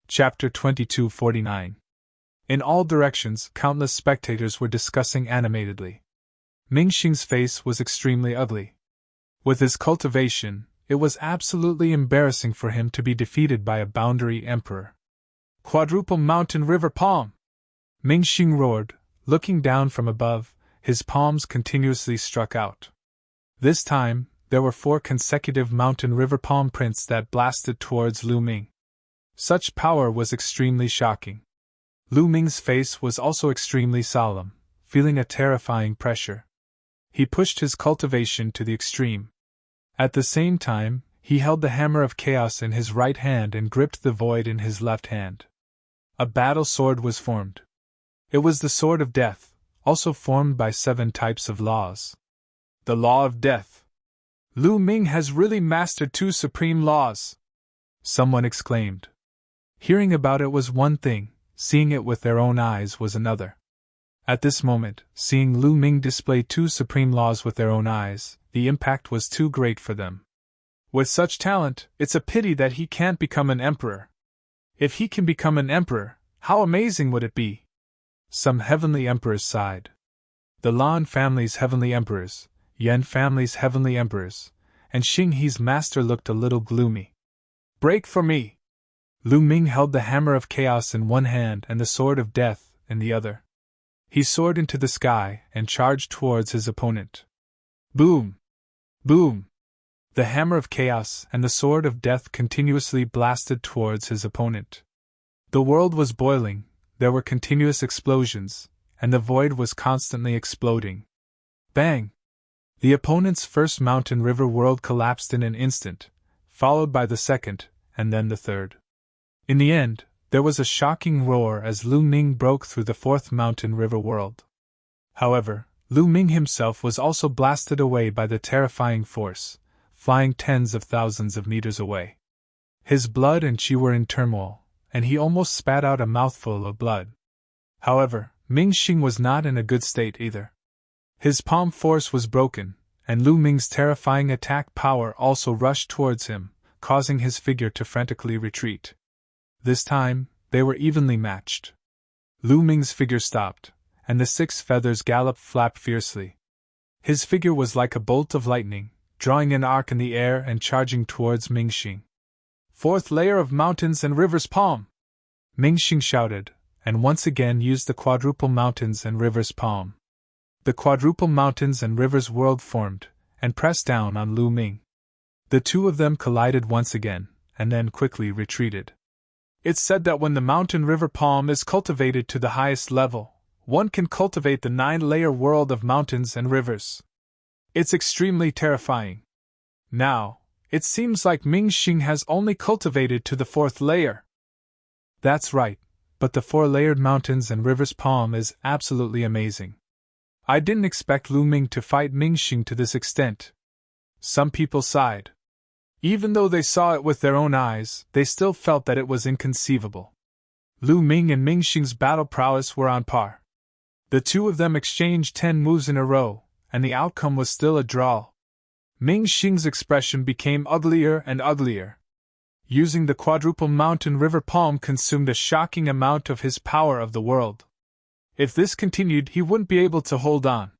Chapter 2249. In all directions, countless spectators were discussing animatedly. Mingxing's face was extremely ugly. With his cultivation, it was absolutely embarrassing for him to be defeated by a boundary emperor. Quadruple mountain river palm! Mingxing roared, looking down from above, his palms continuously struck out. This time, there were 4 consecutive mountain river palm prints that blasted towards Lu Ming. Such power was extremely shocking. Lu Ming's face was also extremely solemn, feeling a terrifying pressure. He pushed his cultivation to the extreme. At the same time, he held the hammer of chaos in his right hand and gripped the void in his left hand. A battle sword was formed. It was the sword of death, also formed by 7 types of laws. The law of death. Lu Ming has really mastered 2 supreme laws, someone exclaimed. Hearing about it was one thing, seeing it with their own eyes was another. At this moment, seeing Lu Ming display 2 supreme laws with their own eyes, the impact was too great for them. With such talent, it's a pity that he can't become an emperor. If he can become an emperor, how amazing would it be? Some heavenly emperors sighed. The Lan family's heavenly emperors, Yan family's heavenly emperors, and Xing He's master looked a little gloomy. Break for me! Lu Ming held the hammer of chaos in one hand and the sword of death in the other. He soared into the sky and charged towards his opponent. Boom! Boom! The hammer of chaos and the sword of death continuously blasted towards his opponent. The world was boiling, there were continuous explosions, and the void was constantly exploding. Bang! The opponent's first mountain river world collapsed in an instant, followed by the second, and then the third. In the end, there was a shocking roar as Lu Ming broke through the 4th mountain river world. However, Lu Ming himself was also blasted away by the terrifying force, flying tens of thousands of meters away. His blood and chi were in turmoil, and he almost spat out a mouthful of blood. However, Mingxing was not in a good state either. His palm force was broken, and Lu Ming's terrifying attack power also rushed towards him, causing his figure to frantically retreat. This time, they were evenly matched. Lu Ming's figure stopped, and the 6 feathers galloped flapped fiercely. His figure was like a bolt of lightning, drawing an arc in the air and charging towards Mingxing. 4th layer of mountains and rivers palm! Mingxing shouted, and once again used the quadruple mountains and rivers palm. The quadruple mountains and rivers world formed, and pressed down on Lu Ming. The 2 of them collided once again, and then quickly retreated. It's said that when the mountain river palm is cultivated to the highest level, one can cultivate the 9-layer world of mountains and rivers. It's extremely terrifying. Now, it seems like Mingxing has only cultivated to the 4th layer. That's right, but the 4-layered mountains and rivers palm is absolutely amazing. I didn't expect Lu Ming to fight Mingxing to this extent. Some people sighed. Even though they saw it with their own eyes, they still felt that it was inconceivable. Lu Ming and Mingxing's battle prowess were on par. The 2 of them exchanged 10 moves in a row, and the outcome was still a draw. Mingxing's expression became uglier and uglier. Using the quadruple mountain river palm consumed a shocking amount of his power of the world. If this continued, he wouldn't be able to hold on.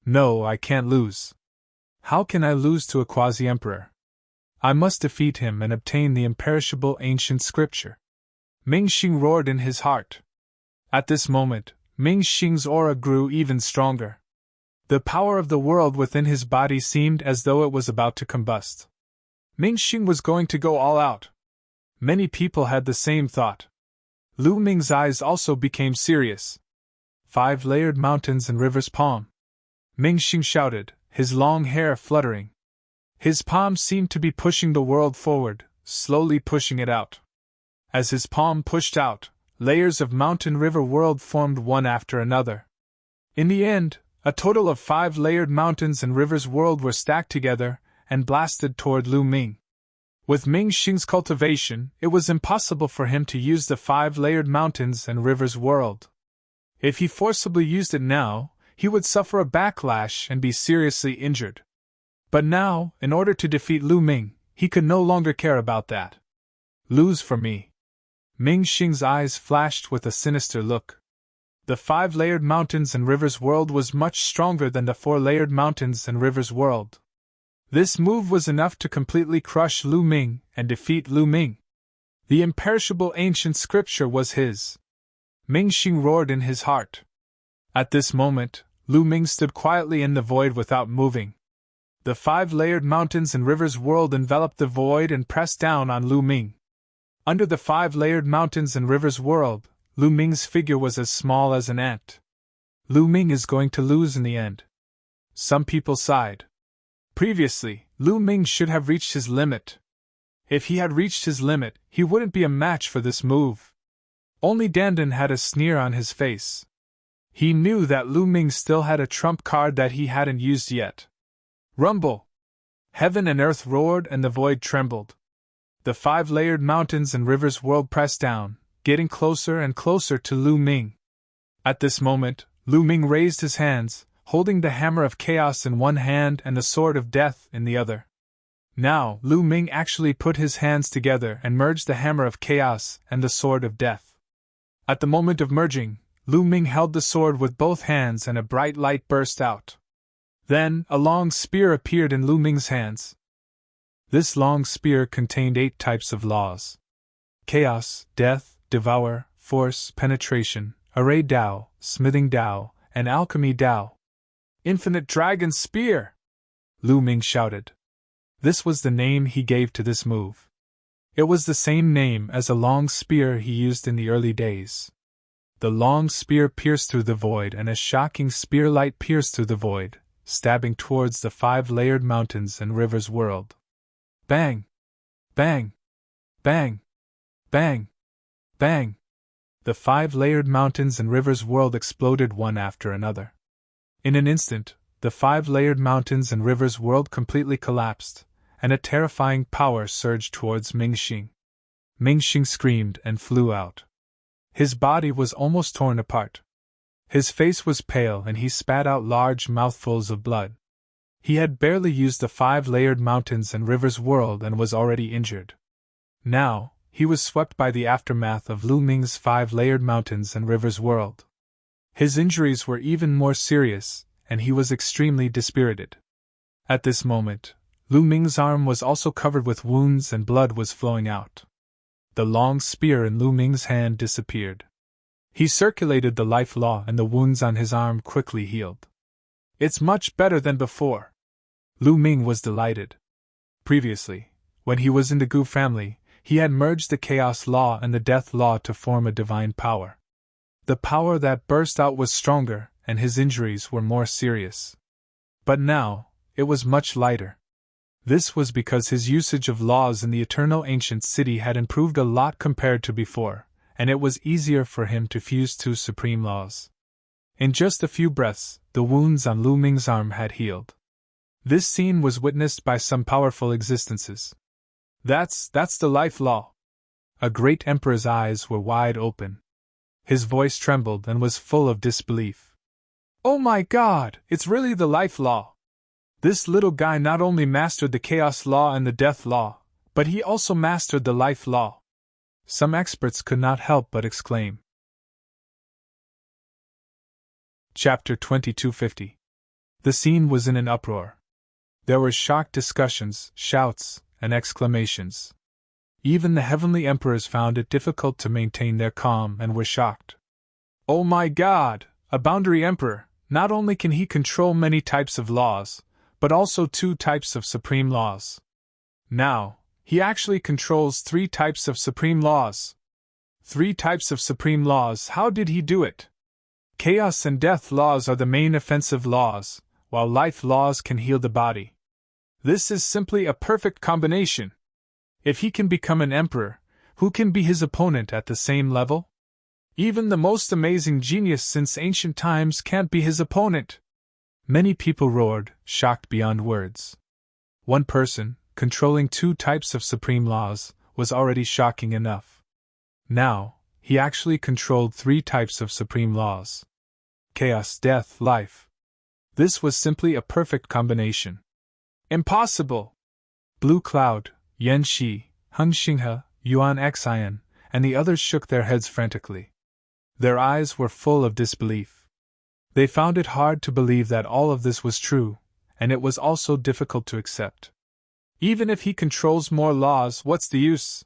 No, I can't lose. How can I lose to a quasi-emperor? I must defeat him and obtain the imperishable ancient scripture. Mingxing roared in his heart. At this moment, Mingxing's aura grew even stronger. The power of the world within his body seemed as though it was about to combust. Mingxing was going to go all out. Many people had the same thought. Lu Ming's eyes also became serious. 5-layered mountains and rivers palm. Mingxing shouted, his long hair fluttering. His palm seemed to be pushing the world forward, slowly pushing it out. As his palm pushed out, layers of mountain river world formed one after another. In the end, a total of 5-layered mountains and rivers world were stacked together and blasted toward Lu Ming. With Mingxing's cultivation, it was impossible for him to use the 5-layered mountains and rivers world. If he forcibly used it now, he would suffer a backlash and be seriously injured. But now, in order to defeat Lu Ming, he could no longer care about that. Lose for me. Ming Xing's eyes flashed with a sinister look. The 5-layered mountains and rivers world was much stronger than the 4-layered mountains and rivers world. This move was enough to completely crush Lu Ming and defeat Lu Ming. The imperishable ancient scripture was his. Ming Xing roared in his heart. At this moment, Lu Ming stood quietly in the void without moving. The 5-layered mountains and rivers world enveloped the void and pressed down on Lu Ming. Under the 5-layered mountains and rivers world, Lu Ming's figure was as small as an ant. Lu Ming is going to lose in the end. Some people sighed. Previously, Lu Ming should have reached his limit. If he had reached his limit, he wouldn't be a match for this move. Only Dandan had a sneer on his face. He knew that Lu Ming still had a trump card that he hadn't used yet. Rumble! Heaven and earth roared and the void trembled. The 5-layered mountains and rivers world pressed down, getting closer and closer to Lu Ming. At this moment, Lu Ming raised his hands, holding the hammer of chaos in one hand and the sword of death in the other. Now, Lu Ming actually put his hands together and merged the hammer of chaos and the sword of death. At the moment of merging, Lu Ming held the sword with both hands and a bright light burst out. Then, a long spear appeared in Lu Ming's hands. This long spear contained 8 types of laws: chaos, death, devour, force, penetration, array Dao, smithing Dao, and alchemy Dao. Infinite Dragon Spear! Lu Ming shouted. This was the name he gave to this move. It was the same name as a long spear he used in the early days. The long spear pierced through the void and a shocking spear light pierced through the void, stabbing towards the 5-layered mountains and rivers world. Bang! Bang! Bang! Bang! Bang! The 5-layered mountains and rivers world exploded one after another. In an instant, the 5-layered mountains and rivers world completely collapsed, and a terrifying power surged towards Ming Xing. Ming Xing screamed and flew out. His body was almost torn apart. His face was pale and he spat out large mouthfuls of blood. He had barely used the 5-layered mountains and rivers world and was already injured. Now, he was swept by the aftermath of Lu Ming's 5-layered mountains and rivers world. His injuries were even more serious, and he was extremely dispirited. At this moment, Lu Ming's arm was also covered with wounds and blood was flowing out. The long spear in Lu Ming's hand disappeared. He circulated the life law and the wounds on his arm quickly healed. It's much better than before. Lu Ming was delighted. Previously, when he was in the Gu family, he had merged the chaos law and the death law to form a divine power. The power that burst out was stronger, and his injuries were more serious. But now, it was much lighter. This was because his usage of laws in the eternal ancient city had improved a lot compared to before, and it was easier for him to fuse 2 supreme laws. In just a few breaths, the wounds on Lu Ming's arm had healed. This scene was witnessed by some powerful existences. That's the life law. A great emperor's eyes were wide open. His voice trembled and was full of disbelief. Oh my God, it's really the life law. This little guy not only mastered the chaos law and the death law, but he also mastered the life law. Some experts could not help but exclaim. Chapter 2250. The scene was in an uproar. There were shocked discussions, shouts, and exclamations. Even the heavenly emperors found it difficult to maintain their calm and were shocked. Oh my God, a boundary emperor! Not only can he control many types of laws, but also 2 types of supreme laws. Now, he actually controls 3 types of supreme laws. 3 types of supreme laws, how did he do it? Chaos and death laws are the main offensive laws, while life laws can heal the body. This is simply a perfect combination. If he can become an emperor, who can be his opponent at the same level? Even the most amazing genius since ancient times can't be his opponent. Many people roared, shocked beyond words. One person, controlling 2 types of supreme laws, was already shocking enough. Now, he actually controlled 3 types of supreme laws. Chaos, death, life. This was simply a perfect combination. Impossible! Blue Cloud, Yan Shi, Heng Xinghe, Yuan Xian, and the others shook their heads frantically. Their eyes were full of disbelief. They found it hard to believe that all of this was true, and it was also difficult to accept. Even if he controls more laws, what's the use?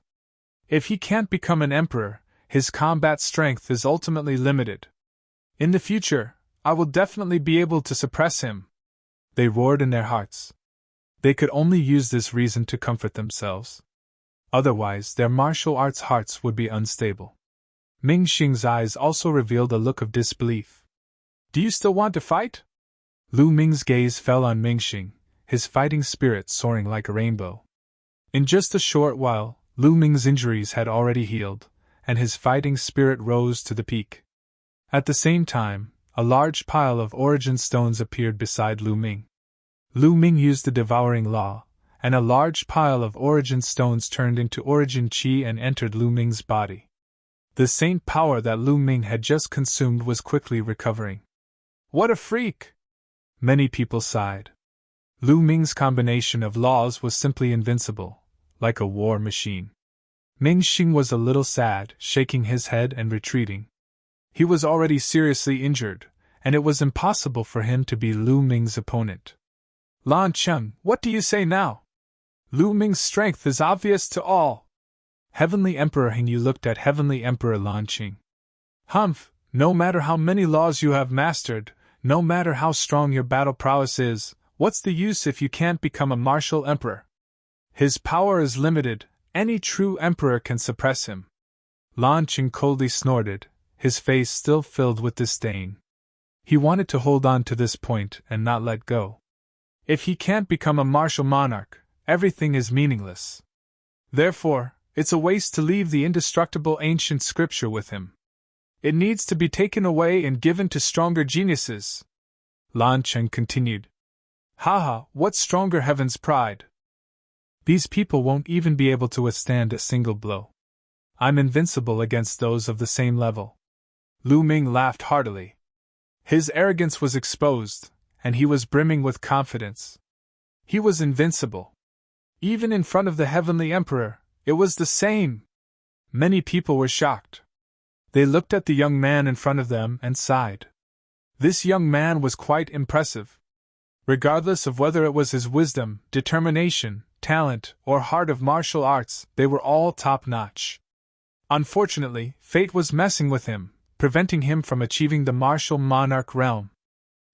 If he can't become an emperor, his combat strength is ultimately limited. In the future, I will definitely be able to suppress him, they roared in their hearts. They could only use this reason to comfort themselves. Otherwise, their martial arts hearts would be unstable. Ming Xing's eyes also revealed a look of disbelief. Do you still want to fight? Lu Ming's gaze fell on Ming Xing, his fighting spirit soaring like a rainbow. In just a short while, Lu Ming's injuries had already healed, and his fighting spirit rose to the peak. At the same time, a large pile of origin stones appeared beside Lu Ming. Lu Ming used the devouring law, and a large pile of origin stones turned into origin qi and entered Lu Ming's body. The saint power that Lu Ming had just consumed was quickly recovering. What a freak! Many people sighed. Lu Ming's combination of laws was simply invincible, like a war machine. Ming Xing was a little sad, shaking his head and retreating. He was already seriously injured, and it was impossible for him to be Lu Ming's opponent. Lan Cheng, what do you say now? Lu Ming's strength is obvious to all. Heavenly Emperor Hingyu looked at Heavenly Emperor Lan Qing. Humph, no matter how many laws you have mastered, no matter how strong your battle prowess is, what's the use if you can't become a martial emperor? His power is limited, any true emperor can suppress him. Lan Qing coldly snorted, his face still filled with disdain. He wanted to hold on to this point and not let go. If he can't become a martial monarch, everything is meaningless. Therefore, it's a waste to leave the indestructible ancient scripture with him. It needs to be taken away and given to stronger geniuses. Lan Cheng continued. Haha, what stronger heaven's pride? These people won't even be able to withstand a single blow. I'm invincible against those of the same level. Lu Ming laughed heartily. His arrogance was exposed, and he was brimming with confidence. He was invincible. Even in front of the Heavenly Emperor, it was the same. Many people were shocked. They looked at the young man in front of them and sighed. This young man was quite impressive. Regardless of whether it was his wisdom, determination, talent, or heart of martial arts, they were all top-notch. Unfortunately, fate was messing with him, preventing him from achieving the martial monarch realm.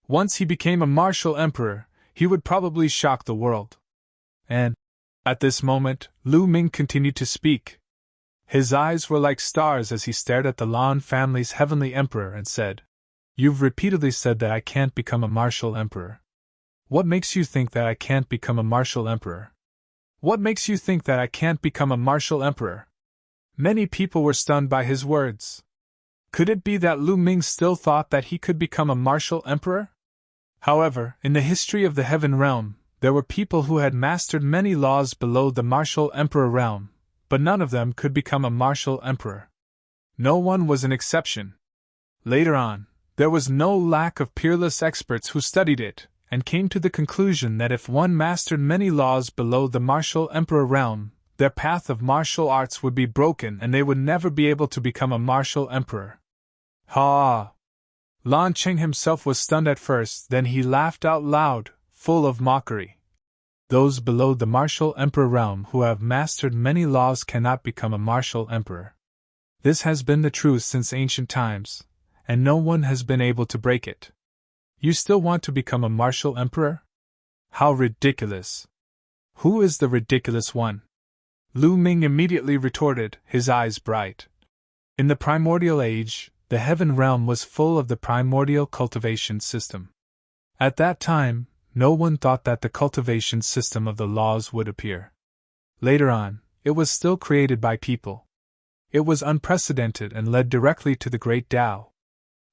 Once he became a martial emperor, he would probably shock the world. And, at this moment, Lu Ming continued to speak. His eyes were like stars as he stared at the Lan family's heavenly emperor and said, You've repeatedly said that I can't become a martial emperor. What makes you think that I can't become a martial emperor? What makes you think that I can't become a martial emperor? Many people were stunned by his words. Could it be that Lu Ming still thought that he could become a martial emperor? However, in the history of the Heaven Realm, there were people who had mastered many laws below the martial emperor realm, but none of them could become a martial emperor. No one was an exception. Later on, there was no lack of peerless experts who studied it, and came to the conclusion that if one mastered many laws below the martial emperor realm, their path of martial arts would be broken and they would never be able to become a martial emperor. Ha! Lan Qing himself was stunned at first, then he laughed out loud, full of mockery. Those below the martial emperor realm who have mastered many laws cannot become a martial emperor. This has been the truth since ancient times, and no one has been able to break it. You still want to become a martial emperor? How ridiculous! Who is the ridiculous one? Lu Ming immediately retorted, his eyes bright. In the primordial age, the heaven realm was full of the primordial cultivation system. At that time, no one thought that the cultivation system of the laws would appear. Later on, it was still created by people. It was unprecedented and led directly to the great Tao.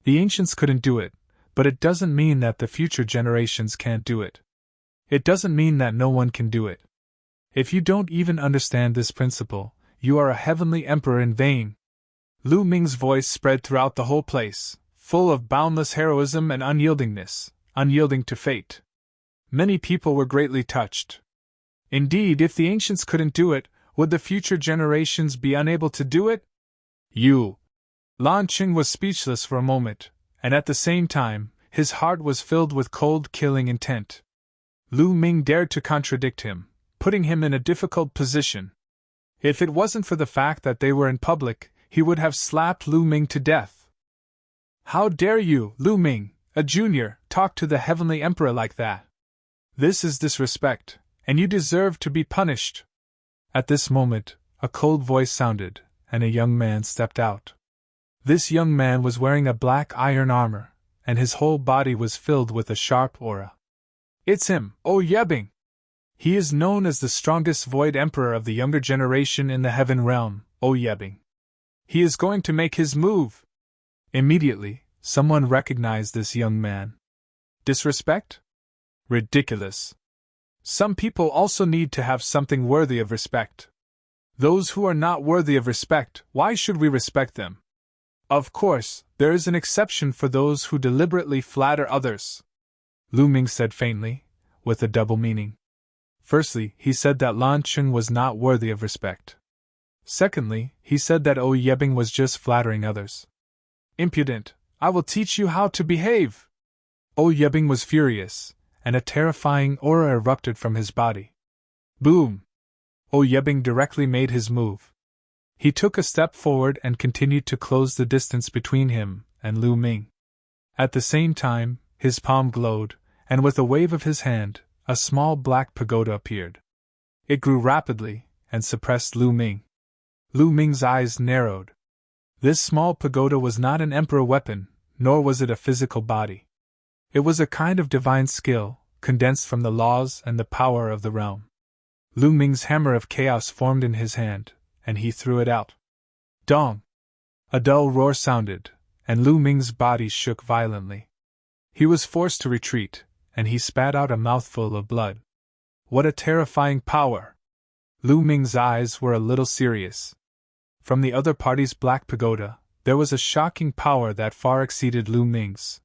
The ancients couldn't do it, but it doesn't mean that the future generations can't do it. It doesn't mean that no one can do it. If you don't even understand this principle, you are a heavenly emperor in vain. Lu Ming's voice spread throughout the whole place, full of boundless heroism and unyieldingness, unyielding to fate. Many people were greatly touched. Indeed, if the ancients couldn't do it, would the future generations be unable to do it? You! Lan Qing was speechless for a moment, and at the same time, his heart was filled with cold, killing intent. Lu Ming dared to contradict him, putting him in a difficult position. If it wasn't for the fact that they were in public, he would have slapped Lu Ming to death. How dare you, Lu Ming, a junior, talk to the Heavenly Emperor like that? This is disrespect, and you deserve to be punished. At this moment, a cold voice sounded, and a young man stepped out. This young man was wearing a black iron armor, and his whole body was filled with a sharp aura. It's him, O Yebing! He is known as the strongest Void Emperor of the younger generation in the Heaven Realm, O Yebing. He is going to make his move. Immediately, someone recognized this young man. Disrespect? Ridiculous. Some people also need to have something worthy of respect. Those who are not worthy of respect, why should we respect them? Of course, there is an exception for those who deliberately flatter others. Lu Ming said faintly, with a double meaning. Firstly, he said that Lan Qing was not worthy of respect. Secondly, he said that O Yebing was just flattering others. Impudent, I will teach you how to behave! O Yebing was furious, and a terrifying aura erupted from his body. Boom! O Yebing directly made his move. He took a step forward and continued to close the distance between him and Lu Ming. At the same time, his palm glowed, and with a wave of his hand, a small black pagoda appeared. It grew rapidly, and suppressed Lu Ming. Lu Ming's eyes narrowed. This small pagoda was not an emperor weapon, nor was it a physical body. It was a kind of divine skill, condensed from the laws and the power of the realm. Lu Ming's hammer of chaos formed in his hand, and he threw it out. Dong! A dull roar sounded, and Lu Ming's body shook violently. He was forced to retreat, and he spat out a mouthful of blood. What a terrifying power! Lu Ming's eyes were a little serious. From the other party's black pagoda, there was a shocking power that far exceeded Lu Ming's.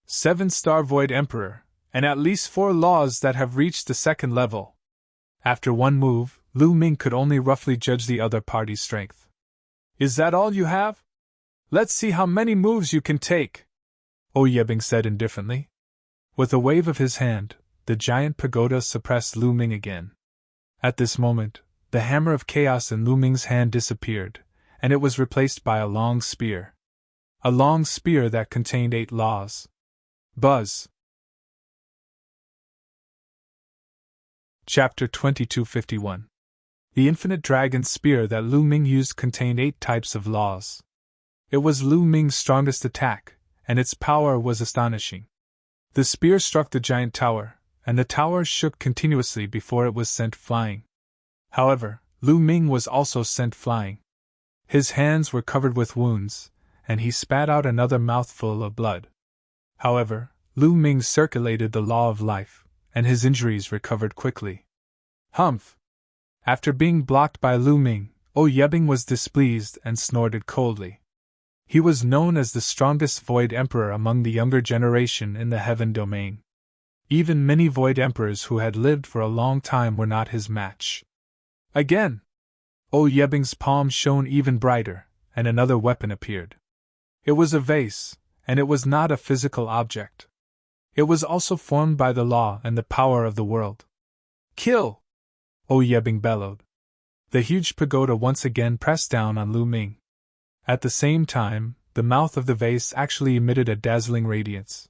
7-star Void Emperor, and at least 4 laws that have reached the 2nd level. After one move, Lu Ming could only roughly judge the other party's strength. Is that all you have? Let's see how many moves you can take, O Yebing said indifferently. With a wave of his hand, the giant pagoda suppressed Lu Ming again. At this moment, the hammer of chaos in Lu Ming's hand disappeared, and it was replaced by a long spear. A long spear that contained 8 laws. Buzz! Chapter 2251. The infinite dragon spear that Lu Ming used contained 8 types of laws. It was Lu Ming's strongest attack, and its power was astonishing. The spear struck the giant tower, and the tower shook continuously before it was sent flying. However, Lu Ming was also sent flying. His hands were covered with wounds, and he spat out another mouthful of blood. However, Lu Ming circulated the law of life, and his injuries recovered quickly. Humph! After being blocked by Lu Ming, O Yebing was displeased and snorted coldly. He was known as the strongest Void Emperor among the younger generation in the Heaven Domain. Even many Void Emperors who had lived for a long time were not his match. Again! O Yebing's palm shone even brighter, and another weapon appeared. It was a vase, and it was not a physical object. It was also formed by the law and the power of the world. Kill! O Yebing bellowed. The huge pagoda once again pressed down on Lu Ming. At the same time, the mouth of the vase actually emitted a dazzling radiance.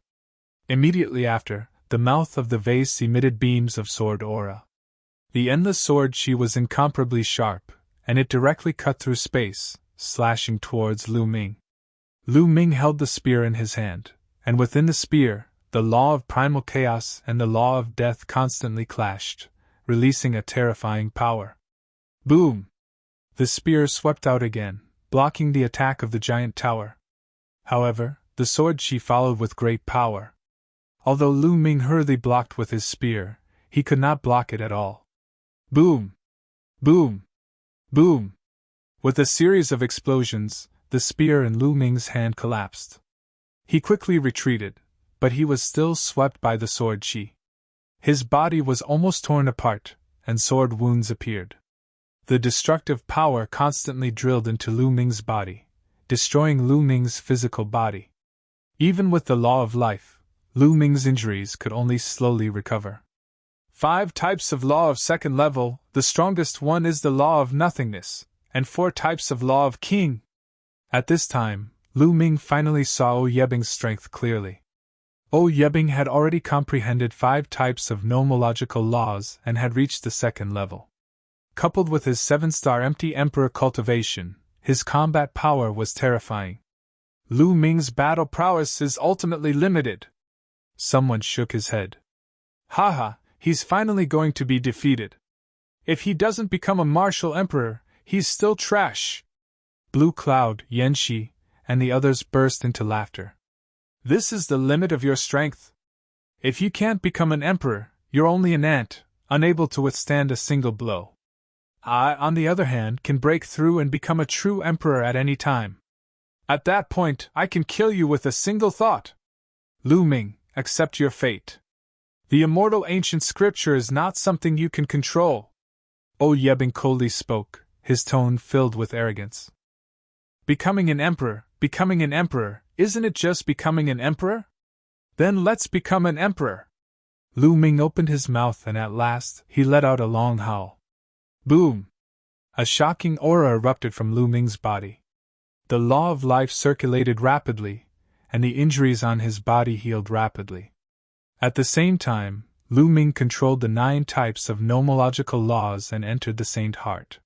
Immediately after, the mouth of the vase emitted beams of sword aura. The endless sword she was incomparably sharp, and it directly cut through space, slashing towards Lu Ming. Lu Ming held the spear in his hand, and within the spear, the law of primal chaos and the law of death constantly clashed, releasing a terrifying power. Boom! The spear swept out again, blocking the attack of the giant tower. However, the sword she followed with great power. Although Lu Ming hurriedly blocked with his spear, he could not block it at all. Boom! Boom! Boom! With a series of explosions, the spear in Lu Ming's hand collapsed. He quickly retreated, but he was still swept by the sword chi. His body was almost torn apart, and sword wounds appeared. The destructive power constantly drilled into Lu Ming's body, destroying Lu Ming's physical body. Even with the law of life, Lu Ming's injuries could only slowly recover. 5 types of law of second level, the strongest one is the law of nothingness, and 4 types of law of king. At this time, Lu Ming finally saw Ouyebing's Yebing's strength clearly. Yebing had already comprehended 5 types of nomological laws and had reached the second level. Coupled with his 7-star empty emperor cultivation, his combat power was terrifying. Lu Ming's battle prowess is ultimately limited. Someone shook his head. Haha, he's finally going to be defeated. If he doesn't become a martial emperor, he's still trash. Blue Cloud, Yanxi, and the others burst into laughter. This is the limit of your strength. If you can't become an emperor, you're only an ant, unable to withstand a single blow. I, on the other hand, can break through and become a true emperor at any time. At that point, I can kill you with a single thought. Lu Ming, accept your fate. The immortal ancient scripture is not something you can control. Yebing coldly spoke, his tone filled with arrogance. Becoming an emperor, isn't it just becoming an emperor? Then let's become an emperor. Lu Ming opened his mouth and at last, he let out a long howl. Boom! A shocking aura erupted from Lu Ming's body. The law of life circulated rapidly, and the injuries on his body healed rapidly. At the same time, Lu Ming controlled the 9 types of nomological laws and entered the Saint Heart.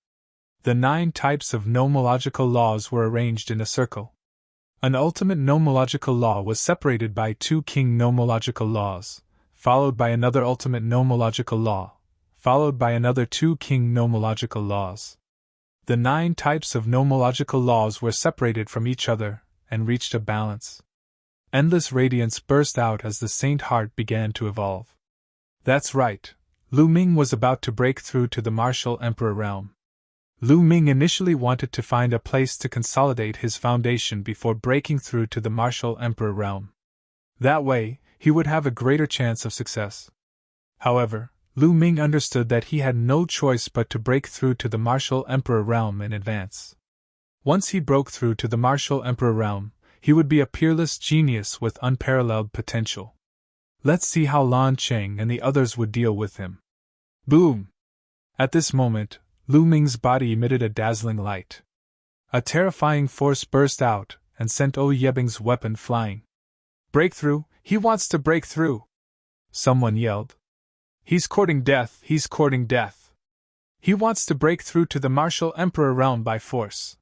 The 9 types of nomological laws were arranged in a circle. An ultimate nomological law was separated by 2 king nomological laws, followed by another ultimate nomological law, followed by another 2 king nomological laws. The 9 types of nomological laws were separated from each other and reached a balance. Endless radiance burst out as the Saint Heart began to evolve. That's right, Lu Ming was about to break through to the martial emperor realm. Lu Ming initially wanted to find a place to consolidate his foundation before breaking through to the martial emperor realm. That way, he would have a greater chance of success. However, Lu Ming understood that he had no choice but to break through to the martial emperor realm in advance. Once he broke through to the martial emperor realm, he would be a peerless genius with unparalleled potential. Let's see how Lan Cheng and the others would deal with him. Boom! At this moment, Lu Ming's body emitted a dazzling light. A terrifying force burst out and sent Yebing's weapon flying. Breakthrough! He wants to break through! Someone yelled. He's courting death, he's courting death. He wants to break through to the martial emperor realm by force.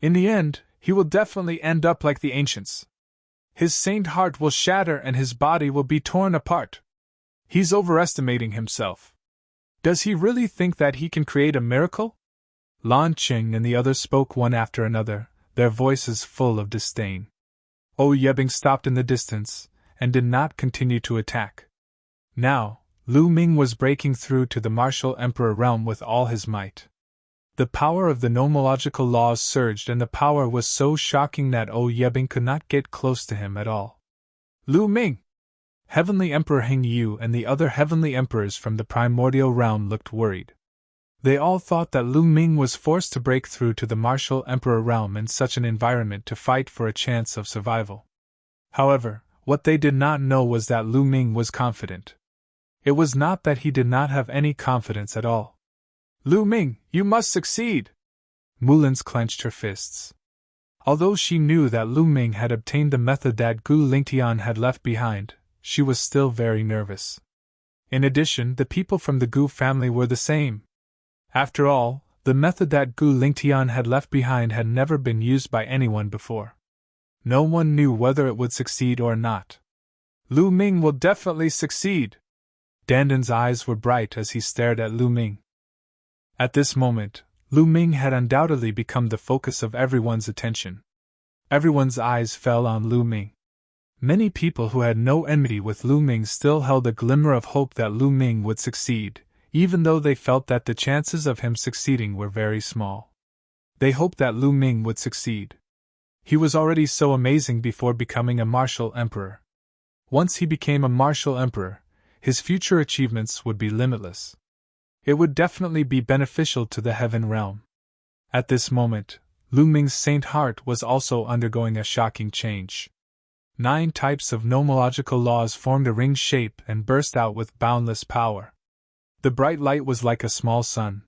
In the end, he will definitely end up like the ancients. His Saint Heart will shatter and his body will be torn apart. He's overestimating himself. Does he really think that he can create a miracle? Lan Qing and the others spoke one after another, their voices full of disdain. Yebing stopped in the distance, and did not continue to attack. Now, Lu Ming was breaking through to the martial emperor realm with all his might. The power of the nomological laws surged and the power was so shocking that Yebing could not get close to him at all. Lu Ming! Heavenly Emperor Heng Yu and the other heavenly emperors from the primordial realm looked worried. They all thought that Lu Ming was forced to break through to the martial emperor realm in such an environment to fight for a chance of survival. However, what they did not know was that Lu Ming was confident. It was not that he did not have any confidence at all. Lu Ming, you must succeed! Mulins clenched her fists. Although she knew that Lu Ming had obtained the method that Gu Lingtian had left behind, she was still very nervous. In addition, the people from the Gu family were the same. After all, the method that Gu Lingtian had left behind had never been used by anyone before. No one knew whether it would succeed or not. Lu Ming will definitely succeed! Dandan's eyes were bright as he stared at Lu Ming. At this moment, Lu Ming had undoubtedly become the focus of everyone's attention. Everyone's eyes fell on Lu Ming. Many people who had no enmity with Lu Ming still held a glimmer of hope that Lu Ming would succeed, even though they felt that the chances of him succeeding were very small. They hoped that Lu Ming would succeed. He was already so amazing before becoming a martial emperor. Once he became a martial emperor, his future achievements would be limitless. It would definitely be beneficial to the heaven realm. At this moment, Lu Ming's Saint Heart was also undergoing a shocking change. 9 types of nomological laws formed a ring shape and burst out with boundless power. The bright light was like a small sun.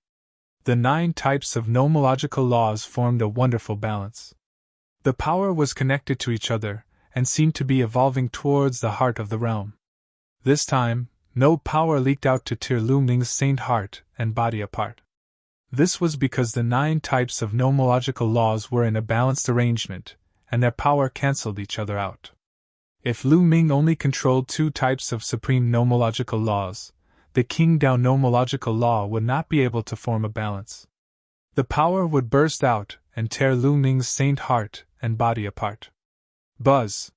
The 9 types of nomological laws formed a wonderful balance. The power was connected to each other, and seemed to be evolving towards the heart of the realm. This time, no power leaked out to tear Lu Ming's Saint Heart and body apart. This was because the 9 types of nomological laws were in a balanced arrangement, and their power cancelled each other out. If Lu Ming only controlled 2 types of supreme nomological laws, the King Dao nomological law would not be able to form a balance. The power would burst out and tear Lu Ming's Saint Heart and body apart. Buzz!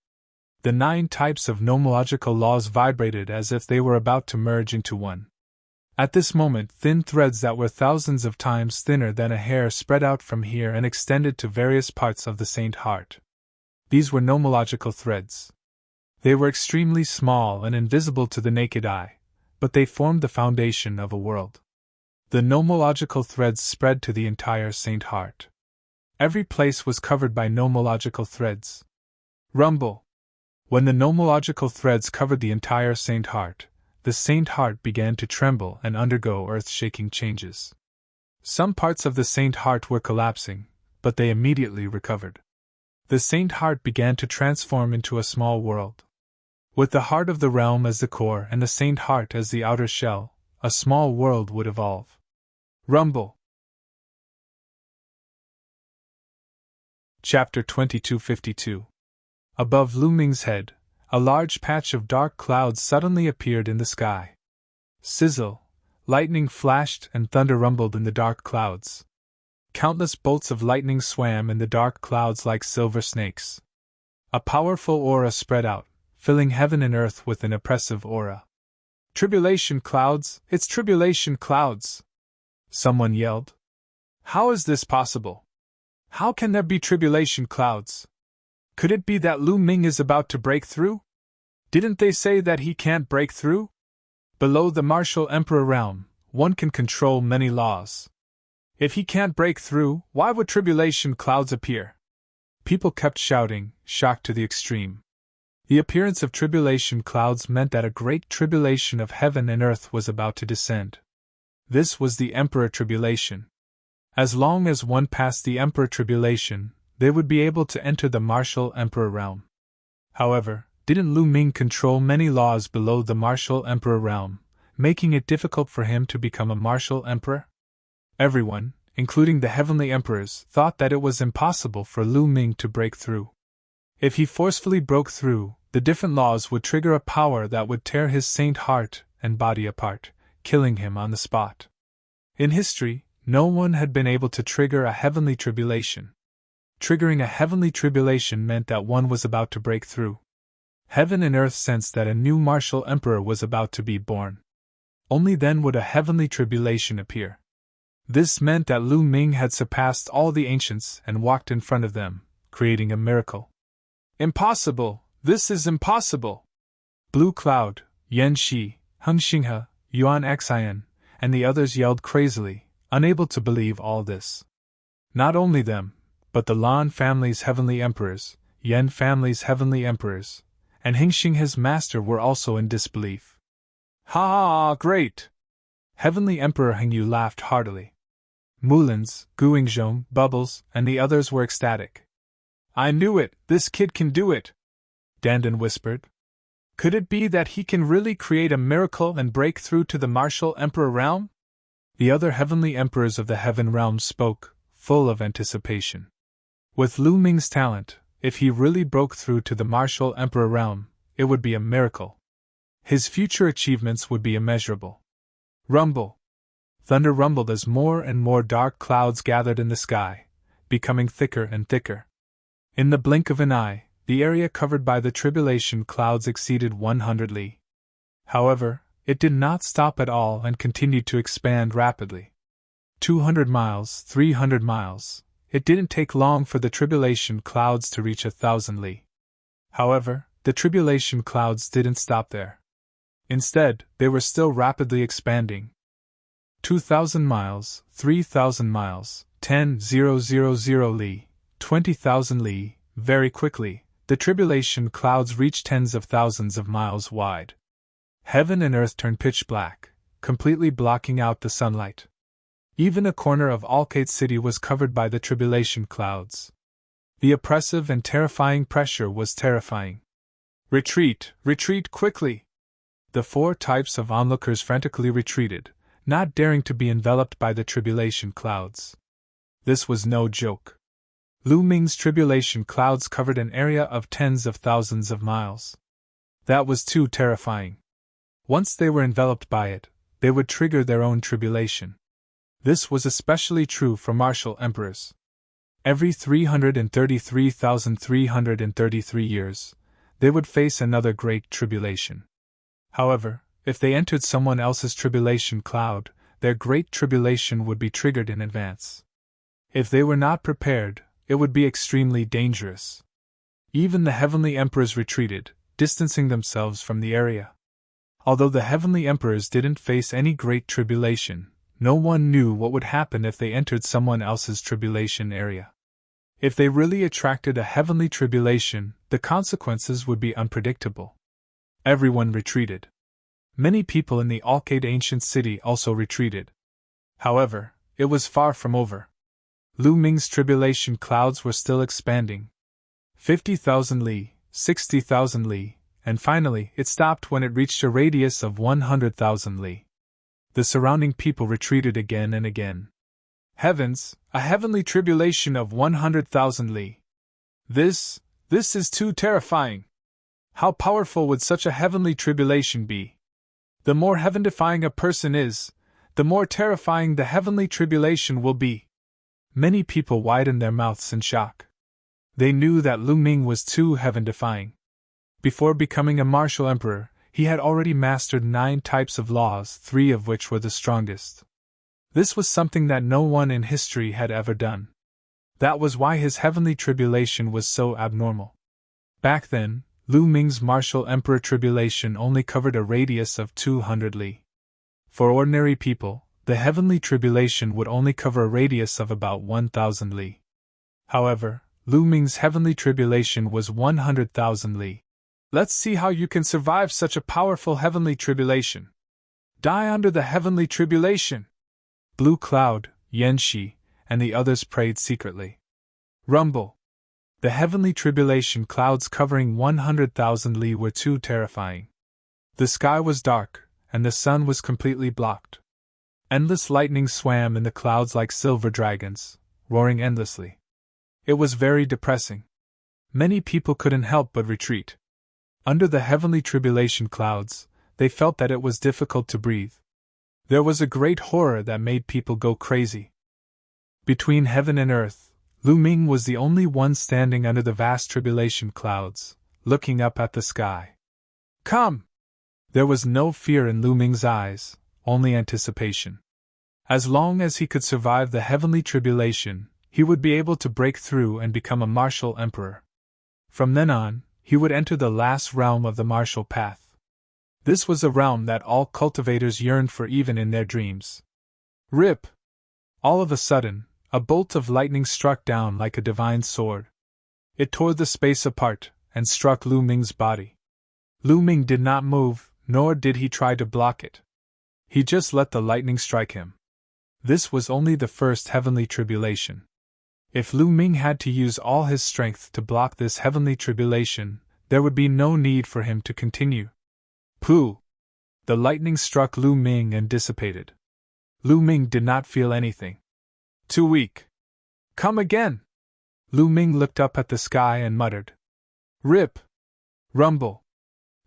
The 9 types of nomological laws vibrated as if they were about to merge into one. At this moment, thin threads that were thousands of times thinner than a hair spread out from here and extended to various parts of the Saint Heart. These were nomological threads. They were extremely small and invisible to the naked eye, but they formed the foundation of a world. The nomological threads spread to the entire Saint Heart. Every place was covered by nomological threads. Rumble! When the nomological threads covered the entire Saint Heart, the Saint Heart began to tremble and undergo earth-shaking changes. Some parts of the Saint Heart were collapsing, but they immediately recovered. The Saint Heart began to transform into a small world. With the heart of the realm as the core and the Saint Heart as the outer shell, a small world would evolve. Rumble! Chapter 2252. Above Lu Ming's head, a large patch of dark clouds suddenly appeared in the sky. Sizzle! Lightning flashed and thunder rumbled in the dark clouds. Countless bolts of lightning swam in the dark clouds like silver snakes. A powerful aura spread out, filling heaven and earth with an oppressive aura. Tribulation clouds! It's tribulation clouds! Someone yelled. How is this possible? How can there be tribulation clouds? Could it be that Lu Ming is about to break through? Didn't they say that he can't break through? Below the martial emperor realm, one can control many laws. If he can't break through, why would tribulation clouds appear? People kept shouting, shocked to the extreme. The appearance of tribulation clouds meant that a great tribulation of heaven and earth was about to descend. This was the Emperor Tribulation. As long as one passed the Emperor Tribulation, they would be able to enter the martial emperor realm. However, didn't Lu Ming control many laws below the martial emperor realm, making it difficult for him to become a martial emperor? Everyone, including the heavenly emperors, thought that it was impossible for Lu Ming to break through. If he forcefully broke through, the different laws would trigger a power that would tear his Saint Heart and body apart, killing him on the spot. In history, no one had been able to trigger a heavenly tribulation. Triggering a heavenly tribulation meant that one was about to break through. Heaven and earth sensed that a new martial emperor was about to be born. Only then would a heavenly tribulation appear. This meant that Lu Ming had surpassed all the ancients and walked in front of them, creating a miracle. Impossible! This is impossible! Blue Cloud, Yan Shi, Heng Xinghe, Yuan Xian, and the others yelled crazily, unable to believe all this. Not only them, but the Lan family's heavenly emperors, Yan family's heavenly emperors, and Heng Xinghe's master were also in disbelief. Ha! Great! Heavenly Emperor Hengyu laughed heartily. Mulins, Guingzhong, Bubbles, and the others were ecstatic. I knew it! This kid can do it! Dandan whispered. Could it be that he can really create a miracle and break through to the martial emperor realm? The other heavenly emperors of the heaven realm spoke, full of anticipation. With Lu Ming's talent, if he really broke through to the martial emperor realm, it would be a miracle. His future achievements would be immeasurable. Rumble! Thunder rumbled as more and more dark clouds gathered in the sky, becoming thicker and thicker. In the blink of an eye, the area covered by the tribulation clouds exceeded 100 li. However, it did not stop at all and continued to expand rapidly. 200 miles, 300 miles. It didn't take long for the tribulation clouds to reach 1,000 li. However, the tribulation clouds didn't stop there. Instead, they were still rapidly expanding. 2,000 miles, 3,000 miles, 10,000 li, 20,000 li. Very quickly, the tribulation clouds reached tens of thousands of miles wide. Heaven and earth turned pitch black, completely blocking out the sunlight. Even a corner of Alkate City was covered by the tribulation clouds. The oppressive and terrifying pressure was terrifying. Retreat, retreat quickly! The 4 types of onlookers frantically retreated, not daring to be enveloped by the tribulation clouds. This was no joke. Lu Ming's tribulation clouds covered an area of tens of thousands of miles. That was too terrifying. Once they were enveloped by it, they would trigger their own tribulation. This was especially true for martial emperors. Every 333,333 years, they would face another great tribulation. However, if they entered someone else's tribulation cloud, their great tribulation would be triggered in advance. If they were not prepared, it would be extremely dangerous. Even the heavenly emperors retreated, distancing themselves from the area. Although the heavenly emperors didn't face any great tribulation, no one knew what would happen if they entered someone else's tribulation area. If they really attracted a heavenly tribulation, the consequences would be unpredictable. Everyone retreated. Many people in the Alkate ancient city also retreated. However, it was far from over. Lu Ming's tribulation clouds were still expanding. 50,000 li, 60,000 li, and finally it stopped when it reached a radius of 100,000 li. The surrounding people retreated again and again. Heavens, a heavenly tribulation of 100,000 li. This is too terrifying. How powerful would such a heavenly tribulation be? The more heaven-defying a person is, the more terrifying the heavenly tribulation will be. Many people widened their mouths in shock. They knew that Lu Ming was too heaven-defying. Before becoming a martial emperor, he had already mastered 9 types of laws, 3 of which were the strongest. This was something that no one in history had ever done. That was why his heavenly tribulation was so abnormal. Back then, Lu Ming's martial emperor tribulation only covered a radius of 200 li. For ordinary people, the heavenly tribulation would only cover a radius of about 1,000 li. However, Lu Ming's heavenly tribulation was 100,000 li. Let's see how you can survive such a powerful heavenly tribulation. Die under the heavenly tribulation! Blue Cloud, Yanxi, and the others prayed secretly. Rumble! The heavenly tribulation clouds covering 100,000 li were too terrifying. The sky was dark, and the sun was completely blocked. Endless lightning swam in the clouds like silver dragons, roaring endlessly. It was very depressing. Many people couldn't help but retreat. Under the heavenly tribulation clouds, they felt that it was difficult to breathe. There was a great horror that made people go crazy. Between heaven and earth, Lu Ming was the only one standing under the vast tribulation clouds, looking up at the sky. Come! There was no fear in Lu Ming's eyes, only anticipation. As long as he could survive the heavenly tribulation, he would be able to break through and become a martial emperor. From then on, he would enter the last realm of the martial path. This was a realm that all cultivators yearned for even in their dreams. Rip! All of a sudden, a bolt of lightning struck down like a divine sword. It tore the space apart and struck Lu Ming's body. Lu Ming did not move, nor did he try to block it. He just let the lightning strike him. This was only the first heavenly tribulation. If Lu Ming had to use all his strength to block this heavenly tribulation, there would be no need for him to continue. Pooh! The lightning struck Lu Ming and dissipated. Lu Ming did not feel anything. Too weak. Come again! Lu Ming looked up at the sky and muttered. Rip! Rumble!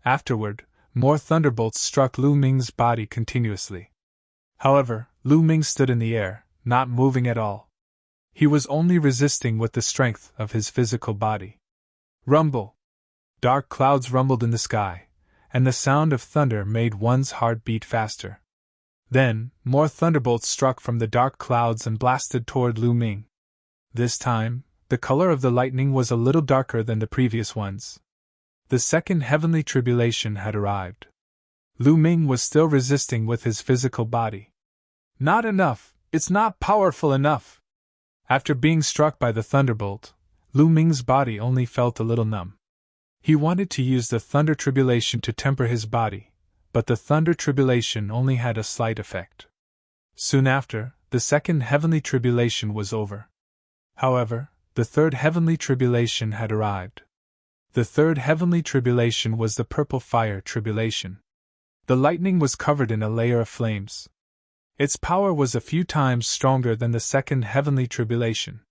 Afterward, more thunderbolts struck Lu Ming's body continuously. However, Lu Ming stood in the air, not moving at all. He was only resisting with the strength of his physical body. Rumble! Dark clouds rumbled in the sky, and the sound of thunder made one's heart beat faster. Then, more thunderbolts struck from the dark clouds and blasted toward Lu Ming. This time, the color of the lightning was a little darker than the previous ones. The second heavenly tribulation had arrived. Lu Ming was still resisting with his physical body. Not enough, it's not powerful enough. After being struck by the thunderbolt, Lu Ming's body only felt a little numb. He wanted to use the thunder tribulation to temper his body, but the thunder tribulation only had a slight effect. Soon after, the second heavenly tribulation was over. However, the third heavenly tribulation had arrived. The third heavenly tribulation was the purple fire tribulation. The lightning was covered in a layer of flames. Its power was a few times stronger than the second heavenly tribulation.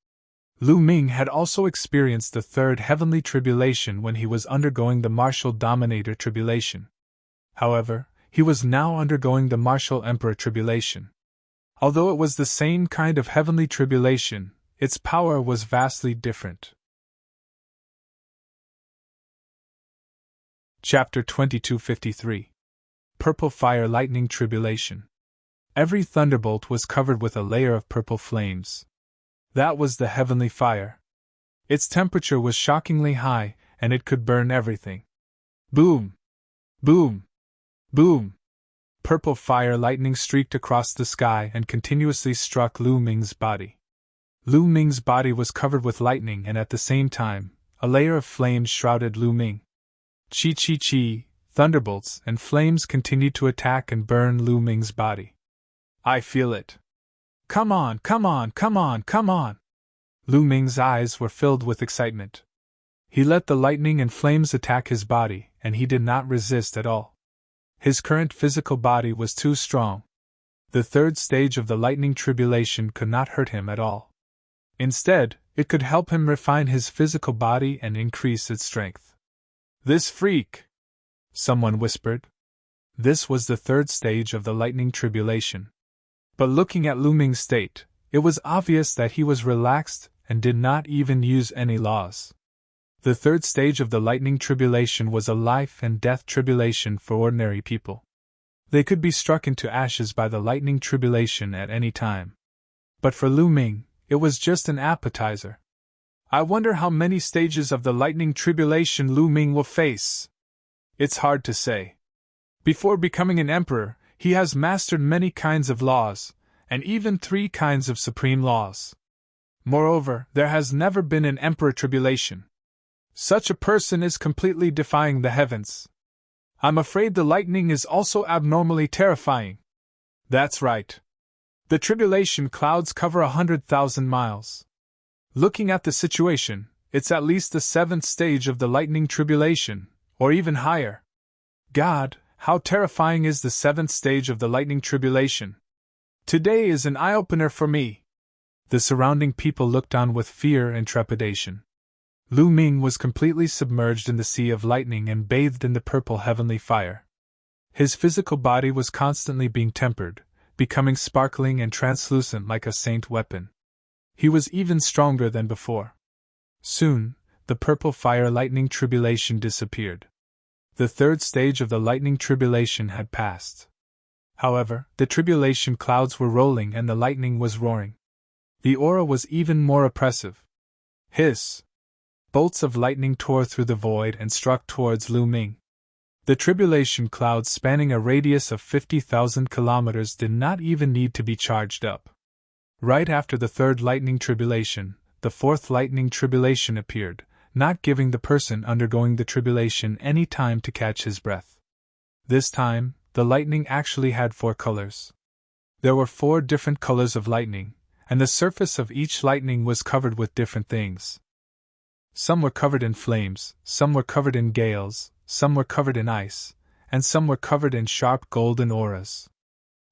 Lu Ming had also experienced the third heavenly tribulation when he was undergoing the martial dominator tribulation. However, he was now undergoing the martial emperor tribulation. Although it was the same kind of heavenly tribulation, its power was vastly different. Chapter 2253. Purple Fire Lightning Tribulation. Every thunderbolt was covered with a layer of purple flames. That was the heavenly fire. Its temperature was shockingly high, and it could burn everything. Boom! Boom! Boom! Purple fire lightning streaked across the sky and continuously struck Lu Ming's body. Lu Ming's body was covered with lightning, and at the same time, a layer of flames shrouded Lu Ming. Chi! Thunderbolts and flames continued to attack and burn Lu Ming's body. I feel it. Come on! Lu Ming's eyes were filled with excitement. He let the lightning and flames attack his body, and he did not resist at all. His current physical body was too strong. The third stage of the lightning tribulation could not hurt him at all. Instead, it could help him refine his physical body and increase its strength. This freak! Someone whispered. This was the third stage of the lightning tribulation. But looking at Lu Ming's state, it was obvious that he was relaxed and did not even use any laws. The third stage of the lightning tribulation was a life and death tribulation for ordinary people. They could be struck into ashes by the lightning tribulation at any time. But for Lu Ming, it was just an appetizer. I wonder how many stages of the lightning tribulation Lu Ming will face. It's hard to say. Before becoming an emperor, he has mastered many kinds of laws, and even 3 kinds of supreme laws. Moreover, there has never been an emperor tribulation. Such a person is completely defying the heavens. I'm afraid the lightning is also abnormally terrifying. That's right. The tribulation clouds cover 100,000 miles. Looking at the situation, it's at least the 7th stage of the lightning tribulation, or even higher. God, how terrifying is the 7th stage of the lightning tribulation? Today is an eye-opener for me. The surrounding people looked on with fear and trepidation. Lu Ming was completely submerged in the sea of lightning and bathed in the purple heavenly fire. His physical body was constantly being tempered, becoming sparkling and translucent like a saint weapon. He was even stronger than before. Soon, the purple fire lightning tribulation disappeared. The third stage of the lightning tribulation had passed. However, the tribulation clouds were rolling and the lightning was roaring. The aura was even more oppressive. Hiss! Bolts of lightning tore through the void and struck towards Lu Ming. The tribulation clouds spanning a radius of 50,000 kilometers did not even need to be charged up. Right after the third lightning tribulation, the fourth lightning tribulation appeared, not giving the person undergoing the tribulation any time to catch his breath. This time, the lightning actually had 4 colors. There were 4 different colors of lightning, and the surface of each lightning was covered with different things. Some were covered in flames, some were covered in gales, some were covered in ice, and some were covered in sharp golden auras.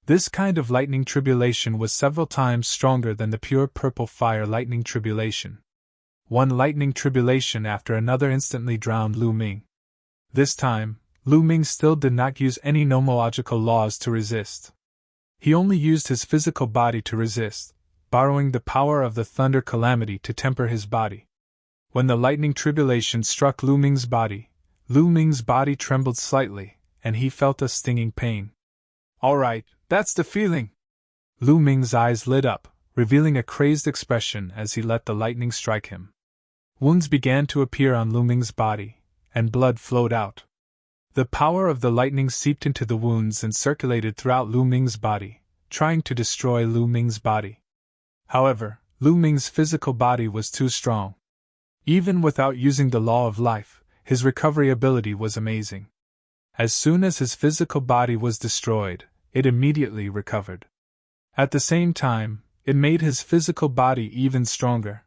This kind of lightning tribulation was several times stronger than the pure purple fire lightning tribulation. One lightning tribulation after another instantly drowned Lu Ming. This time, Lu Ming still did not use any nomological laws to resist. He only used his physical body to resist, borrowing the power of the thunder calamity to temper his body. When the lightning tribulation struck Lu Ming's body trembled slightly, and he felt a stinging pain. All right, that's the feeling. Lu Ming's eyes lit up, revealing a crazed expression as he let the lightning strike him. Wounds began to appear on Lu Ming's body, and blood flowed out. The power of the lightning seeped into the wounds and circulated throughout Lu Ming's body, trying to destroy Lu Ming's body. However, Lu Ming's physical body was too strong. Even without using the law of life, his recovery ability was amazing. As soon as his physical body was destroyed, it immediately recovered. At the same time, it made his physical body even stronger.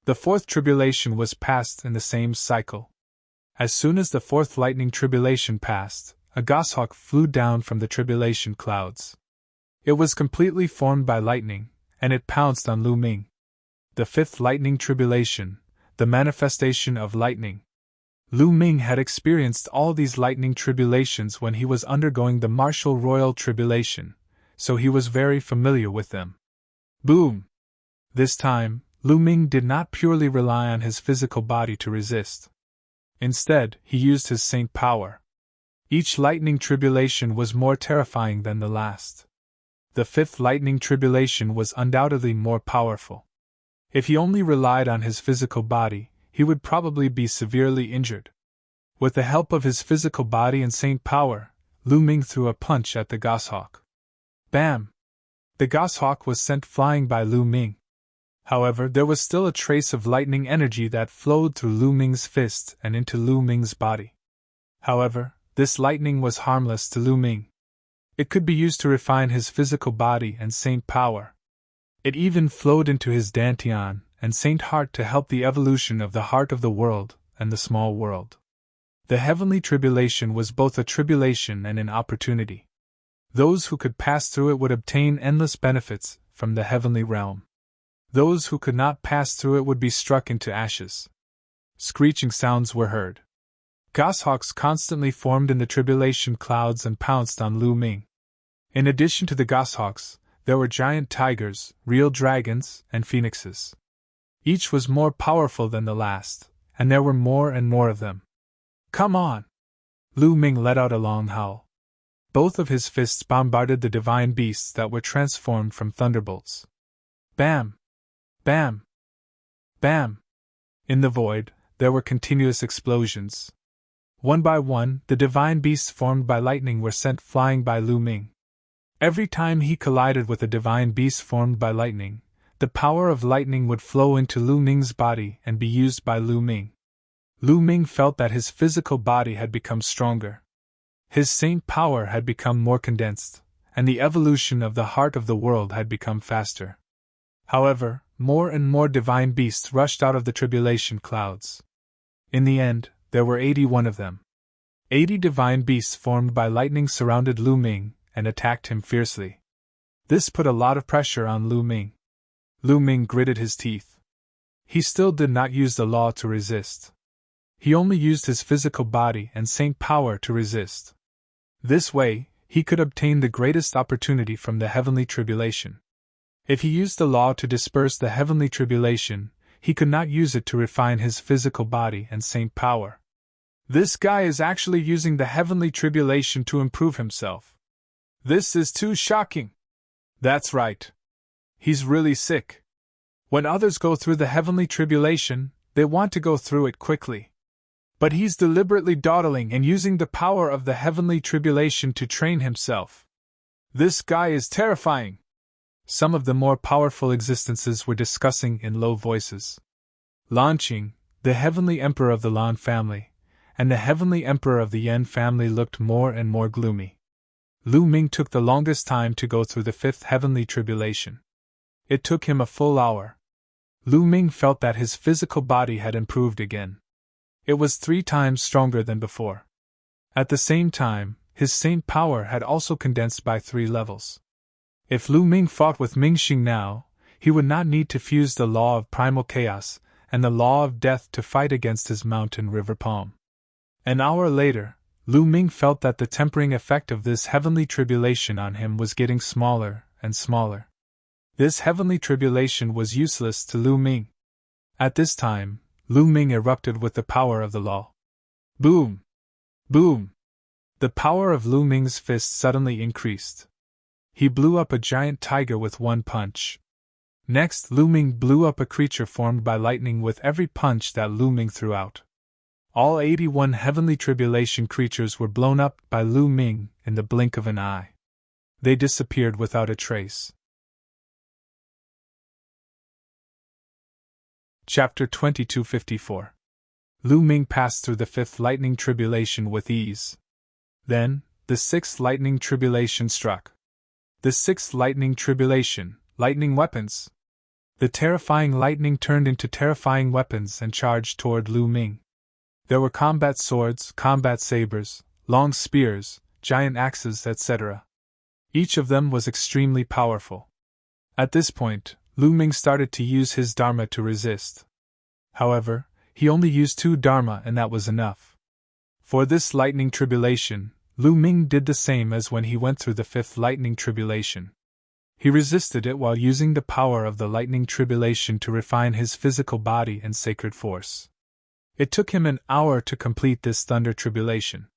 The fourth tribulation was passed in the same cycle. As soon as the fourth lightning tribulation passed, a goshawk flew down from the tribulation clouds. It was completely formed by lightning, and it pounced on Lu Ming. The fifth lightning tribulation, the manifestation of lightning. Lu Ming had experienced all these lightning tribulations when he was undergoing the martial royal tribulation, so he was very familiar with them. Boom! This time, Lu Ming did not purely rely on his physical body to resist. Instead, he used his saint power. Each lightning tribulation was more terrifying than the last. The fifth lightning tribulation was undoubtedly more powerful. If he only relied on his physical body, he would probably be severely injured. With the help of his physical body and saint power, Lu Ming threw a punch at the goshawk. Bam! The goshawk was sent flying by Lu Ming. However, there was still a trace of lightning energy that flowed through Lu Ming's fist and into Lu Ming's body. However, this lightning was harmless to Lu Ming. It could be used to refine his physical body and saint power. It even flowed into his dantian and saint heart to help the evolution of the heart of the world and the small world. The heavenly tribulation was both a tribulation and an opportunity. Those who could pass through it would obtain endless benefits from the heavenly realm. Those who could not pass through it would be struck into ashes. Screeching sounds were heard. Goshawks constantly formed in the tribulation clouds and pounced on Lu Ming. In addition to the goshawks, there were giant tigers, real dragons, and phoenixes. Each was more powerful than the last, and there were more and more of them. Come on! Lu Ming let out a long howl. Both of his fists bombarded the divine beasts that were transformed from thunderbolts. Bam! Bam! Bam! In the void, there were continuous explosions. One by one, the divine beasts formed by lightning were sent flying by Lu Ming. Every time he collided with a divine beast formed by lightning, the power of lightning would flow into Lu Ming's body and be used by Lu Ming. Lu Ming felt that his physical body had become stronger. His saint power had become more condensed, and the evolution of the heart of the world had become faster. However, more and more divine beasts rushed out of the tribulation clouds. In the end, there were 81 of them. 80 divine beasts formed by lightning surrounded Lu Ming and attacked him fiercely. This put a lot of pressure on Lu Ming. Lu Ming gritted his teeth. He still did not use the law to resist. He only used his physical body and saint power to resist. This way, he could obtain the greatest opportunity from the heavenly tribulation. If he used the law to disperse the heavenly tribulation, he could not use it to refine his physical body and saint power. This guy is actually using the heavenly tribulation to improve himself. This is too shocking. That's right. He's really sick. When others go through the heavenly tribulation, they want to go through it quickly. But he's deliberately dawdling and using the power of the heavenly tribulation to train himself. This guy is terrifying. Some of the more powerful existences were discussing in low voices. Lan Qing, the heavenly emperor of the Lan family, and the heavenly emperor of the Yan family looked more and more gloomy. Lu Ming took the longest time to go through the fifth heavenly tribulation. It took him a full hour. Lu Ming felt that his physical body had improved again. It was 3 times stronger than before. At the same time, his saint power had also condensed by 3 levels. If Lu Ming fought with Mingxing now, he would not need to fuse the law of primal chaos and the law of death to fight against his mountain river palm. An hour later, Lu Ming felt that the tempering effect of this heavenly tribulation on him was getting smaller and smaller. This heavenly tribulation was useless to Lu Ming. At this time, Lu Ming erupted with the power of the law. Boom! Boom! The power of Lu Ming's fist suddenly increased. He blew up a giant tiger with one punch. Next, Lu Ming blew up a creature formed by lightning with every punch that Lu Ming threw out. All 81 heavenly tribulation creatures were blown up by Lu Ming in the blink of an eye. They disappeared without a trace. Chapter 2254. Lu Ming passed through the fifth lightning tribulation with ease. Then, the sixth lightning tribulation struck. The sixth lightning tribulation, lightning weapons. The terrifying lightning turned into terrifying weapons and charged toward Lu Ming. There were combat swords, combat sabers, long spears, giant axes, etc. Each of them was extremely powerful. At this point, Lu Ming started to use his dharma to resist. However, he only used 2 dharma and that was enough. For this lightning tribulation, Lu Ming did the same as when he went through the fifth lightning tribulation. He resisted it while using the power of the lightning tribulation to refine his physical body and sacred force. It took him an hour to complete this thunder tribulation.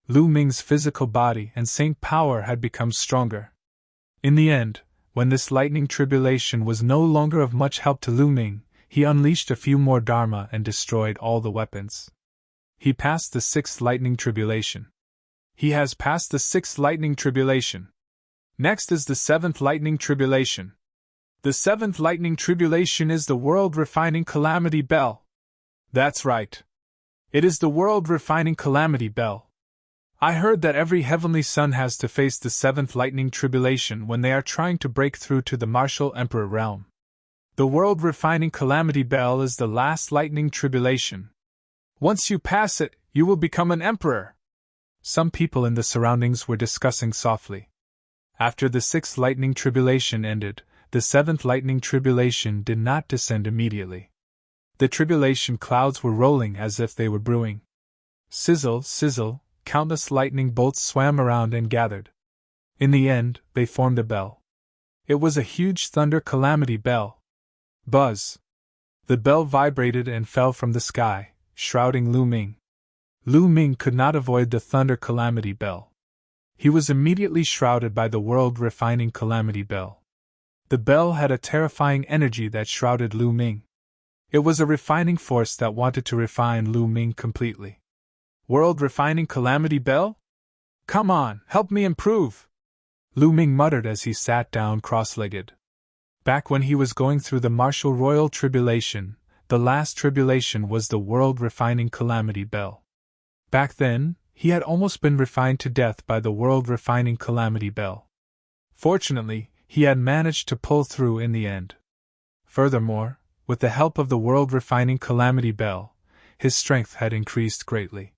Lu Ming's physical body and saint power had become stronger. In the end, when this lightning tribulation was no longer of much help to Lu Ming, he unleashed a few more dharma and destroyed all the weapons. He passed the sixth lightning tribulation. He has passed the sixth lightning tribulation. Next is the seventh lightning tribulation. The seventh lightning tribulation is the world-refining calamity bell. That's right. It is the world-refining calamity bell. I heard that every heavenly son has to face the seventh lightning tribulation when they are trying to break through to the martial emperor realm. The world-refining calamity bell is the last lightning tribulation. Once you pass it, you will become an emperor. Some people in the surroundings were discussing softly. After the sixth lightning tribulation ended, the seventh lightning tribulation did not descend immediately. The tribulation clouds were rolling as if they were brewing. Sizzle, sizzle, countless lightning bolts swam around and gathered. In the end, they formed a bell. It was a huge thunder calamity bell. Buzz! The bell vibrated and fell from the sky, shrouding Lu Ming. Lu Ming could not avoid the thunder calamity bell. He was immediately shrouded by the world-refining calamity bell. The bell had a terrifying energy that shrouded Lu Ming. It was a refining force that wanted to refine Lu Ming completely. World-refining calamity bell? Come on, help me improve! Lu Ming muttered as he sat down cross-legged. Back when he was going through the martial royal tribulation, the last tribulation was the world-refining calamity bell. Back then, he had almost been refined to death by the world-refining calamity bell. Fortunately, he had managed to pull through in the end. Furthermore, with the help of the world-refining calamity bell, his strength had increased greatly.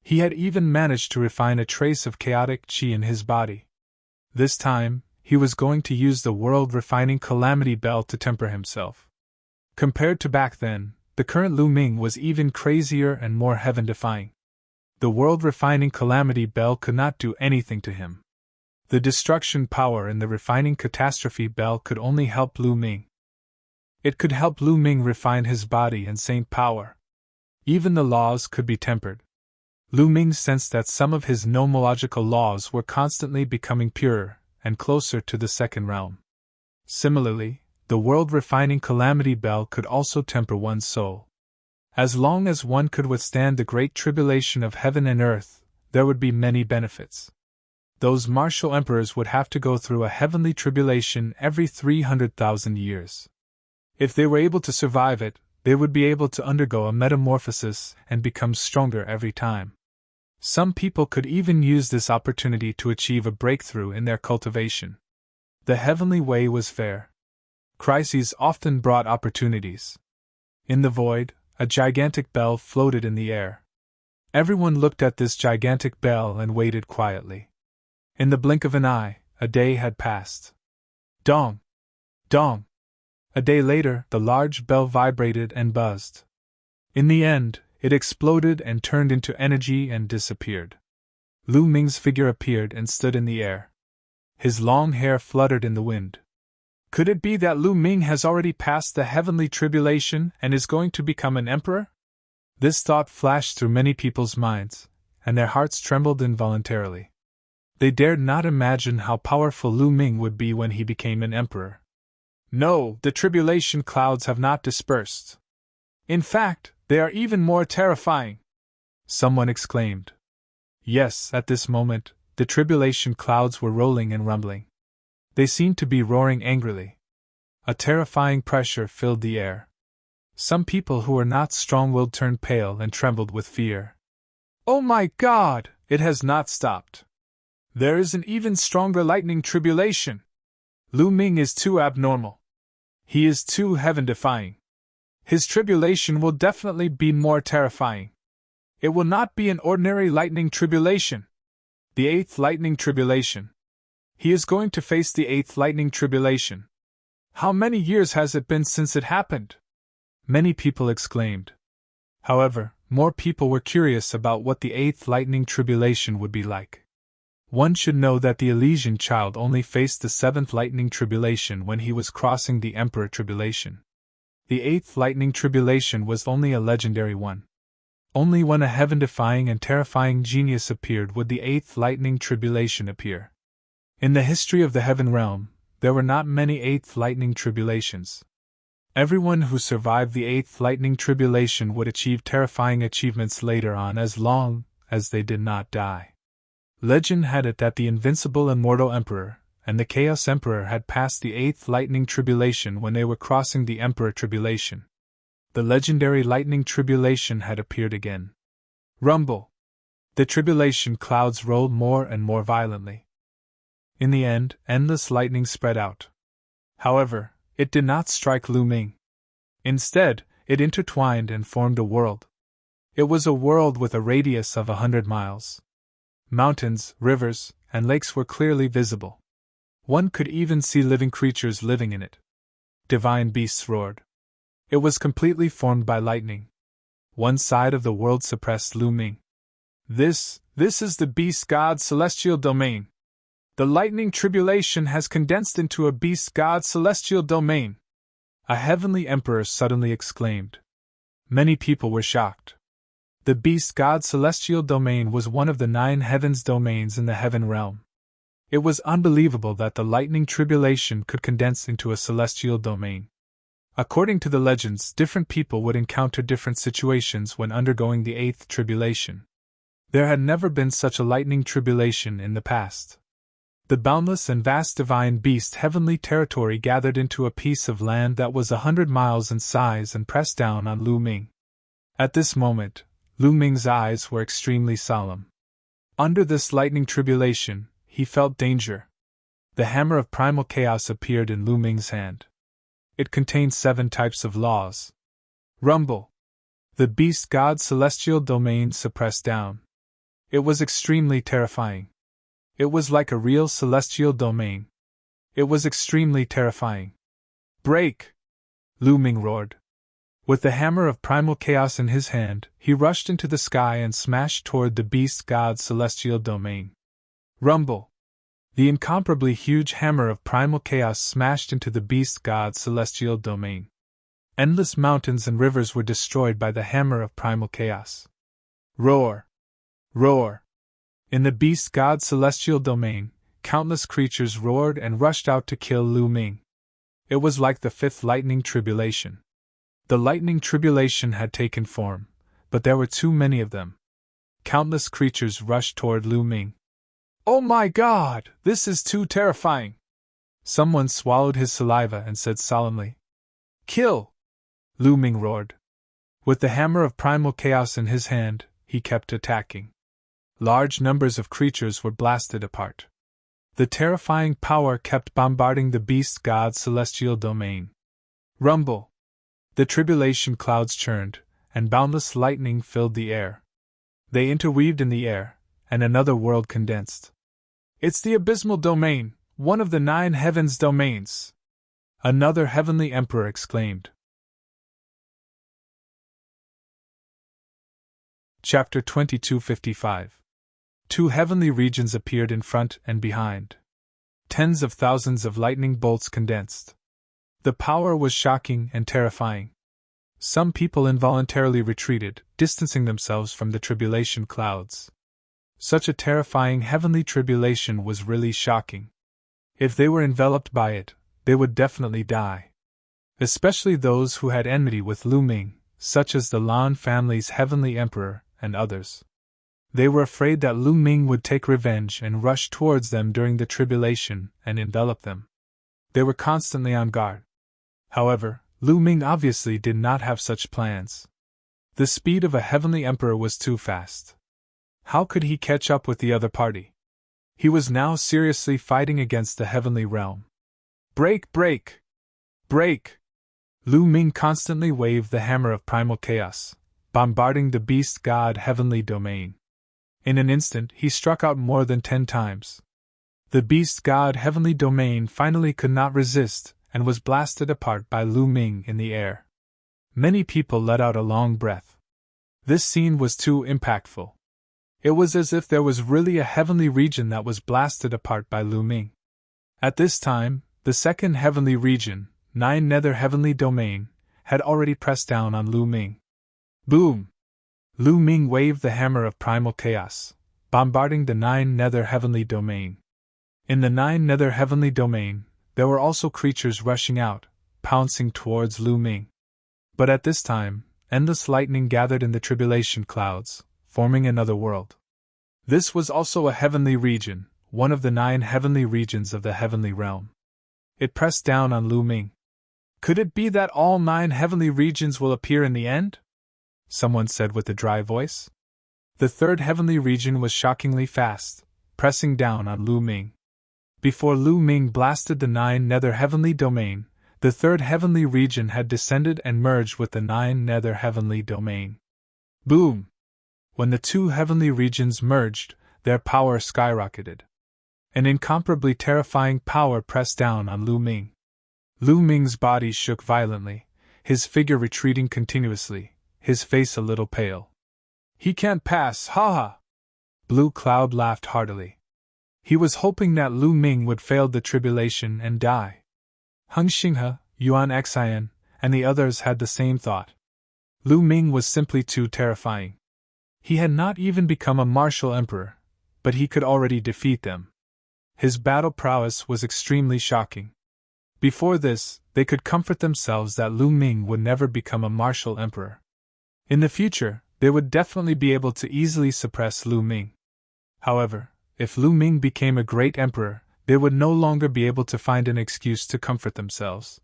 He had even managed to refine a trace of chaotic qi in his body. This time, he was going to use the world-refining calamity bell to temper himself. Compared to back then, the current Lu Ming was even crazier and more heaven-defying. The world-refining calamity bell could not do anything to him. The destruction power in the refining catastrophe bell could only help Lu Ming. It could help Lu Ming refine his body and saint power. Even the laws could be tempered. Lu Ming sensed that some of his nomological laws were constantly becoming purer and closer to the second realm. Similarly, the world-refining calamity bell could also temper one's soul. As long as one could withstand the great tribulation of heaven and earth, there would be many benefits. Those martial emperors would have to go through a heavenly tribulation every 300,000 years. If they were able to survive it, they would be able to undergo a metamorphosis and become stronger every time. Some people could even use this opportunity to achieve a breakthrough in their cultivation. The heavenly way was fair. Crises often brought opportunities. In the void, a gigantic bell floated in the air. Everyone looked at this gigantic bell and waited quietly. In the blink of an eye, a day had passed. Dong! Dong! A day later, the large bell vibrated and buzzed. In the end, it exploded and turned into energy and disappeared. Lu Ming's figure appeared and stood in the air. His long hair fluttered in the wind. Could it be that Lu Ming has already passed the heavenly tribulation and is going to become an emperor? This thought flashed through many people's minds, and their hearts trembled involuntarily. They dared not imagine how powerful Lu Ming would be when he became an emperor. No, the tribulation clouds have not dispersed. In fact, they are even more terrifying, someone exclaimed. Yes, at this moment, the tribulation clouds were rolling and rumbling. They seemed to be roaring angrily. A terrifying pressure filled the air. Some people who were not strong-willed turned pale and trembled with fear. "Oh my God, it has not stopped. There is an even stronger lightning tribulation. Lu Ming is too abnormal. He is too heaven-defying. His tribulation will definitely be more terrifying. It will not be an ordinary lightning tribulation. The 8th lightning tribulation. He is going to face the 8th lightning tribulation. How many years has it been since it happened?" Many people exclaimed. However, more people were curious about what the 8th lightning tribulation would be like. One should know that the Elysian child only faced the 7th lightning tribulation when he was crossing the Emperor tribulation. The 8th lightning tribulation was only a legendary one. Only when a heaven-defying and terrifying genius appeared would the 8th lightning tribulation appear. In the history of the heaven realm, there were not many 8th lightning tribulations. Everyone who survived the 8th lightning tribulation would achieve terrifying achievements later on as long as they did not die. Legend had it that the invincible immortal emperor and the chaos emperor had passed the 8th lightning tribulation when they were crossing the emperor tribulation. The legendary lightning tribulation had appeared again. Rumble! The tribulation clouds rolled more and more violently. In the end, endless lightning spread out. However, it did not strike Lu Ming. Instead, it intertwined and formed a world. It was a world with a radius of 100 miles. Mountains, rivers, and lakes were clearly visible. One could even see living creatures living in it. Divine beasts roared. It was completely formed by lightning. One side of the world suppressed Lu Ming. This is the beast god's celestial domain. The lightning tribulation has condensed into a beast god's celestial domain. A heavenly emperor suddenly exclaimed. Many people were shocked. The beast god's celestial domain was one of the 9 heavens domains in the heaven realm. It was unbelievable that the lightning tribulation could condense into a celestial domain. According to the legends, different people would encounter different situations when undergoing the 8th tribulation. There had never been such a lightning tribulation in the past. The boundless and vast divine beast heavenly territory gathered into a piece of land that was 100 miles in size and pressed down on Lu Ming. At this moment, Lu Ming's eyes were extremely solemn. Under this lightning tribulation, he felt danger. The hammer of primal chaos appeared in Lu Ming's hand. It contained 7 types of laws. Rumble! The beast god's celestial domain suppressed down. It was extremely terrifying. It was like a real celestial domain. It was extremely terrifying. Break! Lu Ming roared. With the hammer of primal chaos in his hand, he rushed into the sky and smashed toward the beast god's celestial domain. Rumble! The incomparably huge hammer of primal chaos smashed into the beast god's celestial domain. Endless mountains and rivers were destroyed by the hammer of primal chaos. Roar! Roar! In the beast god's celestial domain, countless creatures roared and rushed out to kill Lu Ming. It was like the 5th lightning tribulation. The lightning tribulation had taken form, but there were too many of them. Countless creatures rushed toward Lu Ming. "Oh my God, this is too terrifying!" Someone swallowed his saliva and said solemnly. "Kill!" Lu Ming roared. With the hammer of primal chaos in his hand, he kept attacking. Large numbers of creatures were blasted apart. The terrifying power kept bombarding the beast god's celestial domain. Rumble! The tribulation clouds churned, and boundless lightning filled the air. They interweaved in the air, and another world condensed. "It's the abysmal domain, one of the 9 heavens domains!" Another heavenly emperor exclaimed. Chapter 2255. 2 heavenly regions appeared in front and behind. Tens of thousands of lightning bolts condensed. The power was shocking and terrifying. Some people involuntarily retreated, distancing themselves from the tribulation clouds. Such a terrifying heavenly tribulation was really shocking. If they were enveloped by it, they would definitely die. Especially those who had enmity with Lu Ming, such as the Lan family's heavenly emperor and others. They were afraid that Lu Ming would take revenge and rush towards them during the tribulation and envelop them. They were constantly on guard. However, Lu Ming obviously did not have such plans. The speed of a heavenly emperor was too fast. How could he catch up with the other party? He was now seriously fighting against the heavenly realm. Break, break! Break! Lu Ming constantly waved the hammer of primal chaos, bombarding the beast god heavenly domain. In an instant, he struck out more than 10 times. The beast god heavenly domain finally could not resist and was blasted apart by Lu Ming in the air. Many people let out a long breath. This scene was too impactful. It was as if there was really a heavenly region that was blasted apart by Lu Ming. At this time, the second heavenly region, 9 nether heavenly domain, had already pressed down on Lu Ming. Boom! Lu Ming waved the hammer of primal chaos, bombarding the 9 nether heavenly domain. In the 9 nether heavenly domain, there were also creatures rushing out, pouncing towards Lu Ming. But at this time, endless lightning gathered in the tribulation clouds, forming another world. This was also a heavenly region, one of the 9 heavenly regions of the heavenly realm. It pressed down on Lu Ming. Could it be that all 9 heavenly regions will appear in the end? Someone said with a dry voice. The third heavenly region was shockingly fast, pressing down on Lu Ming. Before Lu Ming blasted the 9 nether heavenly domain, the third heavenly region had descended and merged with the 9 nether heavenly domain. Boom! When the 2 heavenly regions merged, their power skyrocketed. An incomparably terrifying power pressed down on Lu Ming. Lu Ming's body shook violently, his figure retreating continuously, his face a little pale. He can't pass, ha! Blue Cloud laughed heartily. He was hoping that Lu Ming would fail the tribulation and die. Hung Xinghe, Yuan Xian, and the others had the same thought. Lu Ming was simply too terrifying. He had not even become a martial emperor, but he could already defeat them. His battle prowess was extremely shocking. Before this, they could comfort themselves that Lu Ming would never become a martial emperor. In the future, they would definitely be able to easily suppress Lu Ming. However, if Lu Ming became a great emperor, they would no longer be able to find an excuse to comfort themselves.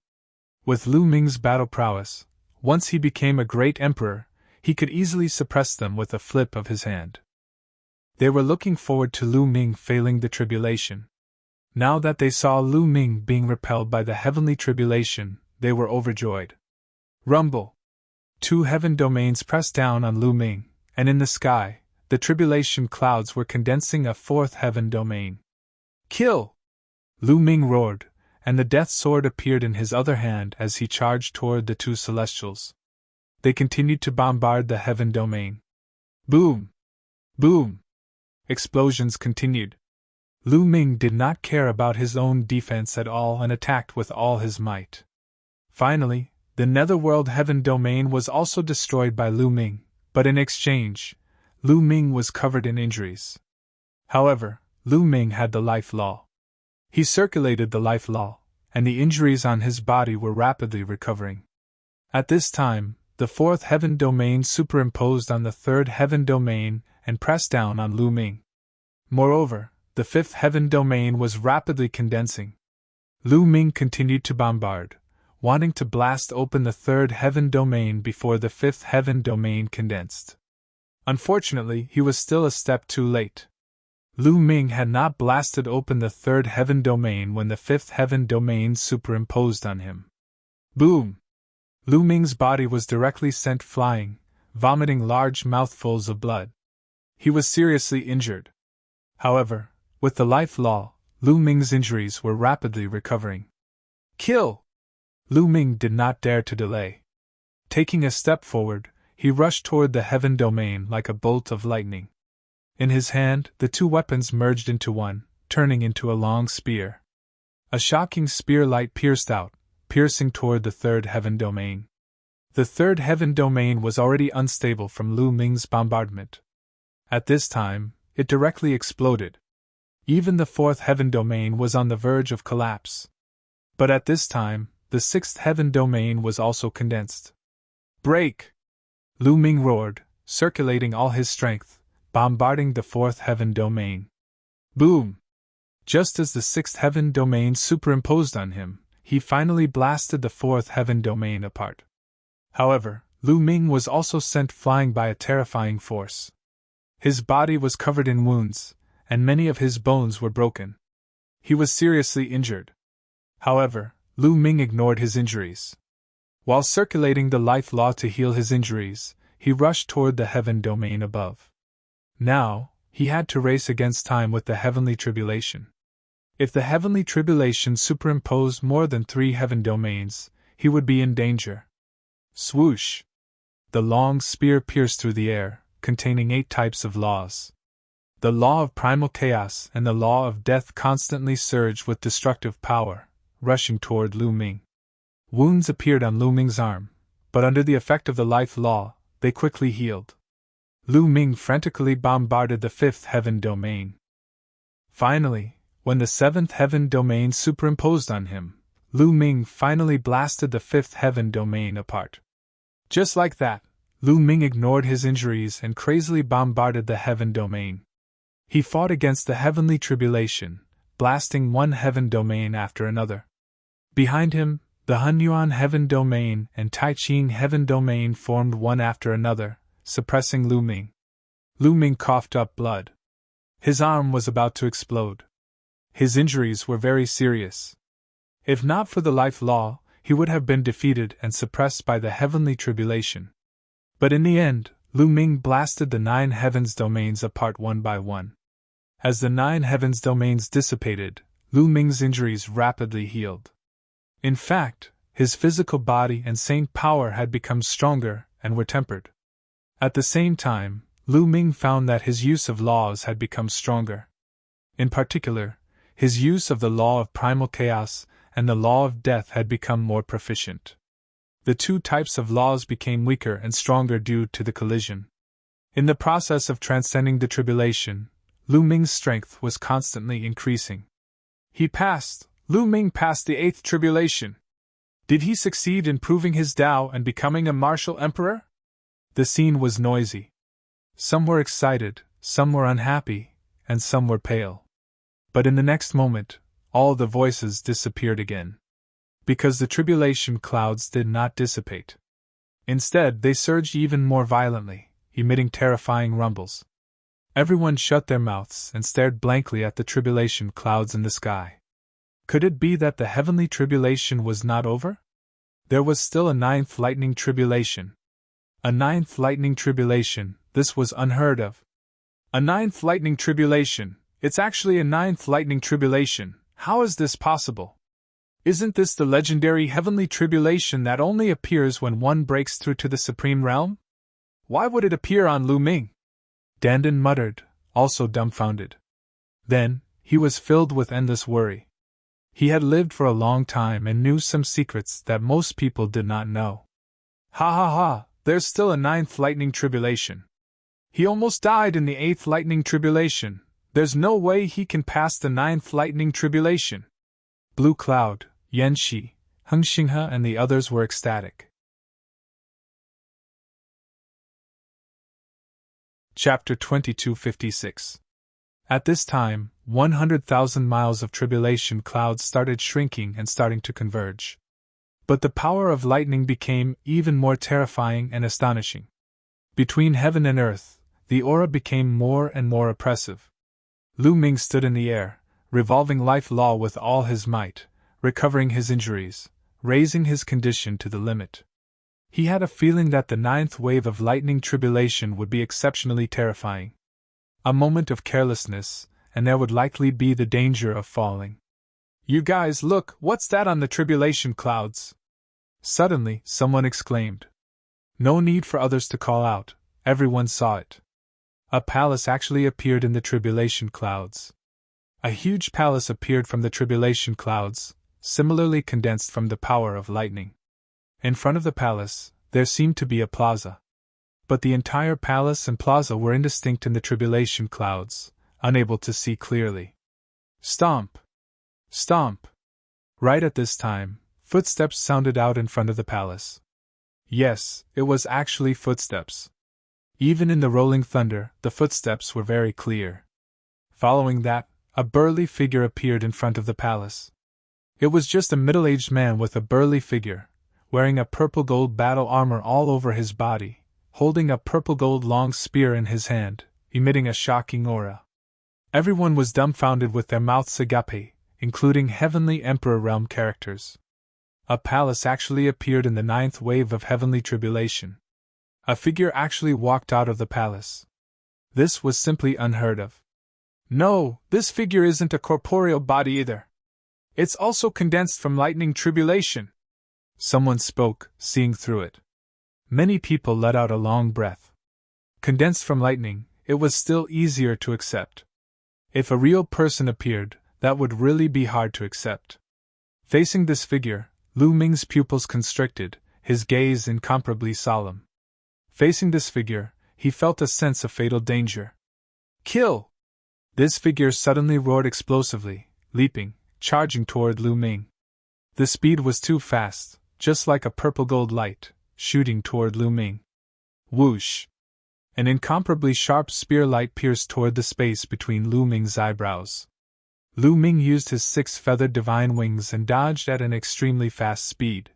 With Lu Ming's battle prowess, once he became a great emperor, he could easily suppress them with a flip of his hand. They were looking forward to Lu Ming failing the tribulation. Now that they saw Lu Ming being repelled by the heavenly tribulation, they were overjoyed. Rumble! 2 heaven domains pressed down on Lu Ming, and in the sky, the tribulation clouds were condensing a 4th heaven domain. Kill! Lu Ming roared, and the death sword appeared in his other hand as he charged toward the 2 celestials. They continued to bombard the heaven domain. Boom! Boom! Explosions continued. Lu Ming did not care about his own defense at all and attacked with all his might. Finally, the netherworld heaven domain was also destroyed by Lu Ming, but in exchange, Lu Ming was covered in injuries. However, Lu Ming had the life law. He circulated the life law, and the injuries on his body were rapidly recovering. At this time, the 4th heaven domain superimposed on the 3rd heaven domain and pressed down on Lu Ming. Moreover, the 5th heaven domain was rapidly condensing. Lu Ming continued to bombard, wanting to blast open the 3rd heaven domain before the 5th heaven domain condensed. Unfortunately, he was still a step too late. Lu Ming had not blasted open the 3rd heaven domain when the 5th heaven domain superimposed on him. Boom! Lu Ming's body was directly sent flying, vomiting large mouthfuls of blood. He was seriously injured. However, with the life law, Lu Ming's injuries were rapidly recovering. Kill! Lu Ming did not dare to delay. Taking a step forward, he rushed toward the heaven domain like a bolt of lightning. In his hand, the 2 weapons merged into one, turning into a long spear. A shocking spear light pierced out, piercing toward the 3rd heaven domain. The 3rd heaven domain was already unstable from Lu Ming's bombardment. At this time, it directly exploded. Even the 4th heaven domain was on the verge of collapse. But at this time, the 6th heaven domain was also condensed. Break! Lu Ming roared, circulating all his strength, bombarding the 4th heaven domain. Boom! Just as the 6th heaven domain superimposed on him, he finally blasted the fourth heaven domain apart. However, Lu Ming was also sent flying by a terrifying force. His body was covered in wounds, and many of his bones were broken. He was seriously injured. However, Lu Ming ignored his injuries. While circulating the life law to heal his injuries, he rushed toward the heaven domain above. Now, he had to race against time with the heavenly tribulation. If the heavenly tribulation superimposed more than 3 heaven domains, he would be in danger. Swoosh! The long spear pierced through the air, containing 8 types of laws. The law of primal chaos and the law of death constantly surged with destructive power, rushing toward Lu Ming. Wounds appeared on Lu Ming's arm, but under the effect of the life law, they quickly healed. Lu Ming frantically bombarded the 5th heaven domain. Finally, when the 7th heaven domain superimposed on him, Lu Ming finally blasted the 5th heaven domain apart. Just like that, Lu Ming ignored his injuries and crazily bombarded the heaven domain. He fought against the heavenly tribulation, blasting one heaven domain after another. Behind him, the Hunyuan heaven domain and Taiching heaven domain formed one after another, suppressing Lu Ming. Lu Ming coughed up blood. His arm was about to explode. His injuries were very serious. If not for the life law, he would have been defeated and suppressed by the heavenly tribulation. But in the end, Lu Ming blasted the 9 heavens domains apart one by one. As the 9 heavens domains dissipated, Lu Ming's injuries rapidly healed. In fact, his physical body and saint power had become stronger and were tempered. At the same time, Lu Ming found that his use of laws had become stronger. In particular, his use of the law of primal chaos and the law of death had become more proficient. The 2 types of laws became weaker and stronger due to the collision. In the process of transcending the tribulation, Lu Ming's strength was constantly increasing. Lu Ming passed the 8th tribulation. Did he succeed in proving his Tao and becoming a martial emperor? The scene was noisy. Some were excited, some were unhappy, and some were pale. But in the next moment, all the voices disappeared again. Because the tribulation clouds did not dissipate. Instead, they surged even more violently, emitting terrifying rumbles. Everyone shut their mouths and stared blankly at the tribulation clouds in the sky. Could it be that the heavenly tribulation was not over? There was still a 9th lightning tribulation. A 9th lightning tribulation, this was unheard of. A 9th lightning tribulation, it's actually a 9th lightning tribulation, how is this possible? Isn't this the legendary heavenly tribulation that only appears when one breaks through to the supreme realm? Why would it appear on Lu Ming? Dandan muttered, also dumbfounded. Then, he was filled with endless worry. He had lived for a long time and knew some secrets that most people did not know. Ha, there's still a 9th lightning tribulation. He almost died in the 8th lightning tribulation. There's no way he can pass the 9th lightning tribulation. Blue Cloud, Yan Shi, Heng Xinghe and the others were ecstatic. Chapter 2256. At this time, 100,000 miles of tribulation clouds started shrinking and starting to converge. But the power of lightning became even more terrifying and astonishing. Between heaven and earth, the aura became more and more oppressive. Lu Ming stood in the air, revolving life law with all his might, recovering his injuries, raising his condition to the limit. He had a feeling that the 9th wave of lightning tribulation would be exceptionally terrifying. A moment of carelessness, and there would likely be the danger of falling. You guys, look, what's that on the tribulation clouds? Suddenly, someone exclaimed. No need for others to call out, everyone saw it. A palace actually appeared in the tribulation clouds. A huge palace appeared from the tribulation clouds, similarly condensed from the power of lightning. In front of the palace, there seemed to be a plaza. But the entire palace and plaza were indistinct in the tribulation clouds, unable to see clearly. Stomp! Stomp! Right at this time, footsteps sounded out in front of the palace. Yes, it was actually footsteps. Even in the rolling thunder, the footsteps were very clear. Following that, a burly figure appeared in front of the palace. It was just a middle-aged man with a burly figure, wearing a purple-gold battle armor all over his body, holding a purple-gold long spear in his hand, emitting a shocking aura. Everyone was dumbfounded with their mouths agape, including Heavenly Emperor realm characters. A palace actually appeared in the 9th wave of heavenly tribulation. A figure actually walked out of the palace. This was simply unheard of. No, this figure isn't a corporeal body either. It's also condensed from lightning tribulation. Someone spoke, seeing through it. Many people let out a long breath. Condensed from lightning, it was still easier to accept. If a real person appeared, that would really be hard to accept. Facing this figure, Lu Ming's pupils constricted, his gaze incomparably solemn. Facing this figure, he felt a sense of fatal danger. Kill! This figure suddenly roared explosively, leaping, charging toward Lu Ming. The speed was too fast, just like a purple-gold light, shooting toward Lu Ming. Whoosh! An incomparably sharp spear light pierced toward the space between Lu Ming's eyebrows. Lu Ming used his 6-feathered divine wings and dodged at an extremely fast speed.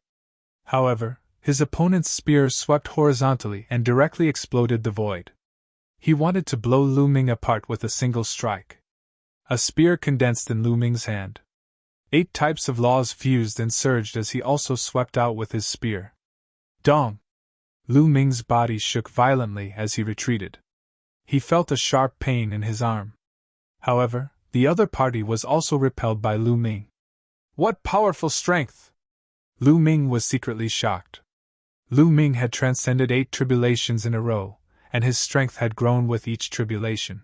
However, his opponent's spear swept horizontally and directly exploded the void. He wanted to blow Lu Ming apart with a single strike. A spear condensed in Lu Ming's hand. 8 types of laws fused and surged as he also swept out with his spear. Dong! Lu Ming's body shook violently as he retreated. He felt a sharp pain in his arm. However, the other party was also repelled by Lu Ming. What powerful strength! Lu Ming was secretly shocked. Lu Ming had transcended 8 tribulations in a row, and his strength had grown with each tribulation.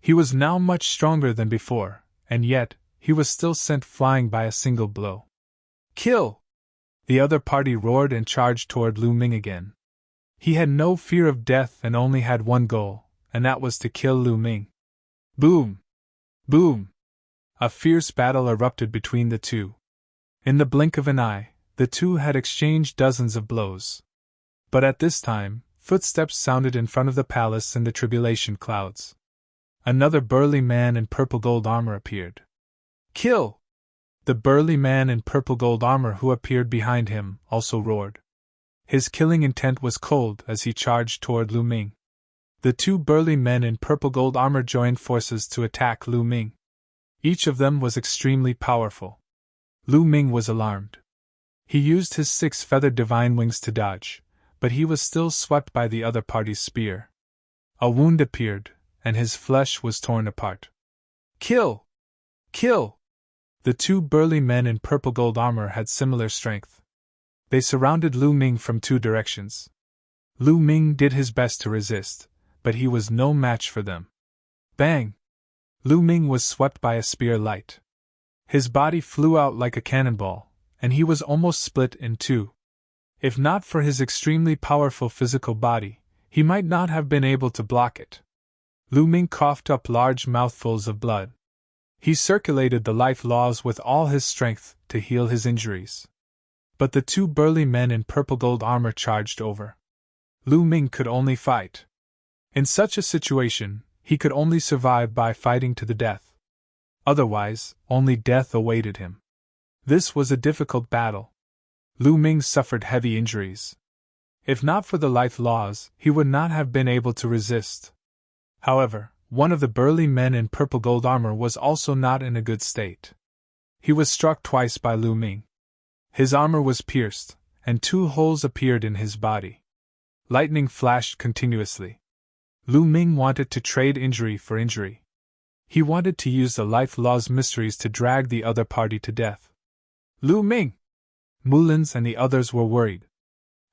He was now much stronger than before, and yet, he was still sent flying by a single blow. Kill! The other party roared and charged toward Lu Ming again. He had no fear of death and only had one goal, and that was to kill Lu Ming. Boom! Boom! A fierce battle erupted between the two. In the blink of an eye, the two had exchanged dozens of blows. But at this time, footsteps sounded in front of the palace in the tribulation clouds. Another burly man in purple-gold armor appeared. Kill! The burly man in purple-gold armor who appeared behind him also roared. His killing intent was cold as he charged toward Lu Ming. The 2 burly men in purple-gold armor joined forces to attack Lu Ming. Each of them was extremely powerful. Lu Ming was alarmed. He used his 6-feathered divine wings to dodge, but he was still swept by the other party's spear. A wound appeared, and his flesh was torn apart. Kill! Kill! The 2 burly men in purple-gold armor had similar strength. They surrounded Lu Ming from 2 directions. Lu Ming did his best to resist, but he was no match for them. Bang! Lu Ming was swept by a spear light. His body flew out like a cannonball, and he was almost split in 2. If not for his extremely powerful physical body, he might not have been able to block it. Lu Ming coughed up large mouthfuls of blood. He circulated the life laws with all his strength to heal his injuries. But the 2 burly men in purple-gold armor charged over. Lu Ming could only fight. In such a situation, he could only survive by fighting to the death. Otherwise, only death awaited him. This was a difficult battle. Lu Ming suffered heavy injuries. If not for the life laws, he would not have been able to resist. However, one of the burly men in purple-gold armor was also not in a good state. He was struck twice by Lu Ming. His armor was pierced, and 2 holes appeared in his body. Lightning flashed continuously. Lu Ming wanted to trade injury for injury. He wanted to use the life law's mysteries to drag the other party to death. Lu Ming! Mulins and the others were worried.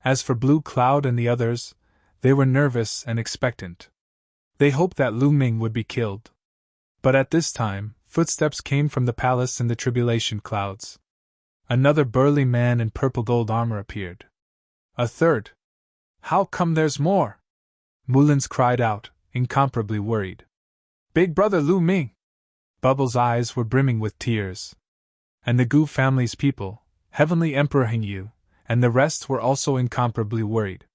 As for Blue Cloud and the others, they were nervous and expectant. They hoped that Lu Ming would be killed. But at this time, footsteps came from the palace in the tribulation clouds. Another burly man in purple-gold armor appeared. A third. How come there's more? Mulins cried out, incomparably worried. Big brother Lu Ming! Bubble's eyes were brimming with tears. And the Gu family's people, Heavenly Emperor Hingyu, and the rest were also incomparably worried.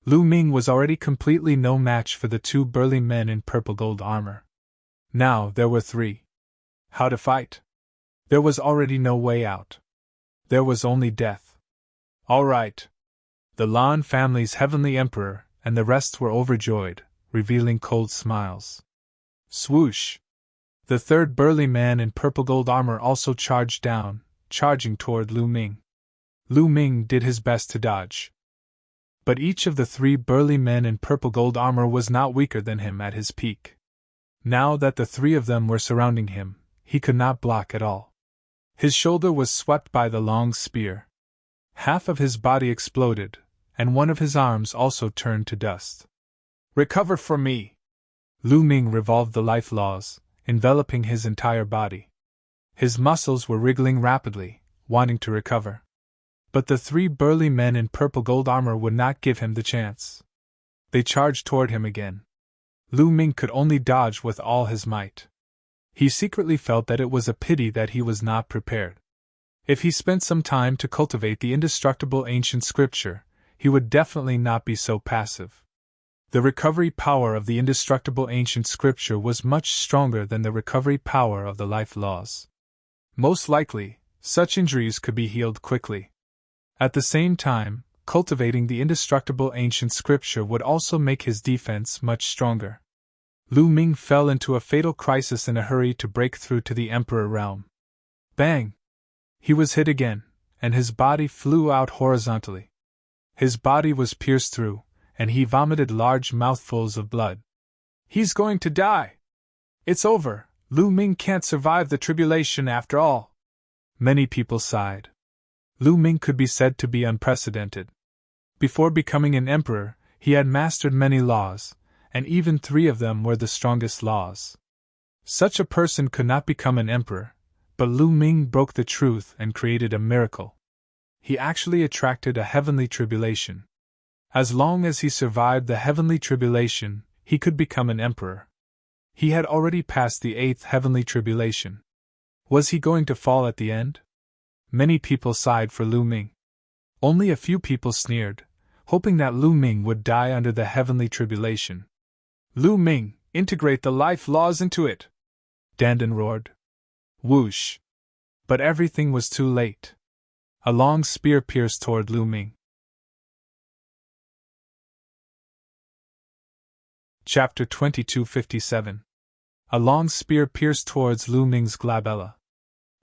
Lu Ming was already completely no match for the 2 burly men in purple-gold armor. Now there were 3. How to fight? There was already no way out. There was only death. All right. The Lan family's heavenly emperor and the rest were overjoyed, revealing cold smiles. Swoosh! The third burly man in purple gold armor also charged down, charging toward Lu Ming. Lu Ming did his best to dodge. But each of the three burly men in purple gold armor was not weaker than him at his peak. Now that the three of them were surrounding him, he could not block at all. His shoulder was swept by the long spear. Half of his body exploded, and one of his arms also turned to dust. Recover from me! Lu Ming revolved the life laws, enveloping his entire body. His muscles were wriggling rapidly, wanting to recover. But the three burly men in purple gold armor would not give him the chance. They charged toward him again. Lu Ming could only dodge with all his might. He secretly felt that it was a pity that he was not prepared. If he spent some time to cultivate the indestructible ancient scripture, he would definitely not be so passive. The recovery power of the indestructible ancient scripture was much stronger than the recovery power of the life laws. Most likely, such injuries could be healed quickly. At the same time, cultivating the indestructible ancient scripture would also make his defense much stronger. Lu Ming fell into a fatal crisis in a hurry to break through to the Emperor realm. Bang! He was hit again, and his body flew out horizontally. His body was pierced through, and he vomited large mouthfuls of blood. He's going to die! It's over! Lu Ming can't survive the tribulation after all! Many people sighed. Lu Ming could be said to be unprecedented. Before becoming an emperor, he had mastered many laws, and even 3 of them were the strongest laws. Such a person could not become an emperor, but Lu Ming broke the truth and created a miracle. He actually attracted a heavenly tribulation. As long as he survived the heavenly tribulation, he could become an emperor. He had already passed the 8th heavenly tribulation. Was he going to fall at the end? Many people sighed for Lu Ming. Only a few people sneered, hoping that Lu Ming would die under the heavenly tribulation. Lu Ming, integrate the life laws into it! Dandan roared. Whoosh! But everything was too late. A long spear pierced toward Lu Ming. Chapter 2257. A long spear pierced towards Lu Ming's glabella.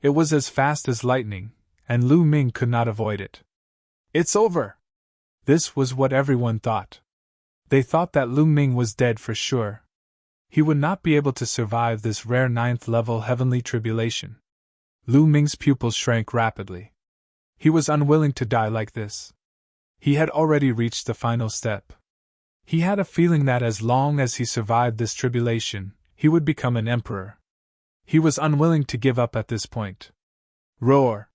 It was as fast as lightning, and Lu Ming could not avoid it. It's over! This was what everyone thought. They thought that Lu Ming was dead for sure. He would not be able to survive this rare 9th-level heavenly tribulation. Lu Ming's pupils shrank rapidly. He was unwilling to die like this. He had already reached the final step. He had a feeling that as long as he survived this tribulation, he would become an emperor. He was unwilling to give up at this point. Roar!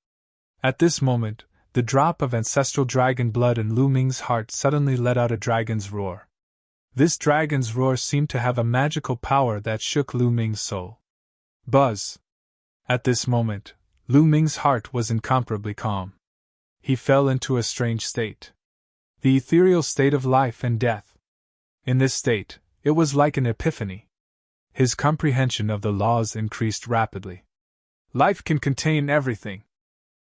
At this moment, the drop of ancestral dragon blood in Lu Ming's heart suddenly let out a dragon's roar. This dragon's roar seemed to have a magical power that shook Lu Ming's soul. Buzz! At this moment, Lu Ming's heart was incomparably calm. He fell into a strange state. The ethereal state of life and death. In this state, it was like an epiphany. His comprehension of the laws increased rapidly. Life can contain everything.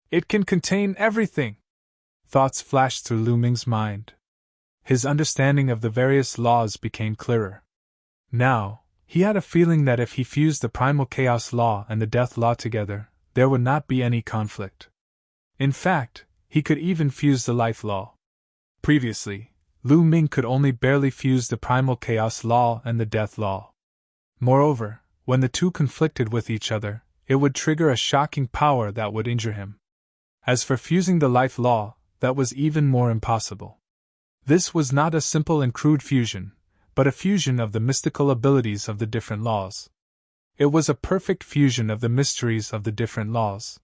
It can contain everything! Thoughts flashed through Lu Ming's mind. His understanding of the various laws became clearer. Now, he had a feeling that if he fused the primal chaos law and the death law together, there would not be any conflict. In fact, he could even fuse the life law. Previously, Lu Ming could only barely fuse the primal chaos law and the death law. Moreover, when the two conflicted with each other, it would trigger a shocking power that would injure him. As for fusing the life law, that was even more impossible. This was not a simple and crude fusion, but a fusion of the mystical abilities of the different laws. It was a perfect fusion of the mysteries of the different laws.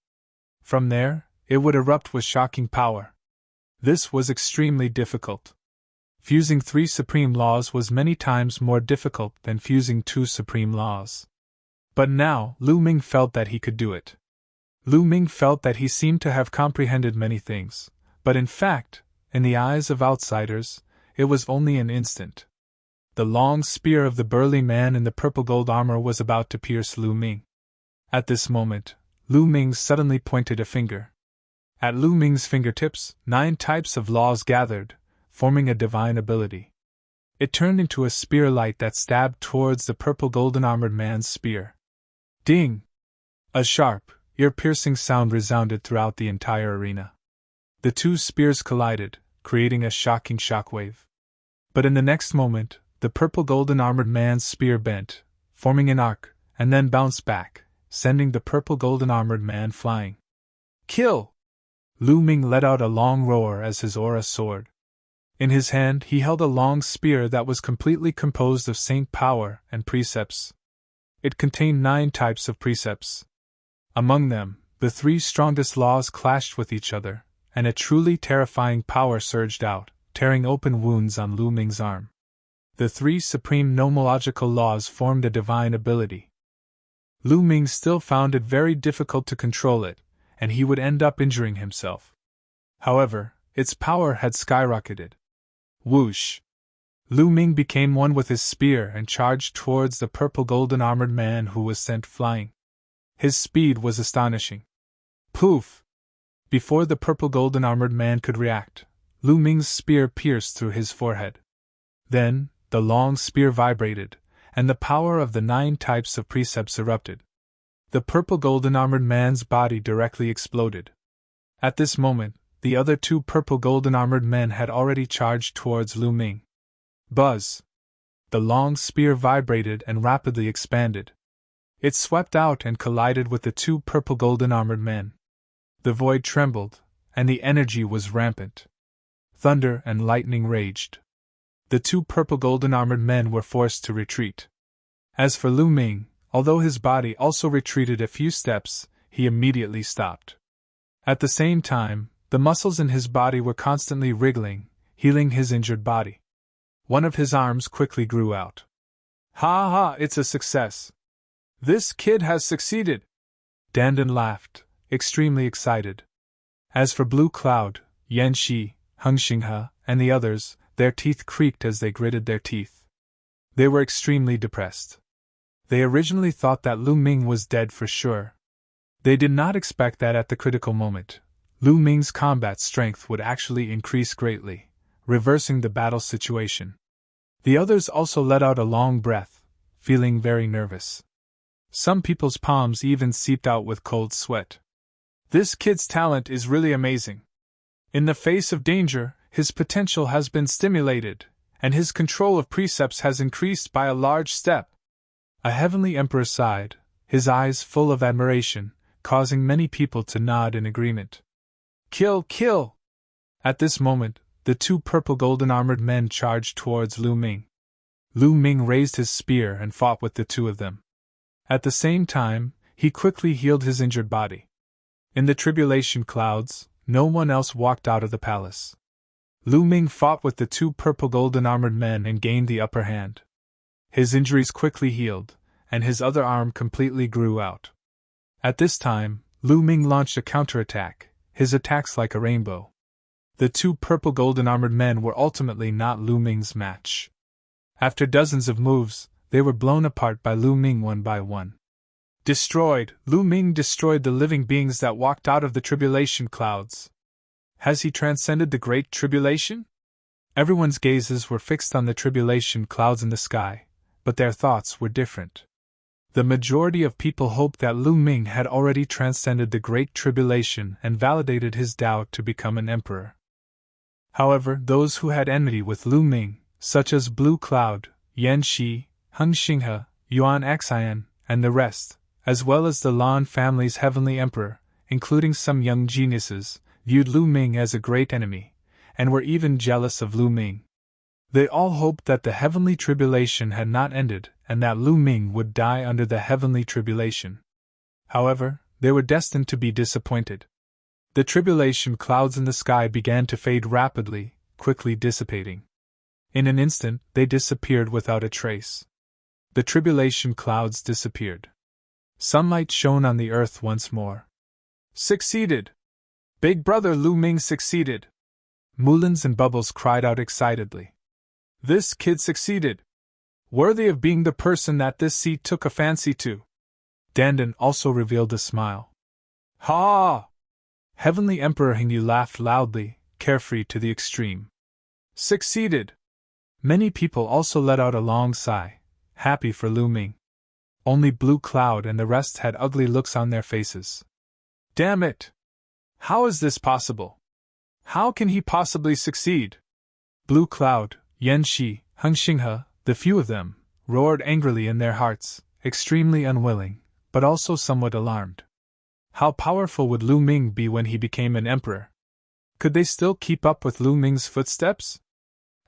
From there, it would erupt with shocking power. This was extremely difficult. Fusing 3 supreme laws was many times more difficult than fusing 2 supreme laws. But now, Lu Ming felt that he could do it. Lu Ming felt that he seemed to have comprehended many things, but in fact, in the eyes of outsiders, it was only an instant. The long spear of the burly man in the purple gold armor was about to pierce Lu Ming. At this moment, Lu Ming suddenly pointed a finger. At Lu Ming's fingertips, 9 types of laws gathered, forming a divine ability. It turned into a spear light that stabbed towards the purple golden armored man's spear. Ding! A sharp, ear-piercing sound resounded throughout the entire arena. The 2 spears collided, creating a shocking shockwave. But in the next moment, the purple golden armored man's spear bent, forming an arc, and then bounced back, sending the purple golden armored man flying. Kill! Lu Ming let out a long roar as his aura soared. In his hand he held a long spear that was completely composed of saint power and precepts. It contained 9 types of precepts. Among them, the 3 strongest laws clashed with each other, and a truly terrifying power surged out, tearing open wounds on Lu Ming's arm. The 3 supreme nomological laws formed a divine ability. Lu Ming still found it very difficult to control it, and he would end up injuring himself. However, its power had skyrocketed. Whoosh! Lu Ming became one with his spear and charged towards the purple golden armored man who was sent flying. His speed was astonishing. Poof! Before the purple golden armored man could react, Lu Ming's spear pierced through his forehead. Then, the long spear vibrated, and the power of the 9 types of precepts erupted. The purple golden armored man's body directly exploded. At this moment, the other 2 purple golden armored men had already charged towards Lu Ming. Buzz! The long spear vibrated and rapidly expanded. It swept out and collided with the 2 purple golden armored men. The void trembled, and the energy was rampant. Thunder and lightning raged. The 2 purple golden armored men were forced to retreat. As for Lu Ming, although his body also retreated a few steps, he immediately stopped. At the same time, the muscles in his body were constantly wriggling, healing his injured body. One of his arms quickly grew out. Ha ha, it's a success! This kid has succeeded! Dandan laughed, extremely excited. As for Blue Cloud, Yan Shi, Heng Xinghe, and the others, their teeth creaked as they gritted their teeth. They were extremely depressed. They originally thought that Lu Ming was dead for sure. They did not expect that at the critical moment, Lu Ming's combat strength would actually increase greatly, reversing the battle situation. The others also let out a long breath, feeling very nervous. Some people's palms even seeped out with cold sweat. This kid's talent is really amazing. In the face of danger, his potential has been stimulated, and his control of precepts has increased by a large step. A heavenly emperor sighed, his eyes full of admiration, causing many people to nod in agreement. Kill, kill! At this moment, the 2 purple golden armored men charged towards Lu Ming. Lu Ming raised his spear and fought with the 2 of them. At the same time, he quickly healed his injured body. In the tribulation clouds, no one else walked out of the palace. Lu Ming fought with the 2 purple golden armored men and gained the upper hand. His injuries quickly healed, and his other arm completely grew out. At this time, Lu Ming launched a counterattack, his attacks like a rainbow. The 2 purple golden armored men were ultimately not Lu Ming's match. After dozens of moves, they were blown apart by Lu Ming one by one. Destroyed, Lu Ming destroyed the living beings that walked out of the tribulation clouds. Has he transcended the Great Tribulation? Everyone's gazes were fixed on the tribulation clouds in the sky, but their thoughts were different. The majority of people hoped that Lu Ming had already transcended the Great Tribulation and validated his Tao to become an emperor. However, those who had enmity with Lu Ming, such as Blue Cloud, Yan Shi, Heng Xinghe, Yuan Xian, and the rest, as well as the Lan family's heavenly emperor, including some young geniuses, viewed Lu Ming as a great enemy, and were even jealous of Lu Ming. They all hoped that the heavenly tribulation had not ended and that Lu Ming would die under the heavenly tribulation. However, they were destined to be disappointed. The tribulation clouds in the sky began to fade rapidly, quickly dissipating. In an instant, they disappeared without a trace. The tribulation clouds disappeared. Sunlight shone on the earth once more. Succeeded! Big brother Lu Ming succeeded! Mulans and Bubbles cried out excitedly. This kid succeeded! Worthy of being the person that this seat took a fancy to. Dandan also revealed a smile. Ha! Heavenly Emperor Hingyu laughed loudly, carefree to the extreme. Succeeded! Many people also let out a long sigh, happy for Lu Ming. Only Blue Cloud and the rest had ugly looks on their faces. Damn it! How is this possible? How can he possibly succeed? Blue Cloud, Yan Shi, Heng Xinghe, the few of them, roared angrily in their hearts, extremely unwilling, but also somewhat alarmed. How powerful would Lu Ming be when he became an emperor? Could they still keep up with Lu Ming's footsteps?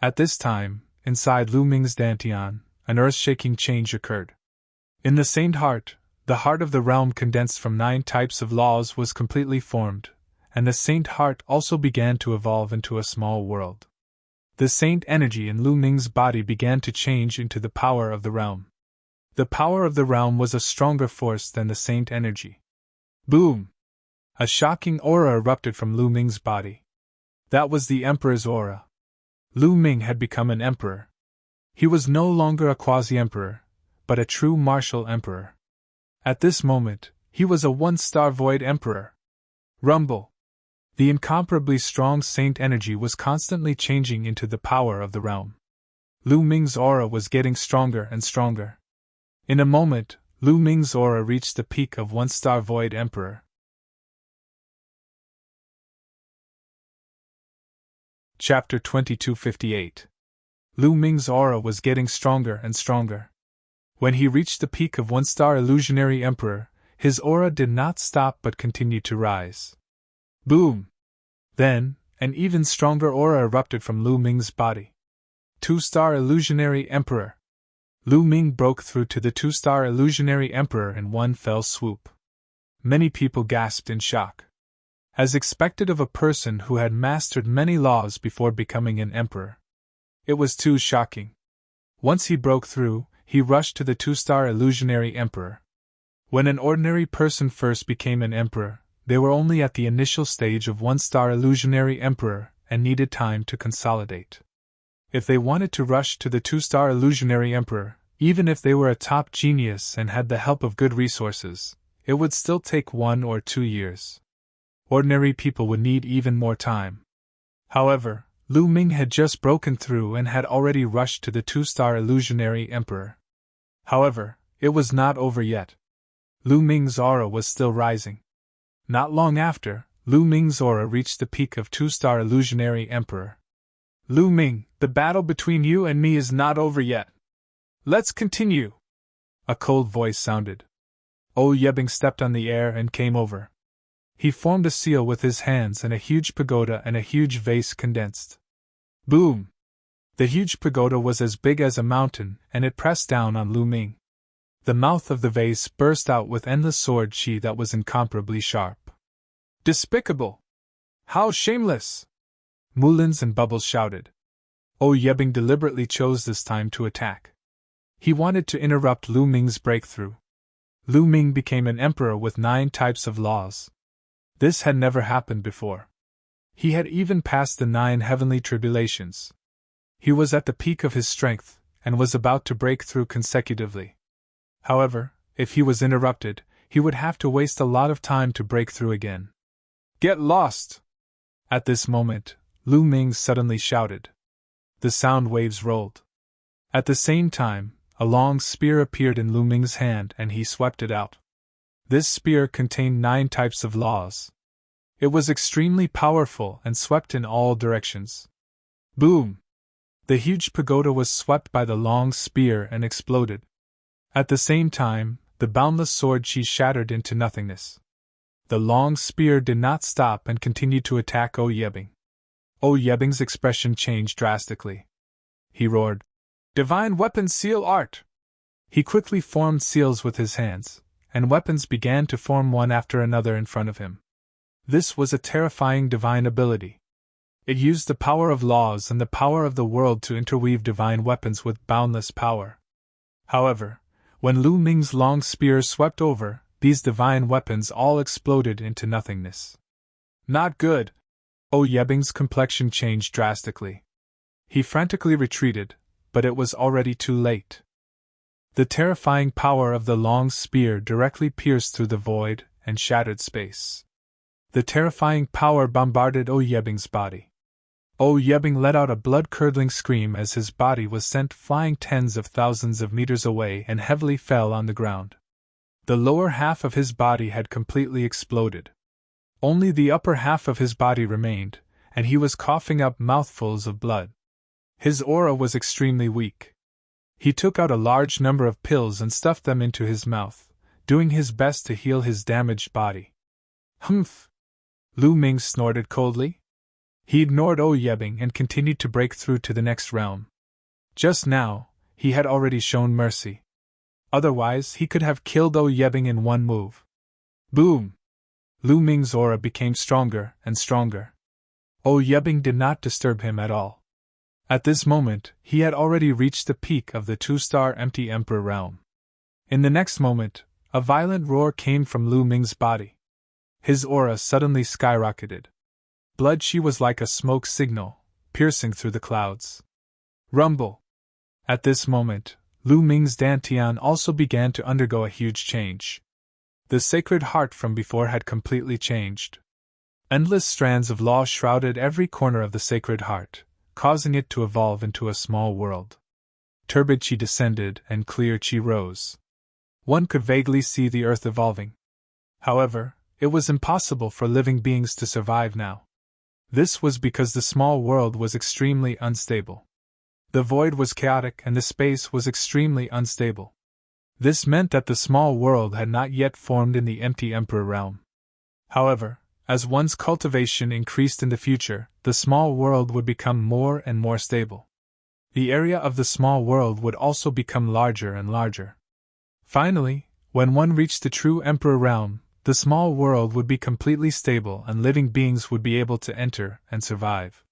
At this time, inside Lu Ming's dantian, an earth-shaking change occurred. In the Saint Heart, the heart of the realm condensed from 9 types of laws was completely formed, and the Saint Heart also began to evolve into a small world. The Saint energy in Lu Ming's body began to change into the power of the realm. The power of the realm was a stronger force than the Saint energy. Boom! A shocking aura erupted from Lu Ming's body. That was the Emperor's aura. Lu Ming had become an emperor. He was no longer a quasi-emperor, but a true martial emperor. At this moment, he was a 1-star void emperor. Rumble! The incomparably strong saint energy was constantly changing into the power of the realm. Lu Ming's aura was getting stronger and stronger. In a moment, Lu Ming's aura reached the peak of 1-star void emperor. Chapter 2258. Lu Ming's aura was getting stronger and stronger. When he reached the peak of 1-star illusionary emperor, his aura did not stop but continued to rise. Boom! Then, an even stronger aura erupted from Lu Ming's body. 2-star illusionary emperor. Lu Ming broke through to the 2-star illusionary emperor in one fell swoop. Many people gasped in shock. As expected of a person who had mastered many laws before becoming an emperor. It was too shocking. Once he broke through, he rushed to the 2-star illusionary emperor. When an ordinary person first became an emperor, they were only at the initial stage of 1-star illusionary emperor and needed time to consolidate. If they wanted to rush to the 2-star illusionary emperor, even if they were a top genius and had the help of good resources, it would still take 1 or 2 years. Ordinary people would need even more time. However, Lu Ming had just broken through and had already rushed to the 2-star illusionary emperor. However, it was not over yet. Lu Ming's aura was still rising. Not long after, Lu Ming's aura reached the peak of 2-star illusionary emperor. Lu Ming, the battle between you and me is not over yet. Let's continue. A cold voice sounded. Yebing stepped on the air and came over. He formed a seal with his hands and a huge pagoda and a huge vase condensed. Boom! The huge pagoda was as big as a mountain, and it pressed down on Lu Ming. The mouth of the vase burst out with endless sword chi that was incomparably sharp. Despicable! How shameless! Mulins and Bubbles shouted. Yebing deliberately chose this time to attack. He wanted to interrupt Lu Ming's breakthrough. Lu Ming became an emperor with 9 types of laws. This had never happened before. He had even passed the 9 heavenly tribulations. He was at the peak of his strength, and was about to break through consecutively. However, if he was interrupted, he would have to waste a lot of time to break through again. Get lost! At this moment, Lu Ming suddenly shouted. The sound waves rolled. At the same time, a long spear appeared in Lu Ming's hand and he swept it out. This spear contained 9 types of laws. It was extremely powerful and swept in all directions. Boom! The huge pagoda was swept by the long spear and exploded. At the same time, the boundless sword chi shattered into nothingness. The long spear did not stop and continued to attack Yebing. Yebing's expression changed drastically. He roared, "Divine weapon seal art!" He quickly formed seals with his hands, and weapons began to form one after another in front of him. This was a terrifying divine ability. It used the power of laws and the power of the world to interweave divine weapons with boundless power. However, when Lu Ming's long spear swept over, these divine weapons all exploded into nothingness. Not good! Yebing's complexion changed drastically. He frantically retreated, but it was already too late. The terrifying power of the long spear directly pierced through the void, and shattered space. The terrifying power bombarded Yebing's body. Yebing let out a blood-curdling scream as his body was sent flying tens of thousands of meters away and heavily fell on the ground. The lower half of his body had completely exploded. Only the upper half of his body remained, and he was coughing up mouthfuls of blood. His aura was extremely weak. He took out a large number of pills and stuffed them into his mouth, doing his best to heal his damaged body. Humph! Lu Ming snorted coldly. He ignored Yebing and continued to break through to the next realm. Just now, he had already shown mercy. Otherwise, he could have killed Yebing in one move. Boom! Lu Ming's aura became stronger and stronger. Yebing did not disturb him at all. At this moment, he had already reached the peak of the 2-star empty Emperor realm. In the next moment, a violent roar came from Lu Ming's body. His aura suddenly skyrocketed. Blood chi was like a smoke signal, piercing through the clouds. Rumble! At this moment, Lu Ming's dantian also began to undergo a huge change. The sacred heart from before had completely changed. Endless strands of law shrouded every corner of the sacred heart, causing it to evolve into a small world. Turbid chi descended and clear chi rose. One could vaguely see the earth evolving. However, it was impossible for living beings to survive now. This was because the small world was extremely unstable. The void was chaotic and the space was extremely unstable. This meant that the small world had not yet formed in the empty Emperor realm. However, as one's cultivation increased in the future, the small world would become more and more stable. The area of the small world would also become larger and larger. Finally, when one reached the true Emperor realm, the small world would be completely stable and living beings would be able to enter and survive.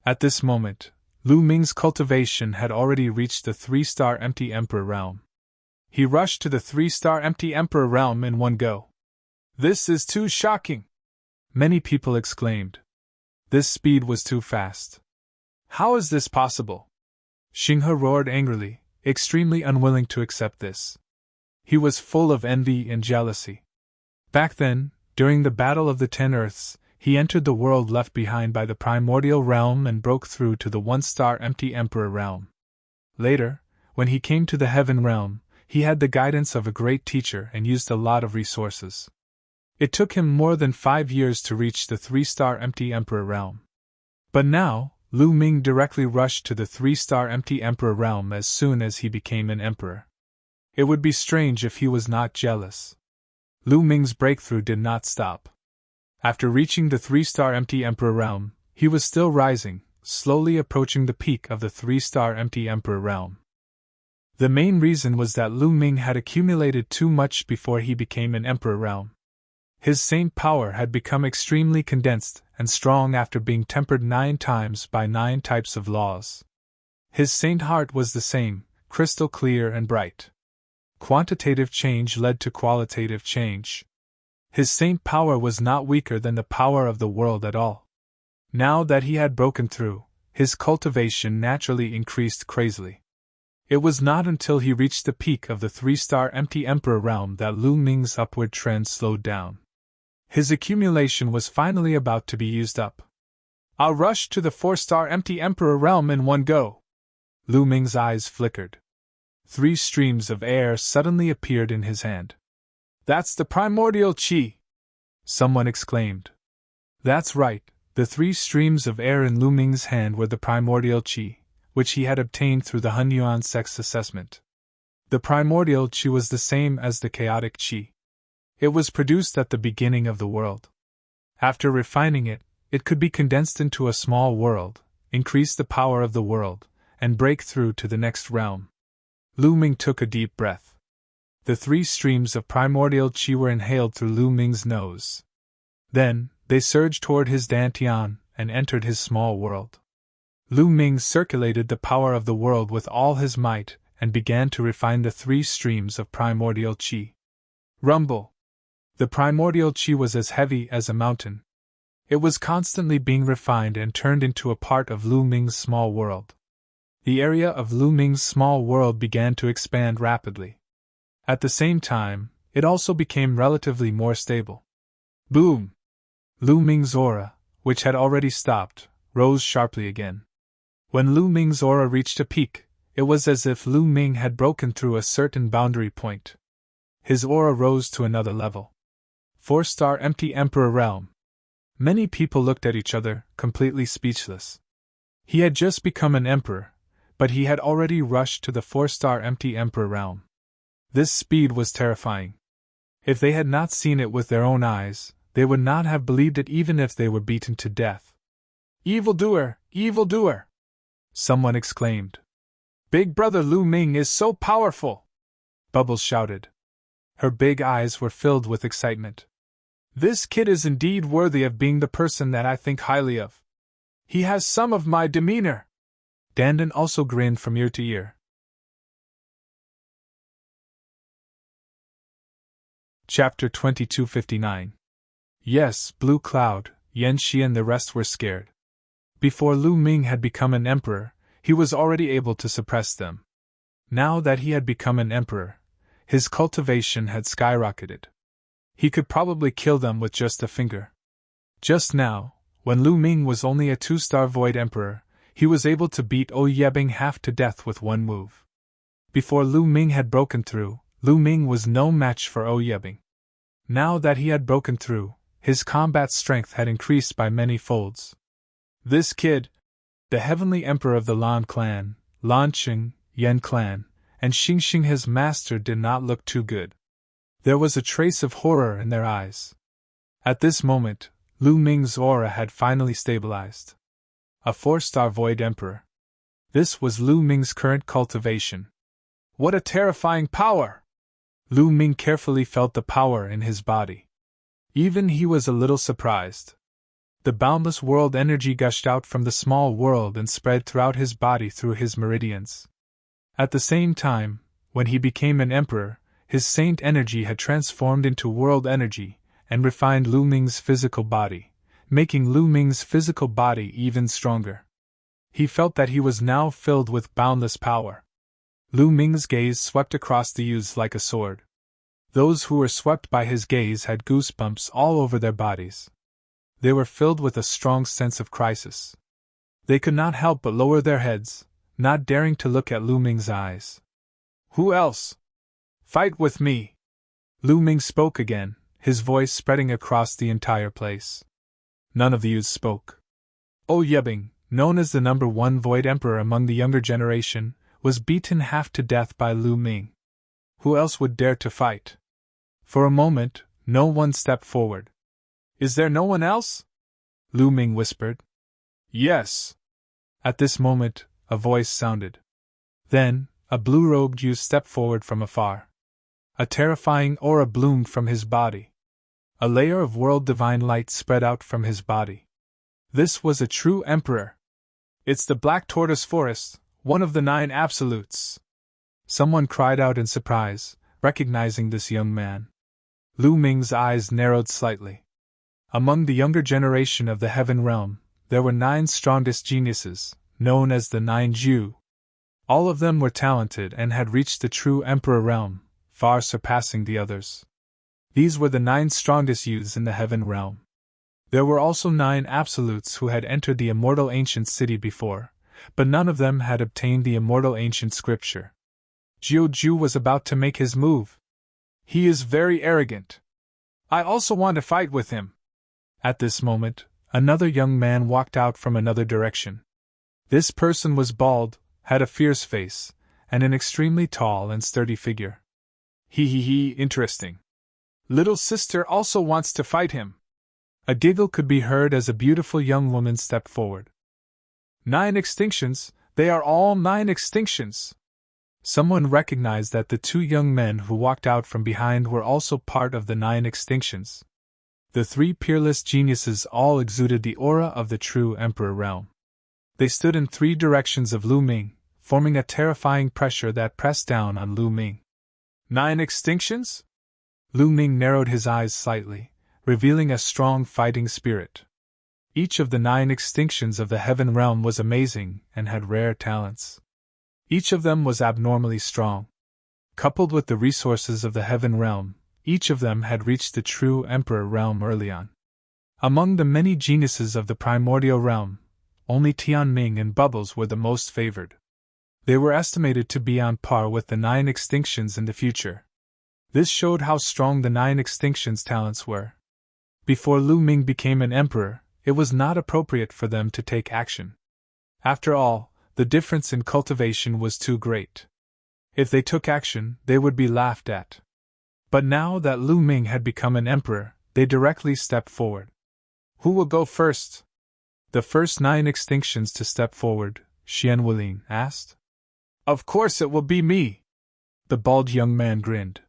At this moment, Lu Ming's cultivation had already reached the 3-star empty Emperor realm. He rushed to the 3-star empty Emperor realm in one go. This is too shocking! Many people exclaimed. This speed was too fast. How is this possible? Xinghe roared angrily, extremely unwilling to accept this. He was full of envy and jealousy. Back then, during the Battle of the 10 Earths, he entered the world left behind by the primordial realm and broke through to the 1-star empty Emperor realm. Later, when he came to the Heaven realm, he had the guidance of a great teacher and used a lot of resources. It took him more than 5 years to reach the 3-star empty Emperor realm. But now, Lu Ming directly rushed to the 3-star empty Emperor realm as soon as he became an emperor. It would be strange if he was not jealous. Lu Ming's breakthrough did not stop. After reaching the 3-star empty Emperor realm, he was still rising, slowly approaching the peak of the 3-star empty Emperor realm. The main reason was that Lu Ming had accumulated too much before he became an Emperor realm. His saint power had become extremely condensed and strong after being tempered 9 times by 9 types of laws. His saint heart was the same, crystal clear and bright. Quantitative change led to qualitative change. His saint power was not weaker than the power of the world at all. Now that he had broken through, his cultivation naturally increased crazily. It was not until he reached the peak of the 3-star empty Emperor realm that Lu Ming's upward trend slowed down. His accumulation was finally about to be used up. I'll rush to the 4-star empty Emperor realm in one go. Lu Ming's eyes flickered. 3 streams of air suddenly appeared in his hand. That's the primordial chi! Someone exclaimed. That's right, the 3 streams of air in Lu Ming's hand were the primordial chi, which he had obtained through the Hunyuan sex assessment. The primordial chi was the same as the chaotic chi. It was produced at the beginning of the world. After refining it, it could be condensed into a small world, increase the power of the world, and break through to the next realm. Lu Ming took a deep breath. The 3 streams of primordial chi were inhaled through Lu Ming's nose. Then, they surged toward his dantian and entered his small world. Lu Ming circulated the power of the world with all his might and began to refine the 3 streams of primordial chi. Rumble! The primordial chi was as heavy as a mountain. It was constantly being refined and turned into a part of Lu Ming's small world. The area of Lu Ming's small world began to expand rapidly. At the same time, it also became relatively more stable. Boom! Lu Ming's aura, which had already stopped, rose sharply again. When Lu Ming's aura reached a peak, it was as if Lu Ming had broken through a certain boundary point. His aura rose to another level. 4-star empty Emperor realm. Many people looked at each other, completely speechless. He had just become an emperor, but he had already rushed to the 4-star empty Emperor realm. This speed was terrifying. If they had not seen it with their own eyes, they would not have believed it even if they were beaten to death. Evildoer! Evildoer! Someone exclaimed. Big brother Lu Ming is so powerful! Bubbles shouted. Her big eyes were filled with excitement. This kid is indeed worthy of being the person that I think highly of. He has some of my demeanor. Dandan also grinned from ear to ear. Chapter 2259. Yes, Blue Cloud, Yan Shi and the rest were scared. Before Lu Ming had become an emperor, he was already able to suppress them. Now that he had become an emperor, his cultivation had skyrocketed. He could probably kill them with just a finger. Just now, when Lu Ming was only a 2-star Void Emperor, he was able to beat O Yebing half to death with one move. Before Lu Ming had broken through, Lu Ming was no match for O Yebing. Now that he had broken through, his combat strength had increased by many folds. This kid, the Heavenly Emperor of the Lan clan, Lan Qing, Yan clan, and Xingxing his master did not look too good. There was a trace of horror in their eyes. At this moment, Lu Ming's aura had finally stabilized. A 4-star Void Emperor. This was Lu Ming's current cultivation. What a terrifying power! Lu Ming carefully felt the power in his body. Even he was a little surprised. The boundless world energy gushed out from the small world and spread throughout his body through his meridians. At the same time, when he became an emperor, his saint energy had transformed into world energy and refined Lu Ming's physical body, making Lu Ming's physical body even stronger. He felt that he was now filled with boundless power. Lu Ming's gaze swept across the youths like a sword. Those who were swept by his gaze had goosebumps all over their bodies. They were filled with a strong sense of crisis. They could not help but lower their heads, not daring to look at Lu Ming's eyes. Who else? Fight with me! Lu Ming spoke again, his voice spreading across the entire place. None of the youths spoke. O Yebing, known as the number 1 Void Emperor among the younger generation, was beaten half to death by Lu Ming. Who else would dare to fight? For a moment, no one stepped forward. Is there no one else? Lu Ming whispered. Yes. At this moment, a voice sounded. Then, a blue-robed youth stepped forward from afar. A terrifying aura bloomed from his body. A layer of world divine light spread out from his body. This was a true emperor. It's the Black Tortoise Forest, one of the 9 absolutes. Someone cried out in surprise, recognizing this young man. Lu Ming's eyes narrowed slightly. Among the younger generation of the Heaven Realm, there were 9 strongest geniuses, known as the 9 Ju. All of them were talented and had reached the true Emperor Realm, far surpassing the others. These were the 9 strongest youths in the Heaven Realm. There were also 9 absolutes who had entered the immortal ancient city before, but none of them had obtained the immortal ancient scripture. Jiu Ju was about to make his move. He is very arrogant. I also want to fight with him. At this moment, another young man walked out from another direction. This person was bald, had a fierce face, and an extremely tall and sturdy figure. Interesting. Little sister also wants to fight him. A giggle could be heard as a beautiful young woman stepped forward. 9 extinctions, they are all 9 extinctions. Someone recognized that the 2 young men who walked out from behind were also part of the 9 extinctions. The 3 peerless geniuses all exuded the aura of the true Emperor realm. They stood in 3 directions of Lu Ming, forming a terrifying pressure that pressed down on Lu Ming. 9 extinctions? Lu Ming narrowed his eyes slightly, revealing a strong fighting spirit. Each of the 9 extinctions of the Heaven Realm was amazing and had rare talents. Each of them was abnormally strong. Coupled with the resources of the Heaven Realm, each of them had reached the true emperor realm early on. Among the many geniuses of the primordial realm, only Tianming and Bubbles were the most favored. They were estimated to be on par with the 9 extinctions in the future. This showed how strong the 9 extinctions' talents were. Before Lu Ming became an emperor, it was not appropriate for them to take action. After all, the difference in cultivation was too great. If they took action, they would be laughed at. But now that Lu Ming had become an emperor, they directly stepped forward. Who will go first? The first 9 extinctions to step forward, Xian Wulin asked. Of course it will be me. The bald young man grinned.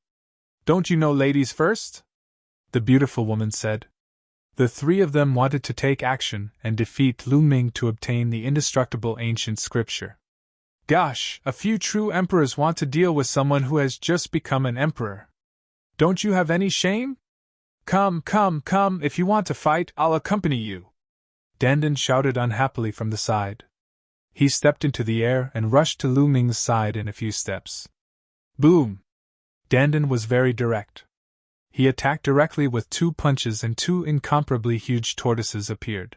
Don't you know ladies first? The beautiful woman said. The 3 of them wanted to take action and defeat Lu Ming to obtain the indestructible ancient scripture. Gosh, a few true emperors want to deal with someone who has just become an emperor. Don't you have any shame? Come, if you want to fight, I'll accompany you. Dandan shouted unhappily from the side. He stepped into the air and rushed to Lu Ming's side in a few steps. Boom! Dandan was very direct. He attacked directly with 2 punches and 2 incomparably huge tortoises appeared.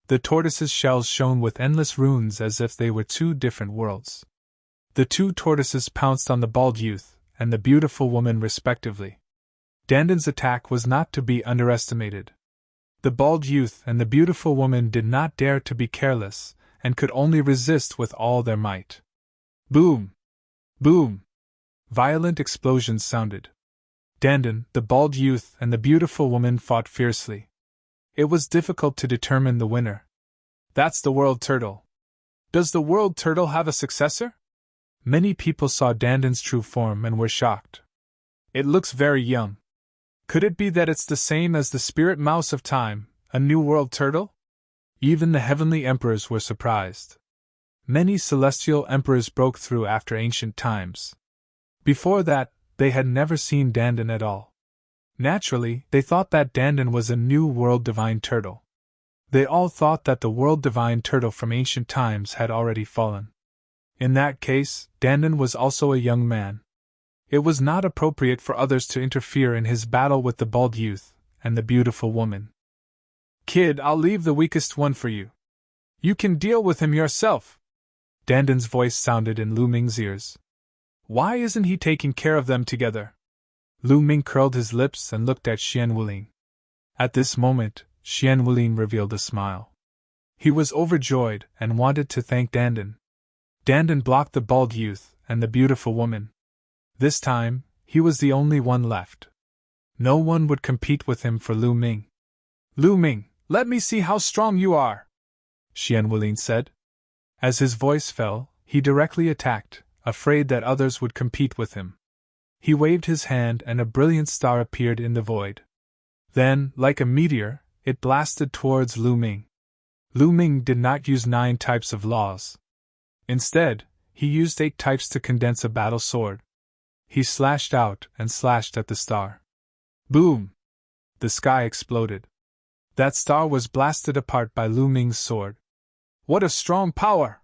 The tortoises' shells shone with endless runes as if they were 2 different worlds. The 2 tortoises pounced on the bald youth and the beautiful woman respectively. Dandan's attack was not to be underestimated. The bald youth and the beautiful woman did not dare to be careless, and could only resist with all their might. Boom! Boom! Violent explosions sounded. Dandan, the bald youth, and the beautiful woman fought fiercely. It was difficult to determine the winner. That's the world turtle. Does the world turtle have a successor? Many people saw Dandan's true form and were shocked. It looks very young. Could it be that it's the same as the spirit mouse of time, a new world turtle? Even the heavenly emperors were surprised. Many celestial emperors broke through after ancient times. Before that, they had never seen Dandan at all. Naturally, they thought that Dandan was a new world divine turtle. They all thought that the world divine turtle from ancient times had already fallen. In that case, Dandan was also a young man. It was not appropriate for others to interfere in his battle with the bald youth and the beautiful woman. Kid, I'll leave the weakest one for you. You can deal with him yourself. Dandan's voice sounded in Lu Ming's ears. Why isn't he taking care of them together? Lu Ming curled his lips and looked at Xian Wulin. At this moment, Xian Wulin revealed a smile. He was overjoyed and wanted to thank Dandan. Dandan blocked the bald youth and the beautiful woman. This time, he was the only one left. No one would compete with him for Lu Ming. Lu Ming, let me see how strong you are, Xian Wulin said. As his voice fell, he directly attacked, afraid that others would compete with him. He waved his hand and a brilliant star appeared in the void. Then, like a meteor, it blasted towards Lu Ming. Lu Ming did not use 9 types of laws. Instead, he used 8 types to condense a battle sword. He slashed out and slashed at the star. Boom! The sky exploded. That star was blasted apart by Lu Ming's sword. What a strong power!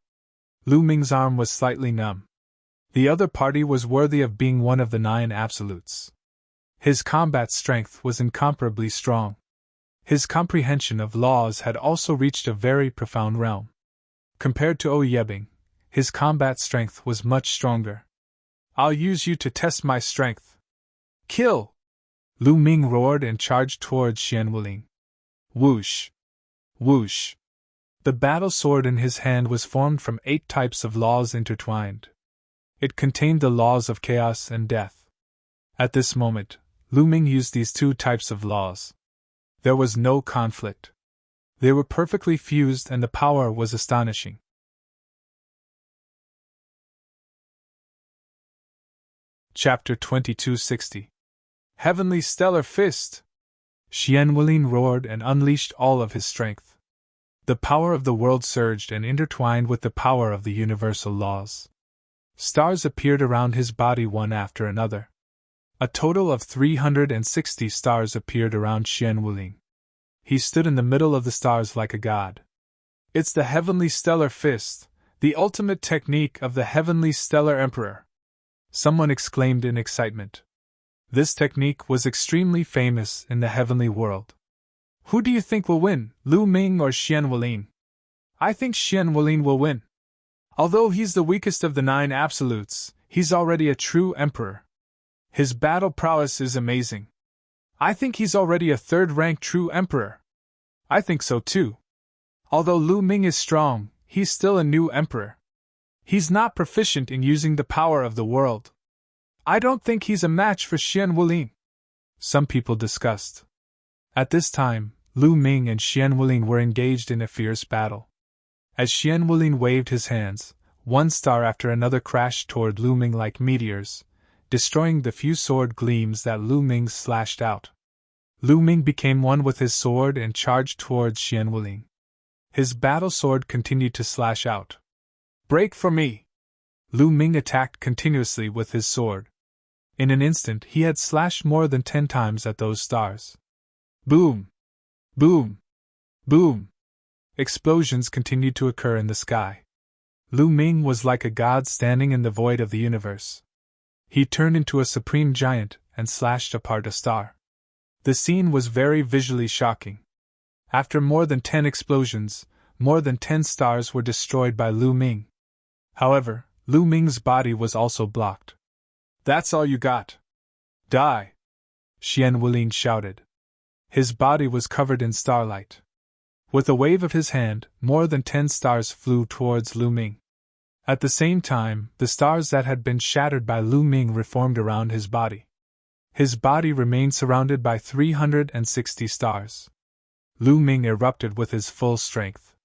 Lu Ming's arm was slightly numb. The other party was worthy of being one of the 9 absolutes. His combat strength was incomparably strong. His comprehension of laws had also reached a very profound realm. Compared to Yebing, his combat strength was much stronger. I'll use you to test my strength. Kill! Lu Ming roared and charged towards Xian Wulin. Whoosh! Whoosh! The battle sword in his hand was formed from 8 types of laws intertwined. It contained the laws of chaos and death. At this moment, Lu Ming used these 2 types of laws. There was no conflict. They were perfectly fused and the power was astonishing. Chapter 2260. Heavenly Stellar Fist! Xian Wulin roared and unleashed all of his strength. The power of the world surged and intertwined with the power of the universal laws. Stars appeared around his body one after another. A total of 360 stars appeared around Xian Wulin. He stood in the middle of the stars like a god. It's the Heavenly Stellar Fist, the ultimate technique of the Heavenly Stellar Emperor! Someone exclaimed in excitement. This technique was extremely famous in the heavenly world. Who do you think will win, Lu Ming or Xian Wuling? I think Xian Wuling will win. Although he's the weakest of the 9 absolutes, he's already a true emperor. His battle prowess is amazing. I think he's already a 3rd-rank true emperor. I think so too. Although Lu Ming is strong, he's still a new emperor. He's not proficient in using the power of the world. I don't think he's a match for Xian Wuling. Some people discussed. At this time, Lu Ming and Xian Wuling were engaged in a fierce battle. As Xian Wuling waved his hands, one star after another crashed toward Lu Ming like meteors, destroying the few sword gleams that Lu Ming slashed out. Lu Ming became one with his sword and charged towards Xian Wuling. His battle sword continued to slash out. Break for me! Lu Ming attacked continuously with his sword. In an instant he had slashed more than 10 times at those stars. Boom! Boom! Boom! Explosions continued to occur in the sky. Lu Ming was like a god standing in the void of the universe. He turned into a supreme giant and slashed apart a star. The scene was very visually shocking. After more than 10 explosions, more than 10 stars were destroyed by Lu Ming. However, Lu Ming's body was also blocked. That's all you got. Die! Xian Wuling shouted. His body was covered in starlight. With a wave of his hand, more than 10 stars flew towards Lu Ming. At the same time, the stars that had been shattered by Lu Ming reformed around his body. His body remained surrounded by 360 stars. Lu Ming erupted with his full strength.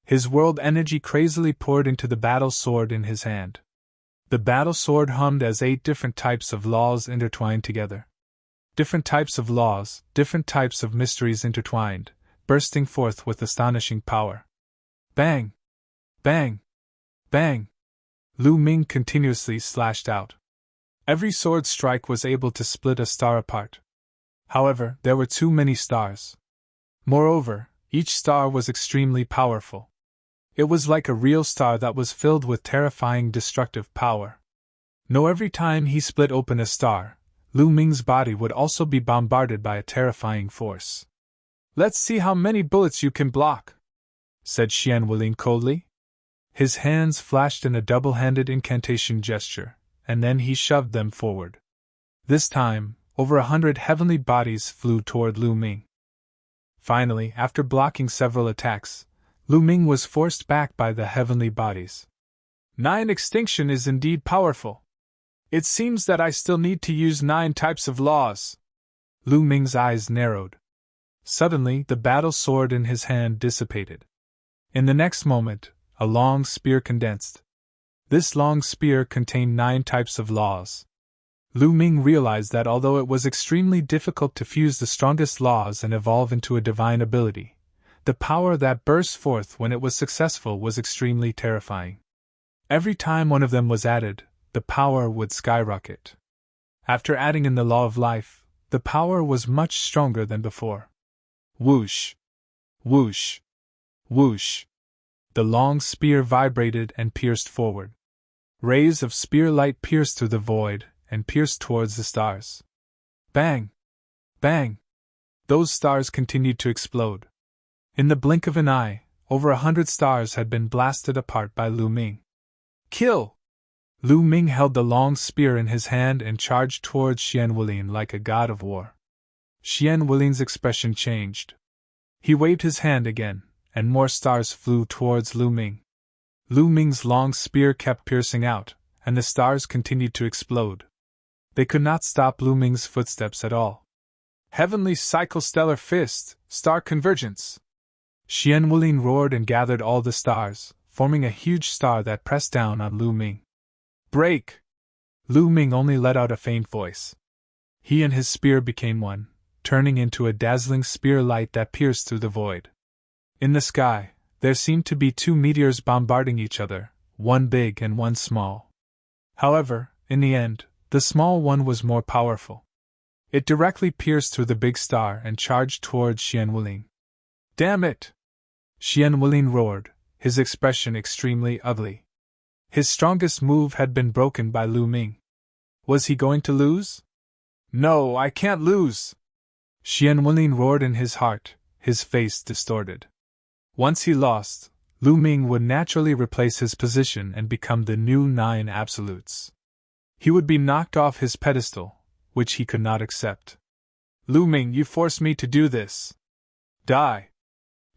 His world energy crazily poured into the battle sword in his hand. The battle sword hummed as 8 different types of laws intertwined together. Different types of laws, different types of mysteries intertwined, bursting forth with astonishing power. Bang! Bang! Bang! Lu Ming continuously slashed out. Every sword strike was able to split a star apart. However, there were too many stars. Moreover, each star was extremely powerful. It was like a real star that was filled with terrifying destructive power. No, every time he split open a star, Lu Ming's body would also be bombarded by a terrifying force. Let's see how many bullets you can block, said Xian Wuling coldly. His hands flashed in a double-handed incantation gesture, and then he shoved them forward. This time, over 100 heavenly bodies flew toward Lu Ming. Finally, after blocking several attacks, Lu Ming was forced back by the heavenly bodies. 9 extinction is indeed powerful. It seems that I still need to use 9 types of laws. Lu Ming's eyes narrowed. Suddenly, the battle sword in his hand dissipated. In the next moment, a long spear condensed. This long spear contained 9 types of laws. Lu Ming realized that although it was extremely difficult to fuse the strongest laws and evolve into a divine ability, the power that burst forth when it was successful was extremely terrifying. Every time one of them was added, the power would skyrocket. After adding in the law of life, the power was much stronger than before. Whoosh! Whoosh! Whoosh! The long spear vibrated and pierced forward. Rays of spear light pierced through the void and pierced towards the stars. Bang! Bang! Those stars continued to explode. In the blink of an eye, over 100 stars had been blasted apart by Lu Ming. Kill! Lu Ming held the long spear in his hand and charged towards Xian Wuling like a god of war. Xian Wuling's expression changed. He waved his hand again, and more stars flew towards Lu Ming. Lu Ming's long spear kept piercing out, and the stars continued to explode. They could not stop Lu Ming's footsteps at all. Heavenly Cycle-Stellar Fist, Star Convergence! Xian Wuling roared and gathered all the stars, forming a huge star that pressed down on Lu Ming. Break! Lu Ming only let out a faint voice. He and his spear became one, turning into a dazzling spear light that pierced through the void. In the sky, there seemed to be 2 meteors bombarding each other, one big and one small. However, in the end, the small one was more powerful. It directly pierced through the big star and charged towards Xian Wuling. Damn it! Xian Wuling roared, his expression extremely ugly. His strongest move had been broken by Lu Ming. Was he going to lose? No, I can't lose! Xian Wenlin roared in his heart, his face distorted. Once he lost, Lu Ming would naturally replace his position and become the new 9 absolutes. He would be knocked off his pedestal, which he could not accept. Lu Ming, you forced me to do this. Die!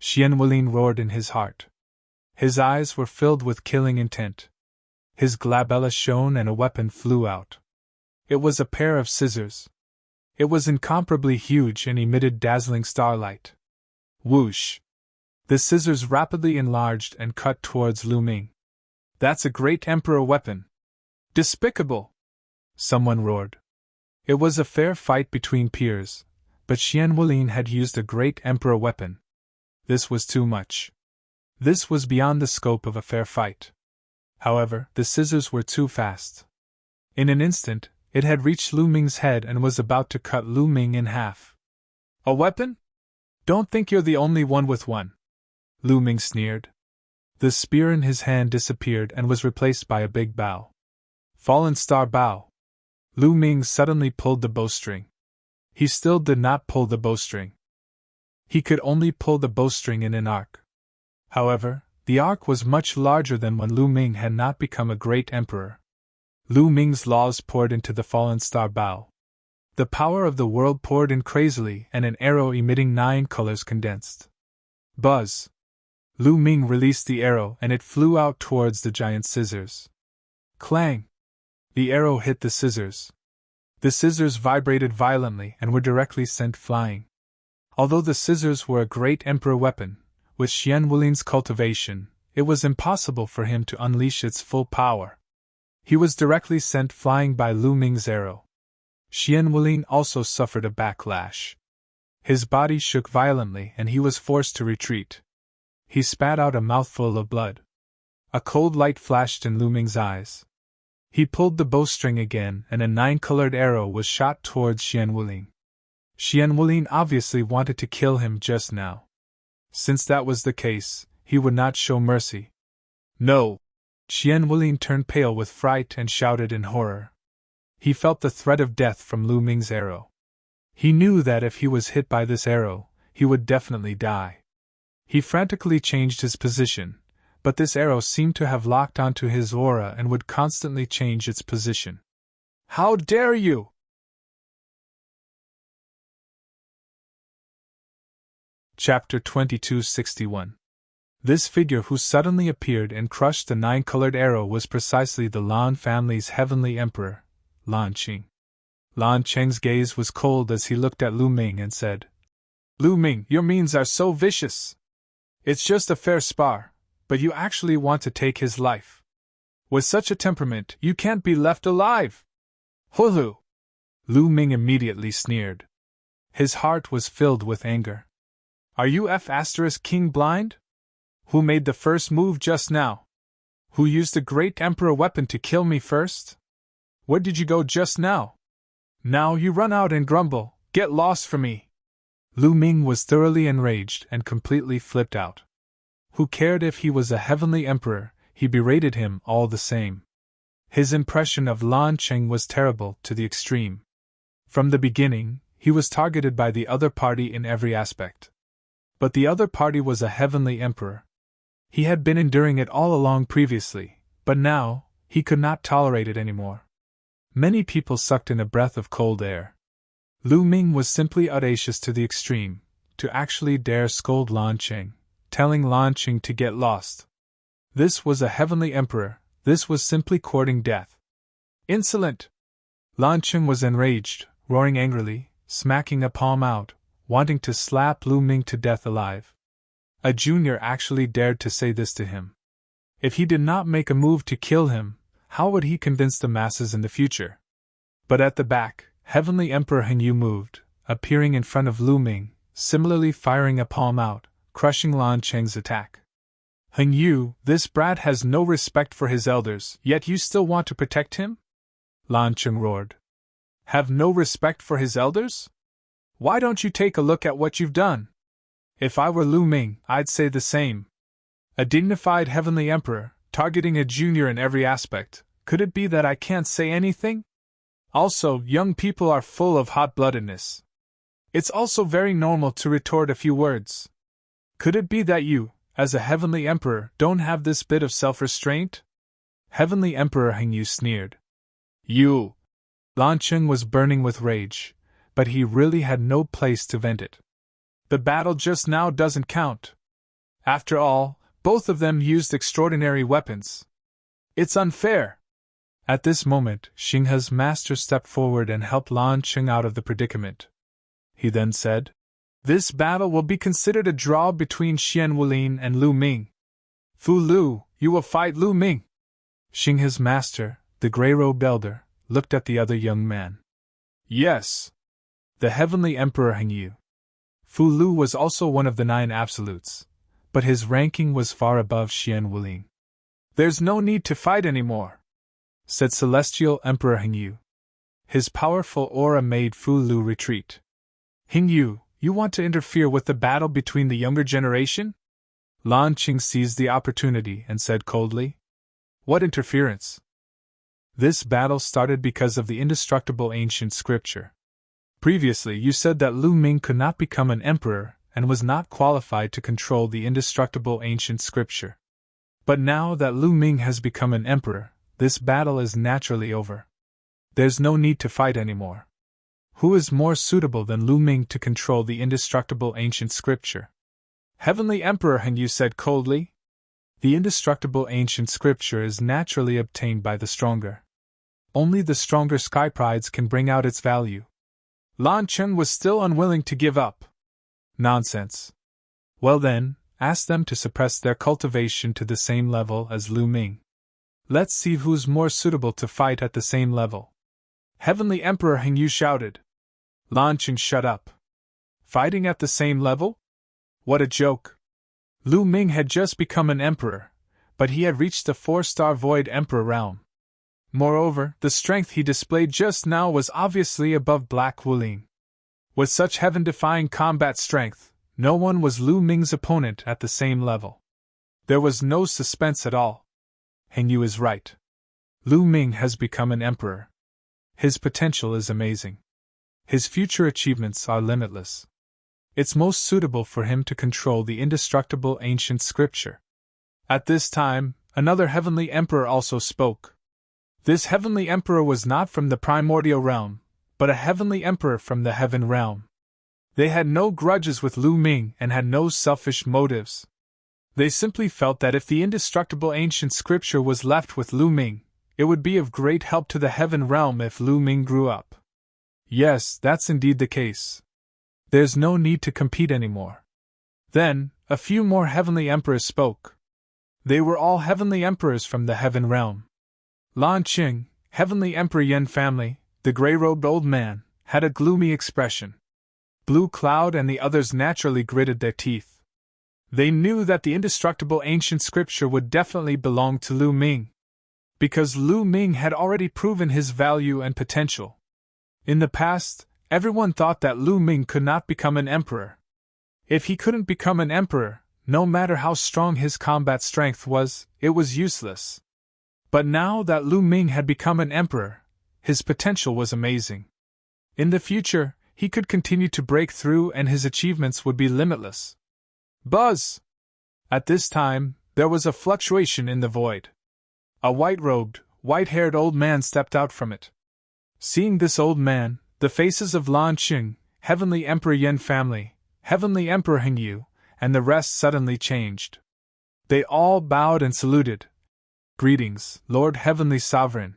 Xian Wenlin roared in his heart. His eyes were filled with killing intent. His glabella shone and a weapon flew out. It was a pair of scissors. It was incomparably huge and emitted dazzling starlight. Whoosh! The scissors rapidly enlarged and cut towards Lu Ming. That's a great emperor weapon! Despicable! Someone roared. It was a fair fight between peers, but Xian Wenlin had used a great emperor weapon. This was too much. This was beyond the scope of a fair fight. However, the scissors were too fast. In an instant, it had reached Lu Ming's head and was about to cut Lu Ming in half. A weapon? Don't think you're the only one with one. Lu Ming sneered. The spear in his hand disappeared and was replaced by a big bow. Fallen star bow. Lu Ming suddenly pulled the bowstring. He still did not pull the bowstring. He could only pull the bowstring in an arc. However, the arc was much larger than when Lu Ming had not become a great emperor. Lu Ming's laws poured into the fallen star bow. The power of the world poured in crazily, and an arrow emitting 9 colors condensed. Buzz! Lu Ming released the arrow and it flew out towards the giant scissors. Clang! The arrow hit the scissors. The scissors vibrated violently and were directly sent flying. Although the scissors were a great emperor weapon, with Xian Wenlin's cultivation, it was impossible for him to unleash its full power. He was directly sent flying by Lu Ming's arrow. Xian Wenlin also suffered a backlash. His body shook violently and he was forced to retreat. He spat out a mouthful of blood. A cold light flashed in Lu Ming's eyes. He pulled the bowstring again and a 9-colored arrow was shot towards Xian Wenlin. Xian Wenlin obviously wanted to kill him just now. Since that was the case, he would not show mercy. No! Xian Wenlin turned pale with fright and shouted in horror. He felt the threat of death from Lu Ming's arrow. He knew that if he was hit by this arrow, he would definitely die. He frantically changed his position, but this arrow seemed to have locked onto his aura and would constantly change its position. How dare you! Chapter 2261. This figure who suddenly appeared and crushed the 9-colored arrow was precisely the Lan family's heavenly emperor, Lan Qing. Lan Cheng's gaze was cold as he looked at Lu Ming and said, Lu Ming, your means are so vicious. It's just a fair spar, but you actually want to take his life. With such a temperament, you can't be left alive. Hulu! Lu Ming immediately sneered. His heart was filled with anger. Are you King blind? Who made the first move just now? Who used the great emperor weapon to kill me first? Where did you go just now? Now you run out and grumble, get lost from me. Lu Ming was thoroughly enraged and completely flipped out. Who cared if he was a heavenly emperor, he berated him all the same. His impression of Lan Cheng was terrible to the extreme. From the beginning, he was targeted by the other party in every aspect. But the other party was a heavenly emperor. He had been enduring it all along previously, but now, he could not tolerate it anymore. Many people sucked in a breath of cold air. Lu Ming was simply audacious to the extreme, to actually dare scold Lan Cheng, telling Lan Cheng to get lost. This was a heavenly emperor, this was simply courting death. Insolent! Lan Cheng was enraged, roaring angrily, smacking a palm out, wanting to slap Lu Ming to death alive. A junior actually dared to say this to him. If he did not make a move to kill him, how would he convince the masses in the future? But at the back, Heavenly Emperor Hengyu moved, appearing in front of Lu Ming, similarly firing a palm out, crushing Lan Cheng's attack. Hengyu, this brat has no respect for his elders, yet you still want to protect him? Lan Cheng roared. Have no respect for his elders? Why don't you take a look at what you've done? If I were Lu Ming, I'd say the same. A dignified heavenly emperor, targeting a junior in every aspect, could it be that I can't say anything? Also, young people are full of hot-bloodedness. It's also very normal to retort a few words. Could it be that you, as a heavenly emperor, don't have this bit of self-restraint? Heavenly Emperor Hengyu sneered. You! Lan Cheng was burning with rage, but he really had no place to vent it. The battle just now doesn't count. After all, both of them used extraordinary weapons. It's unfair. At this moment, Xinghe's master stepped forward and helped Lan Cheng out of the predicament. He then said, "This battle will be considered a draw between Xian Wulin and Lu Ming. Fu Lu, you will fight Lu Ming." Xinghe's master, the gray-robed elder, looked at the other young man. Yes. The heavenly Emperor Hengyu. Fu Lu was also one of the 9 absolutes, but his ranking was far above Xian Wulin. There's no need to fight anymore, said Celestial Emperor Hengyu. His powerful aura made Fu Lu retreat. Hengyu, you want to interfere with the battle between the younger generation? Lan Qing seized the opportunity and said coldly. What interference? This battle started because of the indestructible ancient scripture. Previously you said that Lu Ming could not become an emperor and was not qualified to control the indestructible ancient scripture. But now that Lu Ming has become an emperor, this battle is naturally over. There's no need to fight anymore. Who is more suitable than Lu Ming to control the indestructible ancient scripture? Heavenly Emperor Hengyu said coldly. The indestructible ancient scripture is naturally obtained by the stronger. Only the stronger sky prides can bring out its value. Lan Chen was still unwilling to give up. Nonsense. Well then, ask them to suppress their cultivation to the same level as Lu Ming. Let's see who's more suitable to fight at the same level. Heavenly Emperor Hengyu shouted. Lan Chen shut up. Fighting at the same level? What a joke. Lu Ming had just become an emperor, but he had reached the 4-star Void Emperor realm. Moreover, the strength he displayed just now was obviously above Black Wulin. With such heaven-defying combat strength, no one was Lu Ming's opponent at the same level. There was no suspense at all. Hengyu is right. Lu Ming has become an emperor. His potential is amazing. His future achievements are limitless. It's most suitable for him to control the indestructible ancient scripture. At this time, another heavenly emperor also spoke. This heavenly emperor was not from the primordial realm, but a heavenly emperor from the heaven realm. They had no grudges with Lu Ming and had no selfish motives. They simply felt that if the indestructible ancient scripture was left with Lu Ming, it would be of great help to the heaven realm if Lu Ming grew up. Yes, that's indeed the case. There's no need to compete anymore. Then, a few more heavenly emperors spoke. They were all heavenly emperors from the heaven realm. Lan Qing, heavenly emperor Yen family, the gray-robed old man, had a gloomy expression. Blue Cloud and the others naturally gritted their teeth. They knew that the indestructible ancient scripture would definitely belong to Lu Ming, because Lu Ming had already proven his value and potential. In the past, everyone thought that Lu Ming could not become an emperor. If he couldn't become an emperor, no matter how strong his combat strength was, it was useless. But now that Lu Ming had become an emperor, his potential was amazing. In the future, he could continue to break through and his achievements would be limitless. Buzz! At this time, there was a fluctuation in the void. A white-robed, white-haired old man stepped out from it. Seeing this old man, the faces of Lan Qing, Heavenly Emperor Yen family, Heavenly Emperor Hengyu, and the rest suddenly changed. They all bowed and saluted. Greetings, Lord Heavenly Sovereign.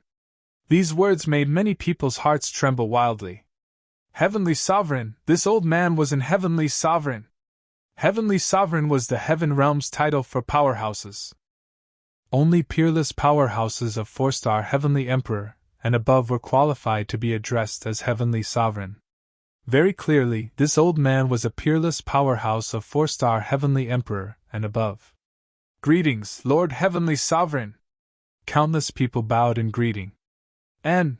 These words made many people's hearts tremble wildly. Heavenly Sovereign, this old man was an Heavenly Sovereign. Heavenly Sovereign was the Heaven Realm's title for powerhouses. Only peerless powerhouses of 4-star Heavenly Emperor and above were qualified to be addressed as Heavenly Sovereign. Very clearly, this old man was a peerless powerhouse of 4-star Heavenly Emperor and above. Greetings, Lord Heavenly Sovereign! Countless people bowed in greeting. And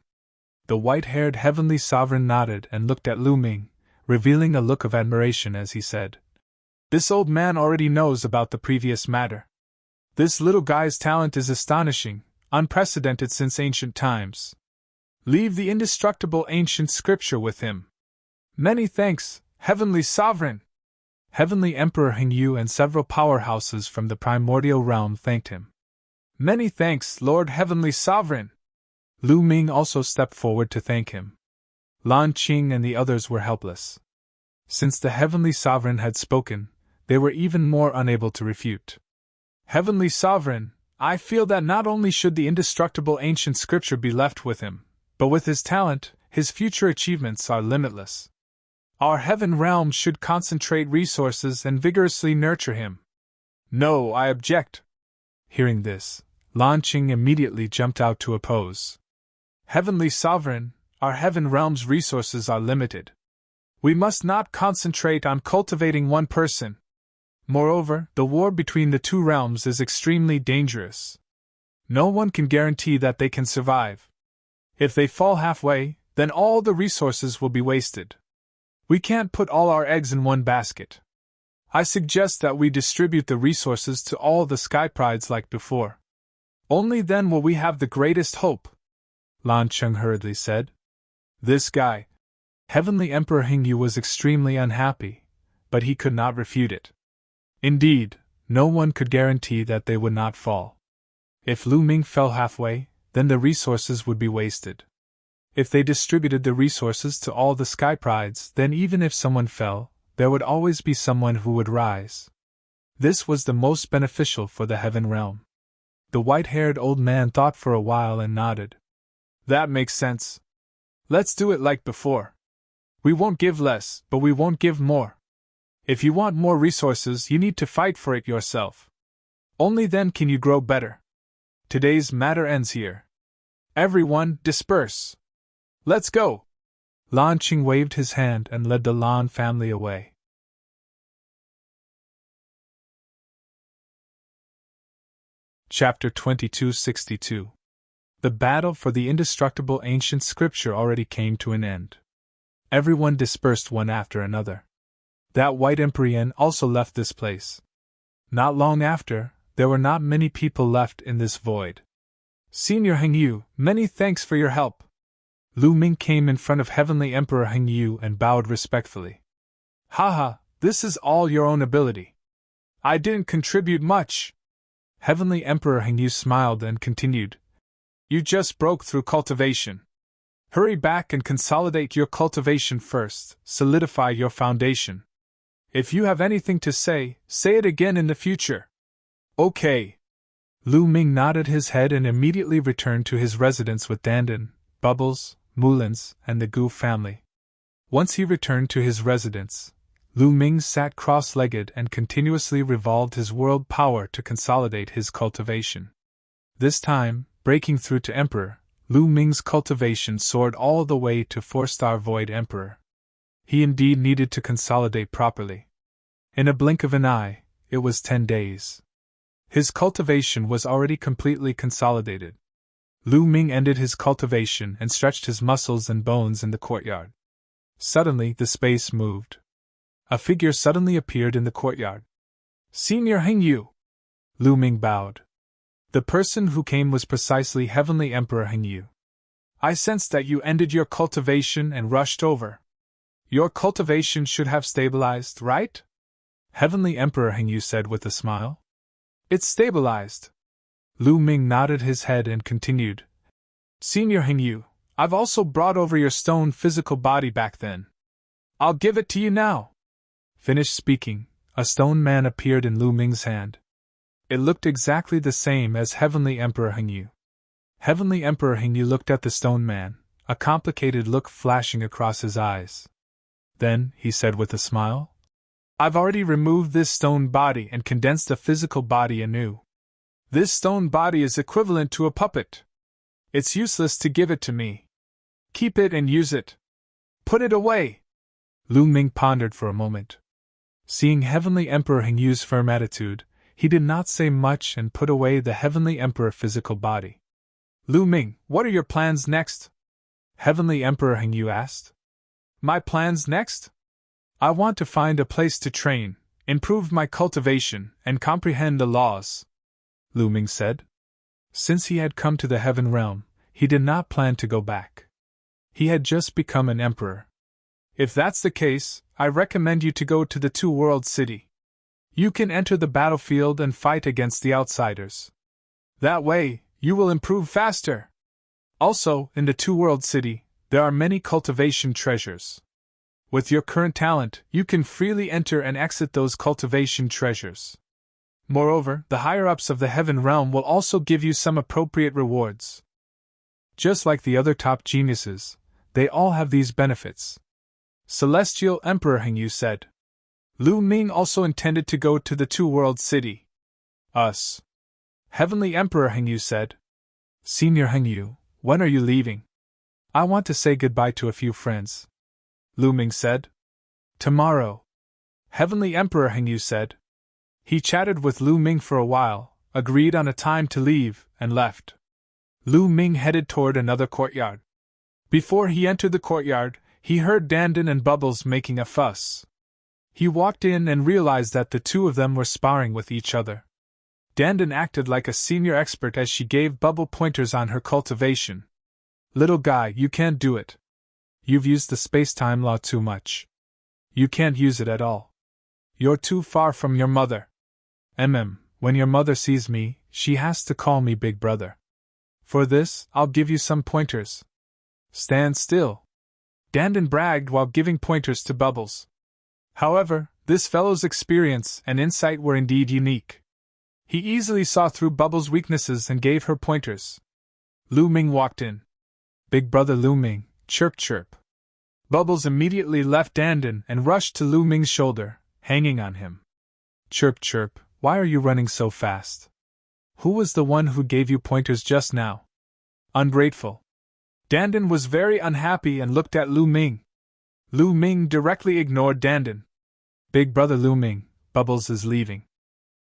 the white-haired Heavenly Sovereign nodded and looked at Lu Ming, revealing a look of admiration as he said, "This old man already knows about the previous matter. This little guy's talent is astonishing, unprecedented since ancient times." Leave the indestructible ancient scripture with him. Many thanks, Heavenly Sovereign! Heavenly Emperor Hingyu and several powerhouses from the primordial realm thanked him. Many thanks, Lord Heavenly Sovereign! Lu Ming also stepped forward to thank him. Lan Qing and the others were helpless. Since the Heavenly Sovereign had spoken, they were even more unable to refute. Heavenly Sovereign, I feel that not only should the indestructible ancient scripture be left with him, but with his talent, his future achievements are limitless. Our heaven realm should concentrate resources and vigorously nurture him. No, I object. Hearing this, Lan Qing immediately jumped out to oppose. Heavenly Sovereign, our heaven realm's resources are limited. We must not concentrate on cultivating one person. Moreover, the war between the two realms is extremely dangerous. No one can guarantee that they can survive. If they fall halfway, then all the resources will be wasted. We can't put all our eggs in one basket. I suggest that we distribute the resources to all the Sky Prides like before. Only then will we have the greatest hope, Lan Qing hurriedly said. This guy, Heavenly Emperor Hingyu, was extremely unhappy, but he could not refute it. Indeed, no one could guarantee that they would not fall. If Lu Ming fell halfway, then the resources would be wasted. If they distributed the resources to all the Sky Prides, then even if someone fell, there would always be someone who would rise. This was the most beneficial for the heaven realm. The white-haired old man thought for a while and nodded. That makes sense. Let's do it like before. We won't give less, but we won't give more. If you want more resources, you need to fight for it yourself. Only then can you grow better. Today's matter ends here. Everyone, disperse. Let's go! Lan Qing waved his hand and led the Lan family away. Chapter 2262. The battle for the indestructible ancient scripture already came to an end. Everyone dispersed one after another. That white Emperor also left this place. Not long after, there were not many people left in this void. Senior Hingyu, many thanks for your help. Lu Ming came in front of Heavenly Emperor Hingyu and bowed respectfully. Haha, this is all your own ability. I didn't contribute much. Heavenly Emperor Hingyu smiled and continued. You just broke through cultivation. Hurry back and consolidate your cultivation first, solidify your foundation. If you have anything to say it again in the future. Okay. Lu Ming nodded his head and immediately returned to his residence with Dandan, Bubbles, Mulans, and the Gu family. Once he returned to his residence, Lu Ming sat cross-legged and continuously revolved his world power to consolidate his cultivation. This time, breaking through to Emperor, Lu Ming's cultivation soared all the way to 4-star Void Emperor. He indeed needed to consolidate properly. In a blink of an eye, it was 10 days. His cultivation was already completely consolidated. Lu Ming ended his cultivation and stretched his muscles and bones in the courtyard. Suddenly, the space moved. A figure suddenly appeared in the courtyard. Senior Hingyu! Lu Ming bowed. The person who came was precisely Heavenly Emperor Hingyu. I sensed that you ended your cultivation and rushed over. Your cultivation should have stabilized, right? Heavenly Emperor Hingyu said with a smile. It's stabilized. Lu Ming nodded his head and continued. Senior Hingyu, I've also brought over your stone physical body back then. I'll give it to you now. Finished speaking, a stone man appeared in Lu Ming's hand. It looked exactly the same as Heavenly Emperor Hingyu. Heavenly Emperor Hingyu looked at the stone man, a complicated look flashing across his eyes. Then, he said with a smile, I've already removed this stone body and condensed a physical body anew. This stone body is equivalent to a puppet. It's useless to give it to me. Keep it and use it. Put it away. Lu Ming pondered for a moment. Seeing Heavenly Emperor Hingyu's firm attitude, he did not say much and put away the Heavenly Emperor physical body. Lu Ming, what are your plans next? Heavenly Emperor Hingyu asked. My plans next? I want to find a place to train, improve my cultivation, and comprehend the laws, Lu Ming said. Since he had come to the heaven realm, he did not plan to go back. He had just become an emperor. If that's the case, I recommend you to go to the Two-World City. You can enter the battlefield and fight against the outsiders. That way, you will improve faster. Also, in the Two-World City, there are many cultivation treasures. With your current talent, you can freely enter and exit those cultivation treasures. Moreover, the higher-ups of the Heaven Realm will also give you some appropriate rewards. Just like the other top geniuses, they all have these benefits. Celestial Emperor Hengyu said. Lu Ming also intended to go to the Two-World City. Us. Heavenly Emperor Hengyu said. Senior Hengyu, when are you leaving? I want to say goodbye to a few friends. Lu Ming said. Tomorrow. Heavenly Emperor Hengyu said. He chatted with Lu Ming for a while, agreed on a time to leave, and left. Lu Ming headed toward another courtyard. Before he entered the courtyard, he heard Dandan and Bubbles making a fuss. He walked in and realized that the two of them were sparring with each other. Dandan acted like a senior expert as she gave Bubble pointers on her cultivation. Little guy, you can't do it. You've used the space-time law too much. You can't use it at all. You're too far from your mother. When your mother sees me, she has to call me Big Brother. For this, I'll give you some pointers. Stand still. Dandan bragged while giving pointers to Bubbles. However, this fellow's experience and insight were indeed unique. He easily saw through Bubbles' weaknesses and gave her pointers. Lu Ming walked in. Big Brother Lu Ming, chirp chirp. Bubbles immediately left Dandan and rushed to Lu Ming's shoulder, hanging on him. Chirp chirp, why are you running so fast? Who was the one who gave you pointers just now? Ungrateful. Dandan was very unhappy and looked at Lu Ming. Lu Ming directly ignored Dandan. Big Brother Lu Ming, Bubbles is leaving.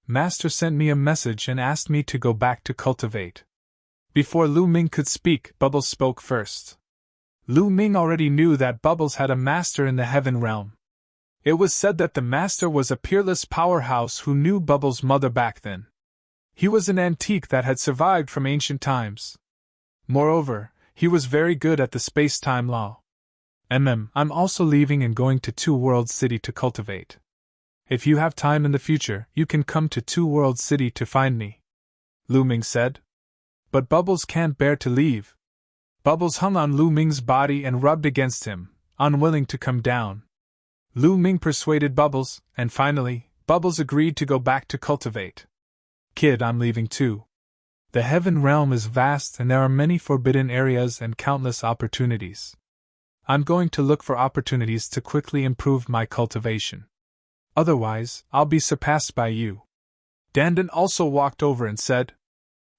Master sent me a message and asked me to go back to cultivate. Before Lu Ming could speak, Bubbles spoke first. Lu Ming already knew that Bubbles had a master in the Heaven Realm. It was said that the master was a peerless powerhouse who knew Bubbles' mother back then. He was an antique that had survived from ancient times. Moreover, he was very good at the space-time law. I'm also leaving and going to Two-World City to cultivate. If you have time in the future, you can come to Two-World City to find me. Lu Ming said. But Bubbles can't bear to leave. Bubbles hung on Lu Ming's body and rubbed against him, unwilling to come down. Lu Ming persuaded Bubbles, and finally, Bubbles agreed to go back to cultivate. Kid, I'm leaving too. The Heaven Realm is vast and there are many forbidden areas and countless opportunities. I'm going to look for opportunities to quickly improve my cultivation. Otherwise, I'll be surpassed by you. Dandan also walked over and said,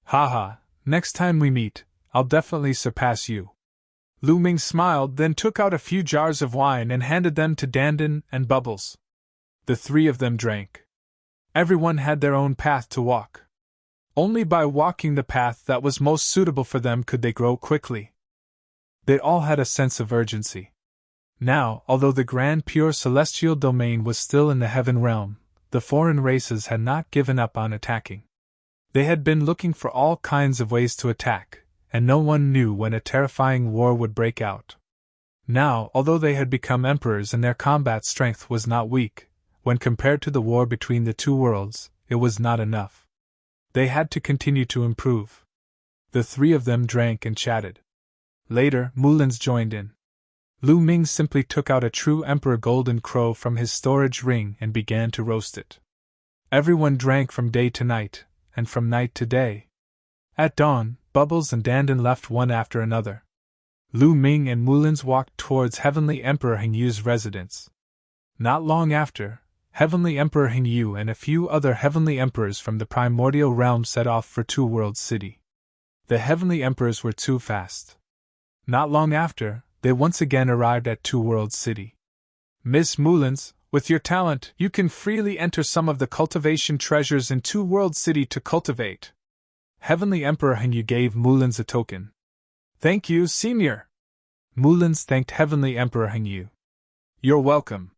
Haha, next time we meet, I'll definitely surpass you. Lu Ming smiled, then took out a few jars of wine and handed them to Dandan and Bubbles. The three of them drank. Everyone had their own path to walk. Only by walking the path that was most suitable for them could they grow quickly. They all had a sense of urgency. Now, although the grand pure celestial domain was still in the Heaven Realm, the foreign races had not given up on attacking. They had been looking for all kinds of ways to attack, and no one knew when a terrifying war would break out. Now, although they had become emperors and their combat strength was not weak, when compared to the war between the two worlds, it was not enough. They had to continue to improve. The three of them drank and chatted. Later, Mulins joined in. Lu Ming simply took out a true emperor golden crow from his storage ring and began to roast it. Everyone drank from day to night, and from night to day. At dawn, Bubbles and Dandan left one after another. Lu Ming and Mulins walked towards Heavenly Emperor Hengyu's residence. Not long after, Heavenly Emperor Hengyu and a few other Heavenly Emperors from the primordial realm set off for Two-World City. The Heavenly Emperors were too fast. Not long after, they once again arrived at Two-World City. Miss Mulins, with your talent, you can freely enter some of the cultivation treasures in Two-World City to cultivate. Heavenly Emperor Hengyu gave Mulins a token. Thank you, Senior. Mulins thanked Heavenly Emperor Hengyu. You're welcome.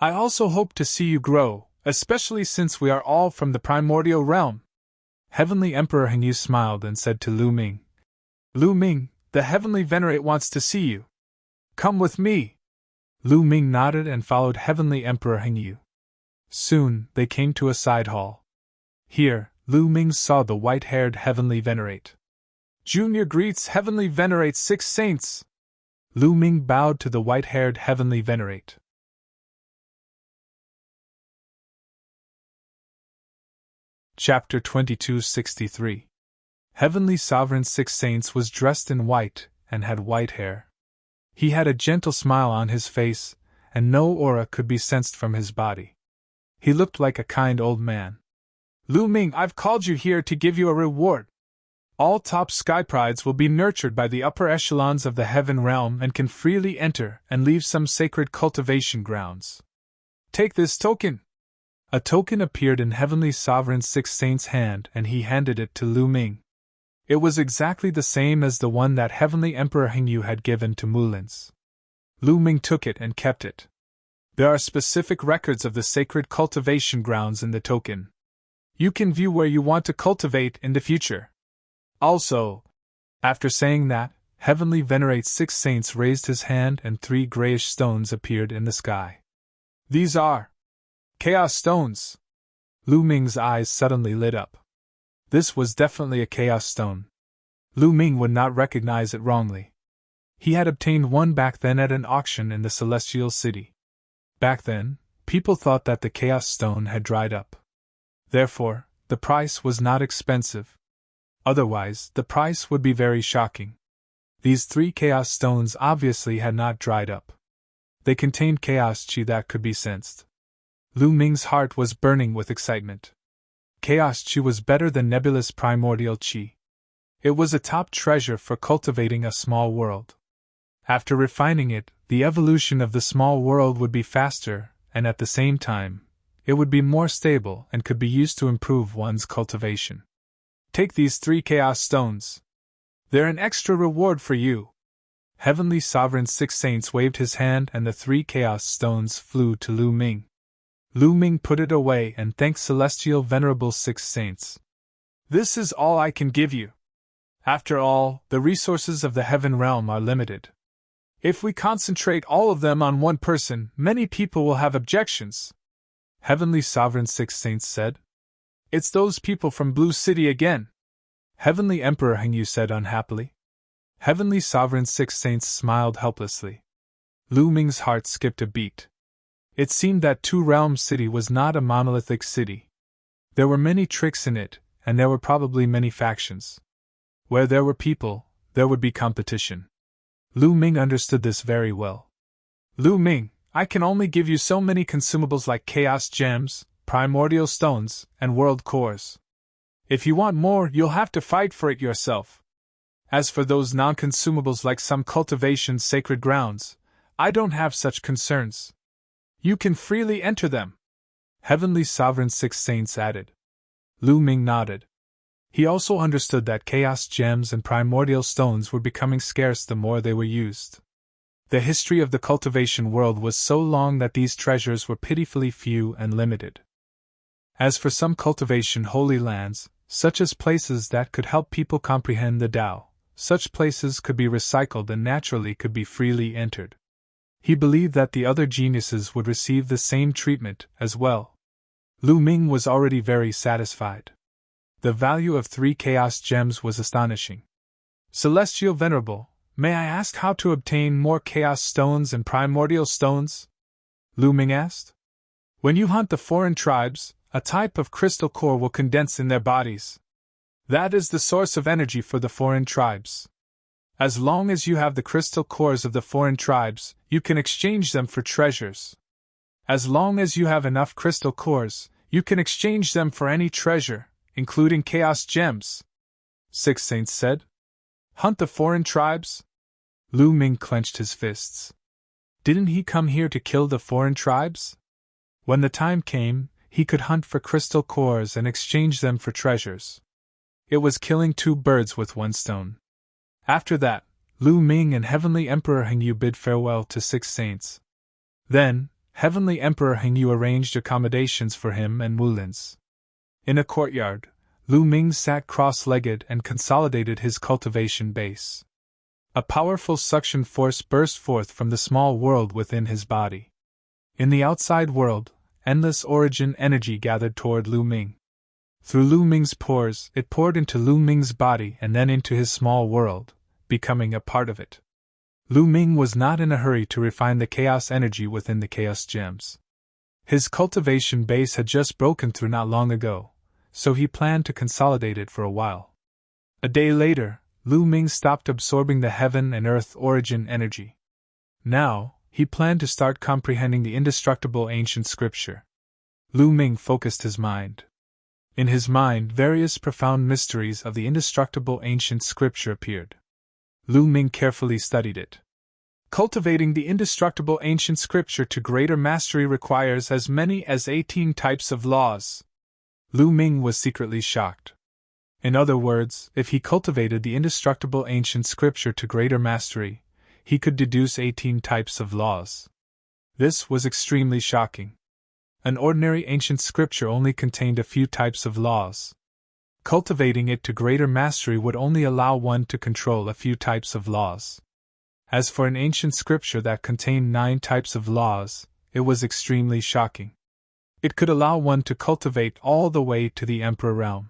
I also hope to see you grow, especially since we are all from the primordial realm. Heavenly Emperor Hengyu smiled and said to Lu Ming, Lu Ming, the Heavenly Venerate wants to see you. Come with me! Lu Ming nodded and followed Heavenly Emperor Hengyu. Soon, they came to a side hall. Here, Lu Ming saw the white-haired Heavenly Venerate. Junior greets Heavenly Venerate 6 saints! Lu Ming bowed to the white-haired Heavenly Venerate. Chapter 2263. Heavenly Sovereign 6 Saints was dressed in white and had white hair. He had a gentle smile on his face, and no aura could be sensed from his body. He looked like a kind old man. Lu Ming, I've called you here to give you a reward. All top sky prides will be nurtured by the upper echelons of the heaven realm and can freely enter and leave some sacred cultivation grounds. Take this token. A token appeared in Heavenly Sovereign 6 Saint's hand and he handed it to Lu Ming. It was exactly the same as the one that Heavenly Emperor Hengyu had given to Mulins. Lu Ming took it and kept it. There are specific records of the sacred cultivation grounds in the token. You can view where you want to cultivate in the future. Also, after saying that, Heavenly Venerate 6 Saints raised his hand and 3 grayish stones appeared in the sky. These are Chaos Stones! Lu Ming's eyes suddenly lit up. This was definitely a Chaos Stone. Lu Ming would not recognize it wrongly. He had obtained one back then at an auction in the Celestial City. Back then, people thought that the Chaos Stone had dried up. Therefore, the price was not expensive. Otherwise, the price would be very shocking. These 3 Chaos Stones obviously had not dried up. They contained Chaos Chi that could be sensed. Lu Ming's heart was burning with excitement. Chaos Chi was better than nebulous primordial Chi. It was a top treasure for cultivating a small world. After refining it, the evolution of the small world would be faster, and at the same time, it would be more stable and could be used to improve one's cultivation. Take these 3 Chaos Stones. They're an extra reward for you. Heavenly Sovereign 6 Saints waved his hand and the 3 Chaos Stones flew to Lu Ming. Lu Ming put it away and thanked Celestial Venerable 6 Saints. This is all I can give you. After all, the resources of the heaven realm are limited. If we concentrate all of them on one person, many people will have objections. Heavenly Sovereign 6 Saints said. It's those people from Blue City again. Heavenly Emperor Hengyu said unhappily. Heavenly Sovereign 6 Saints smiled helplessly. Lu Ming's heart skipped a beat. It seemed that Two Realms City was not a monolithic city. There were many tricks in it, and there were probably many factions. Where there were people, there would be competition. Lu Ming understood this very well. Lu Ming, I can only give you so many consumables like Chaos Gems, Primordial Stones, and World Cores. If you want more, you'll have to fight for it yourself. As for those non-consumables like some cultivation's sacred grounds, I don't have such concerns. You can freely enter them. Heavenly Sovereign 6 Saints added. Lu Ming nodded. He also understood that Chaos Gems and Primordial Stones were becoming scarce the more they were used. The history of the cultivation world was so long that these treasures were pitifully few and limited. As for some cultivation holy lands, such as places that could help people comprehend the Tao, such places could be recycled and naturally could be freely entered. He believed that the other geniuses would receive the same treatment as well. Lu Ming was already very satisfied. The value of 3 Chaos Gems was astonishing. Celestial Venerable, may I ask how to obtain more Chaos Stones and Primordial Stones? Lu Ming asked. When you hunt the foreign tribes, a type of crystal core will condense in their bodies. That is the source of energy for the foreign tribes. As long as you have the crystal cores of the foreign tribes, you can exchange them for treasures. As long as you have enough crystal cores, you can exchange them for any treasure, including Chaos Gems. 6 Saints said. Hunt the foreign tribes? Lu Ming clenched his fists. Didn't he come here to kill the foreign tribes? When the time came, he could hunt for crystal cores and exchange them for treasures. It was killing 2 birds with 1 stone. After that, Lu Ming and Heavenly Emperor Hengyu bid farewell to 6 Saints. Then, Heavenly Emperor Hengyu arranged accommodations for him and Mulins. In a courtyard, Lu Ming sat cross-legged and consolidated his cultivation base. A powerful suction force burst forth from the small world within his body. In the outside world, endless origin energy gathered toward Lu Ming. Through Lu Ming's pores, it poured into Lu Ming's body and then into his small world, becoming a part of it. Lu Ming was not in a hurry to refine the chaos energy within the chaos gems. His cultivation base had just broken through not long ago, so he planned to consolidate it for a while. A day later, Lu Ming stopped absorbing the heaven and earth origin energy. Now, he planned to start comprehending the indestructible ancient scripture. Lu Ming focused his mind. In his mind, various profound mysteries of the indestructible ancient scripture appeared. Lu Ming carefully studied it. Cultivating the indestructible ancient scripture to greater mastery requires as many as 18 types of laws. Lu Ming was secretly shocked. In other words, if he cultivated the indestructible ancient scripture to greater mastery, he could deduce 18 types of laws. This was extremely shocking. An ordinary ancient scripture only contained a few types of laws. Cultivating it to greater mastery would only allow one to control a few types of laws. As for an ancient scripture that contained 9 types of laws, it was extremely shocking. It could allow one to cultivate all the way to the Emperor realm.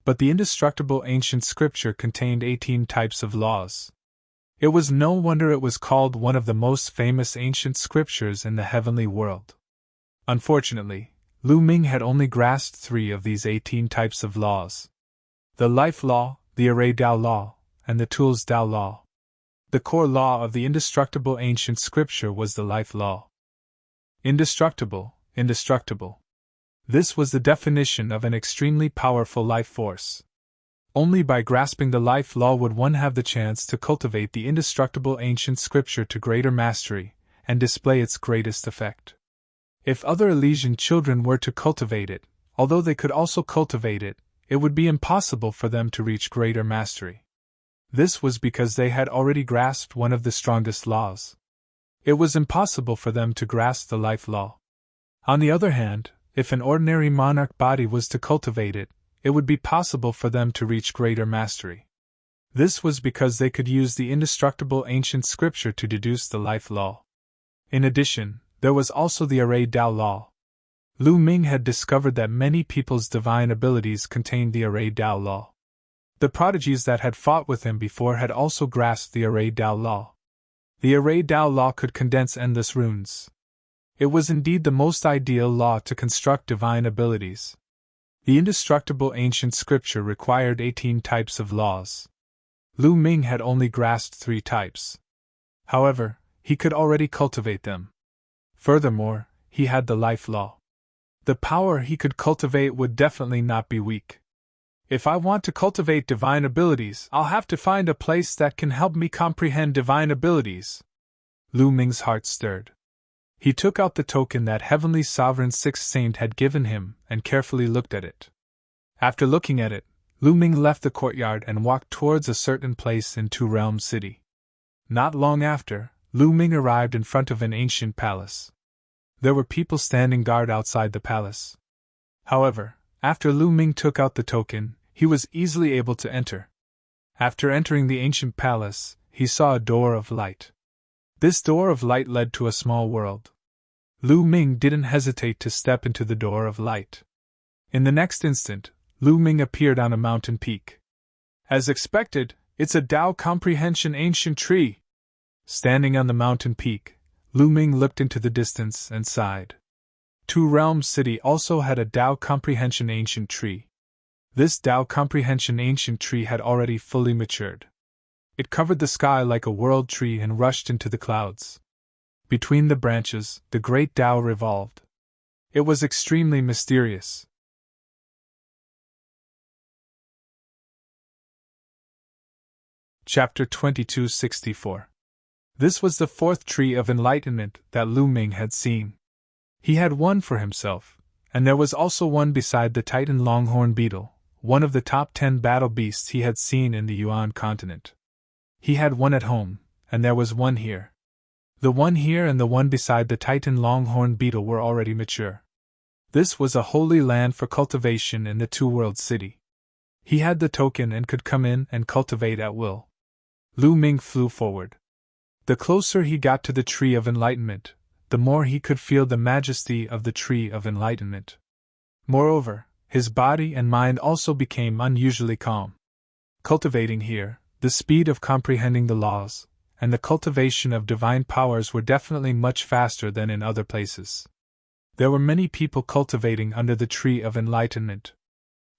But the indestructible ancient scripture contained 18 types of laws. It was no wonder it was called one of the most famous ancient scriptures in the heavenly world. Unfortunately, Lu Ming had only grasped 3 of these 18 types of laws: the life law, the array Dao law, and the tools Dao law. The core law of the indestructible ancient scripture was the life law. Indestructible, indestructible. This was the definition of an extremely powerful life force. Only by grasping the life law would one have the chance to cultivate the indestructible ancient scripture to greater mastery and display its greatest effect. If other Elysian children were to cultivate it, although they could also cultivate it, it would be impossible for them to reach greater mastery. This was because they had already grasped one of the strongest laws. It was impossible for them to grasp the life law. On the other hand, if an ordinary monarch body was to cultivate it, it would be possible for them to reach greater mastery. This was because they could use the indestructible ancient scripture to deduce the life law. In addition, there was also the array Dao law. Lu Ming had discovered that many people's divine abilities contained the array Dao law. The prodigies that had fought with him before had also grasped the array Dao law. The array Dao law could condense endless runes. It was indeed the most ideal law to construct divine abilities. The indestructible ancient scripture required 18 types of laws. Lu Ming had only grasped 3 types. However, he could already cultivate them. Furthermore, he had the life law. The power he could cultivate would definitely not be weak. If I want to cultivate divine abilities, I'll have to find a place that can help me comprehend divine abilities. Lu Ming's heart stirred. He took out the token that Heavenly Sovereign Sixth Saint had given him and carefully looked at it. After looking at it, Lu Ming left the courtyard and walked towards a certain place in Two Realm City. Not long after, Lu Ming arrived in front of an ancient palace. There were people standing guard outside the palace. However, after Lu Ming took out the token, he was easily able to enter. After entering the ancient palace, he saw a door of light. This door of light led to a small world. Lu Ming didn't hesitate to step into the door of light. In the next instant, Lu Ming appeared on a mountain peak. As expected, it's a Dao comprehension ancient tree. Standing on the mountain peak, Lu Ming looked into the distance and sighed. Two Realm City also had a Dao comprehension ancient tree. This Dao comprehension ancient tree had already fully matured. It covered the sky like a world tree and rushed into the clouds. Between the branches, the great Dao revolved. It was extremely mysterious. Chapter 2264. This was the 4th tree of enlightenment that Lu Ming had seen. He had one for himself, and there was also one beside the Titan Longhorn Beetle, one of the top 10 battle beasts he had seen in the Yuan continent. He had one at home, and there was one here. The one here and the one beside the Titan Longhorn Beetle were already mature. This was a holy land for cultivation in the Two World City. He had the token and could come in and cultivate at will. Lu Ming flew forward. The closer he got to the Tree of Enlightenment, the more he could feel the majesty of the Tree of Enlightenment. Moreover, his body and mind also became unusually calm. Cultivating here, the speed of comprehending the laws, and the cultivation of divine powers were definitely much faster than in other places. There were many people cultivating under the Tree of Enlightenment.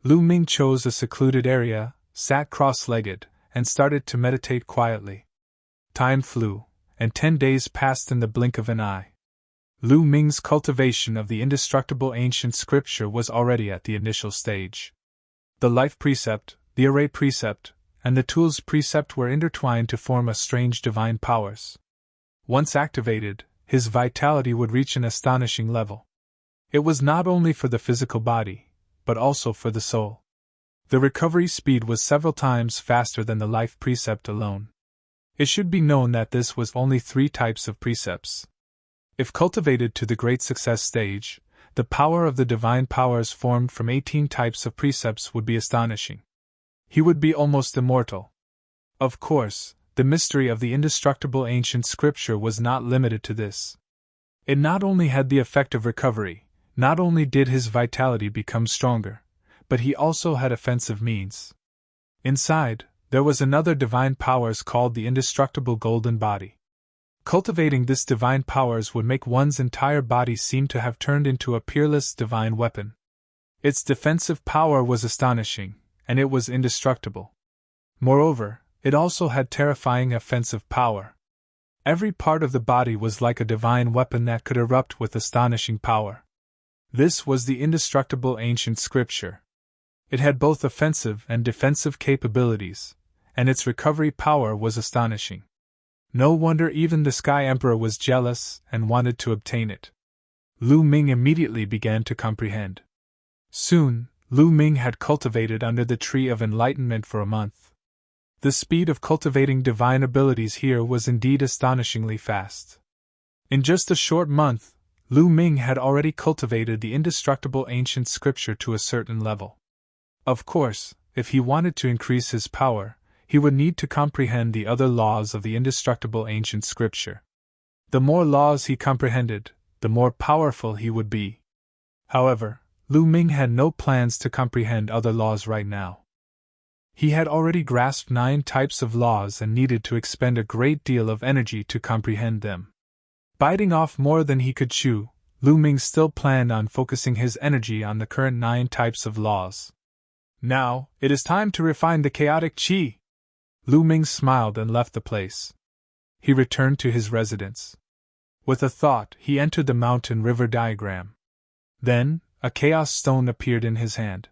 Lu Ming chose a secluded area, sat cross-legged, and started to meditate quietly. Time flew, and 10 days passed in the blink of an eye. Lu Ming's cultivation of the indestructible ancient scripture was already at the initial stage. The life precept, the array precept, and the tools precept were intertwined to form a strange divine powers. Once activated, his vitality would reach an astonishing level. It was not only for the physical body, but also for the soul. The recovery speed was several times faster than the life precept alone. It should be known that this was only 3 types of precepts. If cultivated to the great success stage, the power of the divine powers formed from 18 types of precepts would be astonishing. He would be almost immortal. Of course, the mystery of the indestructible ancient scripture was not limited to this. It not only had the effect of recovery, not only did his vitality become stronger, but he also had offensive means. Inside, there was another divine powers called the indestructible golden body. Cultivating this divine powers would make one's entire body seem to have turned into a peerless divine weapon. Its defensive power was astonishing, and it was indestructible. Moreover, it also had terrifying offensive power. Every part of the body was like a divine weapon that could erupt with astonishing power. This was the indestructible ancient scripture. It had both offensive and defensive capabilities, and its recovery power was astonishing. No wonder even the Sky Emperor was jealous and wanted to obtain it. Lu Ming immediately began to comprehend. Soon, Lu Ming had cultivated under the Tree of Enlightenment for a month. The speed of cultivating divine abilities here was indeed astonishingly fast. In just a short month, Lu Ming had already cultivated the indestructible ancient scripture to a certain level. Of course, if he wanted to increase his power, he would need to comprehend the other laws of the indestructible ancient scripture. The more laws he comprehended, the more powerful he would be. However, Lu Ming had no plans to comprehend other laws right now. He had already grasped 9 types of laws and needed to expend a great deal of energy to comprehend them. Biting off more than he could chew, Lu Ming still planned on focusing his energy on the current 9 types of laws. Now, it is time to refine the chaotic qi. Lu Ming smiled and left the place. He returned to his residence. With a thought, he entered the mountain river diagram. Then, a chaos stone appeared in his hand.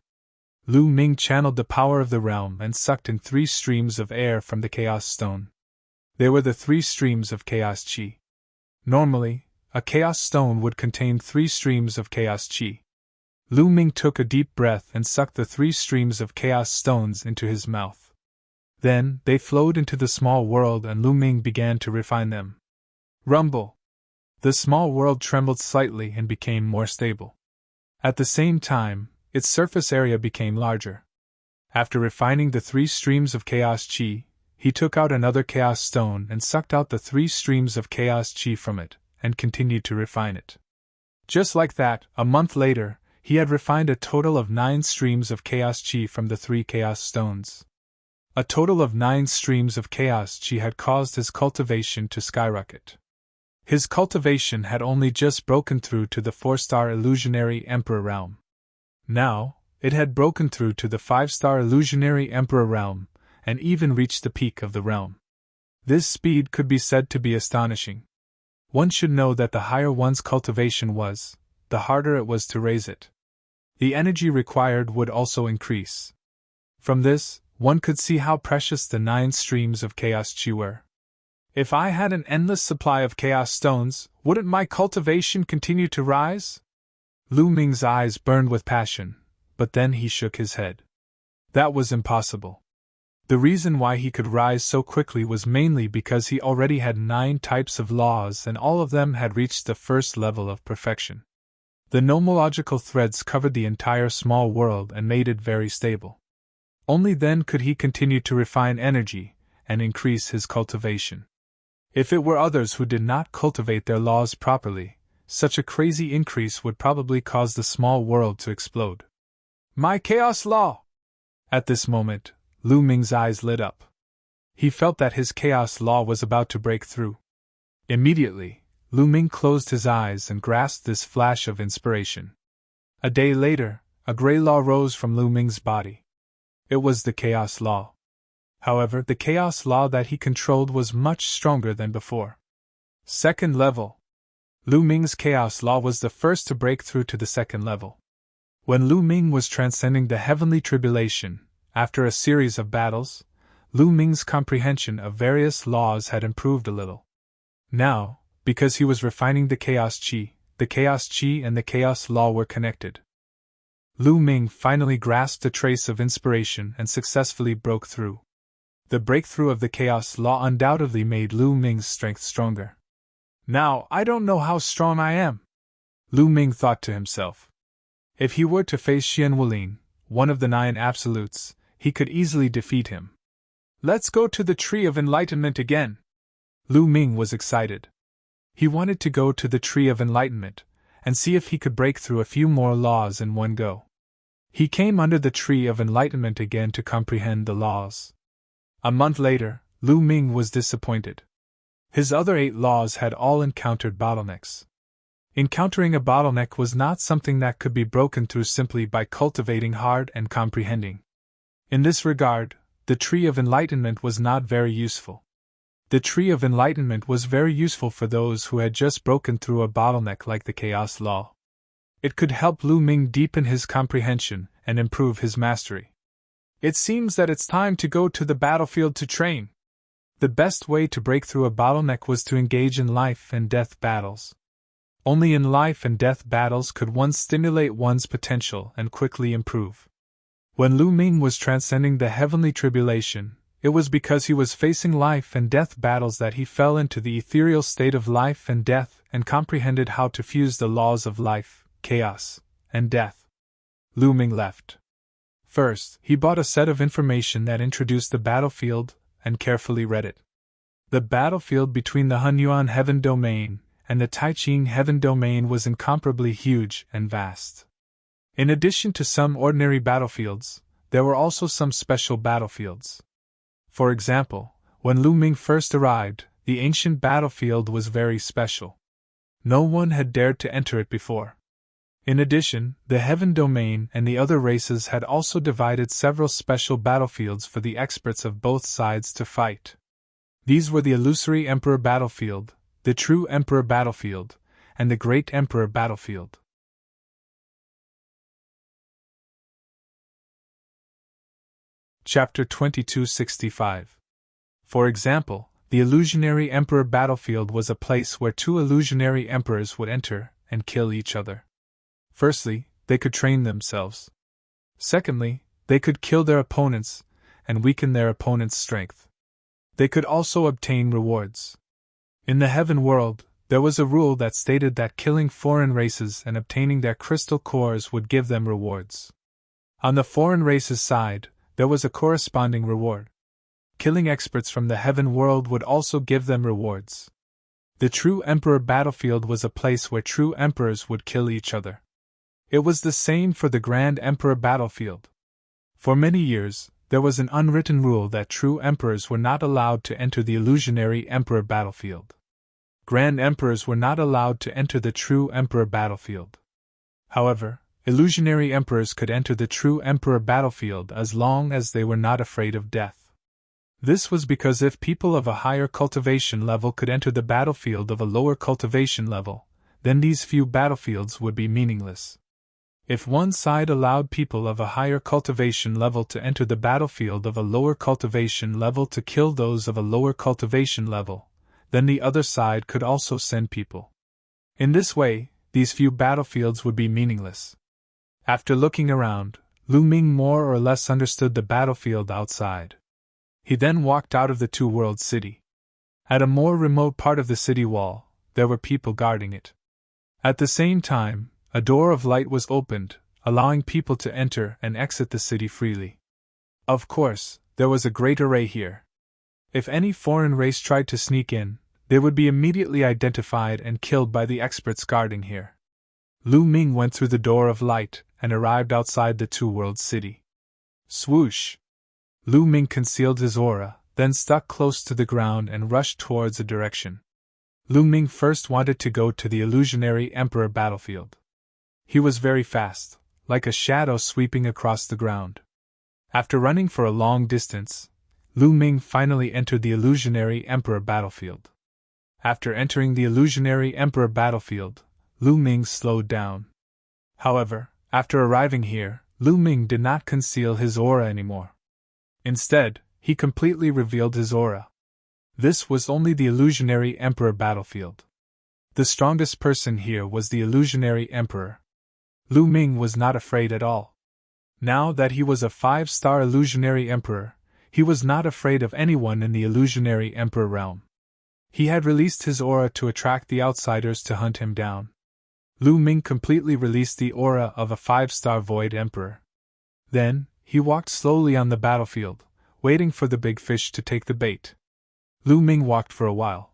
Lu Ming channeled the power of the realm and sucked in 3 streams of air from the chaos stone. They were the 3 streams of chaos qi. Normally, a chaos stone would contain 3 streams of chaos qi. Lu Ming took a deep breath and sucked the 3 streams of chaos stones into his mouth. Then, they flowed into the small world and Lu Ming began to refine them. Rumble! The small world trembled slightly and became more stable. At the same time, its surface area became larger. After refining the 3 streams of chaos qi, he took out another chaos stone and sucked out the 3 streams of chaos qi from it, and continued to refine it. Just like that, a month later, he had refined a total of 9 streams of chaos qi from the 3 chaos stones. A total of 9 streams of chaos qi had caused his cultivation to skyrocket. His cultivation had only just broken through to the 4-star illusionary emperor realm. Now, it had broken through to the 5-star illusionary emperor realm, and even reached the peak of the realm. This speed could be said to be astonishing. One should know that the higher one's cultivation was, the harder it was to raise it. The energy required would also increase. From this, one could see how precious the 9 streams of chaos qi were. If I had an endless supply of chaos stones, wouldn't my cultivation continue to rise? Lu Ming's eyes burned with passion, but then he shook his head. That was impossible. The reason why he could rise so quickly was mainly because he already had 9 types of laws and all of them had reached the first level of perfection. The nomological threads covered the entire small world and made it very stable. Only then could he continue to refine energy, and increase his cultivation. If it were others who did not cultivate their laws properly, such a crazy increase would probably cause the small world to explode. My chaos law! At this moment, Lu Ming's eyes lit up. He felt that his chaos law was about to break through. Immediately, Lu Ming closed his eyes and grasped this flash of inspiration. A day later, a gray law rose from Lu Ming's body. It was the chaos law. However, the chaos law that he controlled was much stronger than before. Second level. Lu Ming's chaos law was the first to break through to the second level. When Lu Ming was transcending the heavenly tribulation, after a series of battles, Lu Ming's comprehension of various laws had improved a little. Now, because he was refining the chaos chi and the chaos law were connected. Lu Ming finally grasped a trace of inspiration and successfully broke through. The breakthrough of the chaos law undoubtedly made Lu Ming's strength stronger. Now, I don't know how strong I am, Lu Ming thought to himself. If he were to face Xian Wulin, one of the 9 absolutes, he could easily defeat him. Let's go to the Tree of Enlightenment again. Lu Ming was excited. He wanted to go to the Tree of Enlightenment and see if he could break through a few more laws in one go. He came under the Tree of Enlightenment again to comprehend the laws. A month later, Lu Ming was disappointed. His other 8 laws had all encountered bottlenecks. Encountering a bottleneck was not something that could be broken through simply by cultivating hard and comprehending. In this regard, the Tree of Enlightenment was not very useful. The Tree of Enlightenment was very useful for those who had just broken through a bottleneck like the Chaos Law. It could help Lu Ming deepen his comprehension and improve his mastery. It seems that it's time to go to the battlefield to train. The best way to break through a bottleneck was to engage in life and death battles. Only in life and death battles could one stimulate one's potential and quickly improve. When Lu Ming was transcending the heavenly tribulation, it was because he was facing life and death battles that he fell into the ethereal state of life and death and comprehended how to fuse the laws of life, chaos, and death. Lu Ming left. First, he bought a set of information that introduced the battlefield and carefully read it. The battlefield between the Hunyuan Heaven Domain and the Taiqing Heaven Domain was incomparably huge and vast. In addition to some ordinary battlefields, there were also some special battlefields. For example, when Lu Ming first arrived, the ancient battlefield was very special. No one had dared to enter it before. In addition, the Heaven Domain and the other races had also divided several special battlefields for the experts of both sides to fight. These were the Illusory Emperor Battlefield, the True Emperor Battlefield, and the Great Emperor Battlefield. Chapter 2265. For example, the Illusionary Emperor Battlefield was a place where 2 illusionary emperors would enter and kill each other. Firstly, they could train themselves. Secondly, they could kill their opponents and weaken their opponent's strength. They could also obtain rewards. In the heaven world, there was a rule that stated that killing foreign races and obtaining their crystal cores would give them rewards. On the foreign races' side, there was a corresponding reward. Killing experts from the heaven world would also give them rewards. The True Emperor Battlefield was a place where true emperors would kill each other. It was the same for the Grand Emperor Battlefield. For many years, there was an unwritten rule that true emperors were not allowed to enter the Illusionary Emperor Battlefield. Grand emperors were not allowed to enter the True Emperor Battlefield. However, illusionary emperors could enter the True Emperor Battlefield as long as they were not afraid of death. This was because if people of a higher cultivation level could enter the battlefield of a lower cultivation level, then these few battlefields would be meaningless. If one side allowed people of a higher cultivation level to enter the battlefield of a lower cultivation level to kill those of a lower cultivation level, then the other side could also send people. In this way, these few battlefields would be meaningless. After looking around, Lu Ming more or less understood the battlefield outside. He then walked out of the two-world city. At a more remote part of the city wall, there were people guarding it. At the same time, a door of light was opened, allowing people to enter and exit the city freely. Of course, there was a great array here. If any foreign race tried to sneak in, they would be immediately identified and killed by the experts guarding here. Lu Ming went through the door of light and arrived outside the two-world city. Swoosh! Lu Ming concealed his aura, then stuck close to the ground and rushed towards a direction. Lu Ming first wanted to go to the illusionary emperor battlefield. He was very fast, like a shadow sweeping across the ground. After running for a long distance, Lu Ming finally entered the illusionary emperor battlefield. After entering the illusionary emperor battlefield, Lu Ming slowed down. However, after arriving here, Lu Ming did not conceal his aura anymore. Instead, he completely revealed his aura. This was only the illusionary emperor battlefield. The strongest person here was the illusionary emperor. Lu Ming was not afraid at all. Now that he was a 5-star illusionary emperor, he was not afraid of anyone in the illusionary emperor realm. He had released his aura to attract the outsiders to hunt him down. Lu Ming completely released the aura of a 5-star void emperor. Then, he walked slowly on the battlefield, waiting for the big fish to take the bait. Lu Ming walked for a while.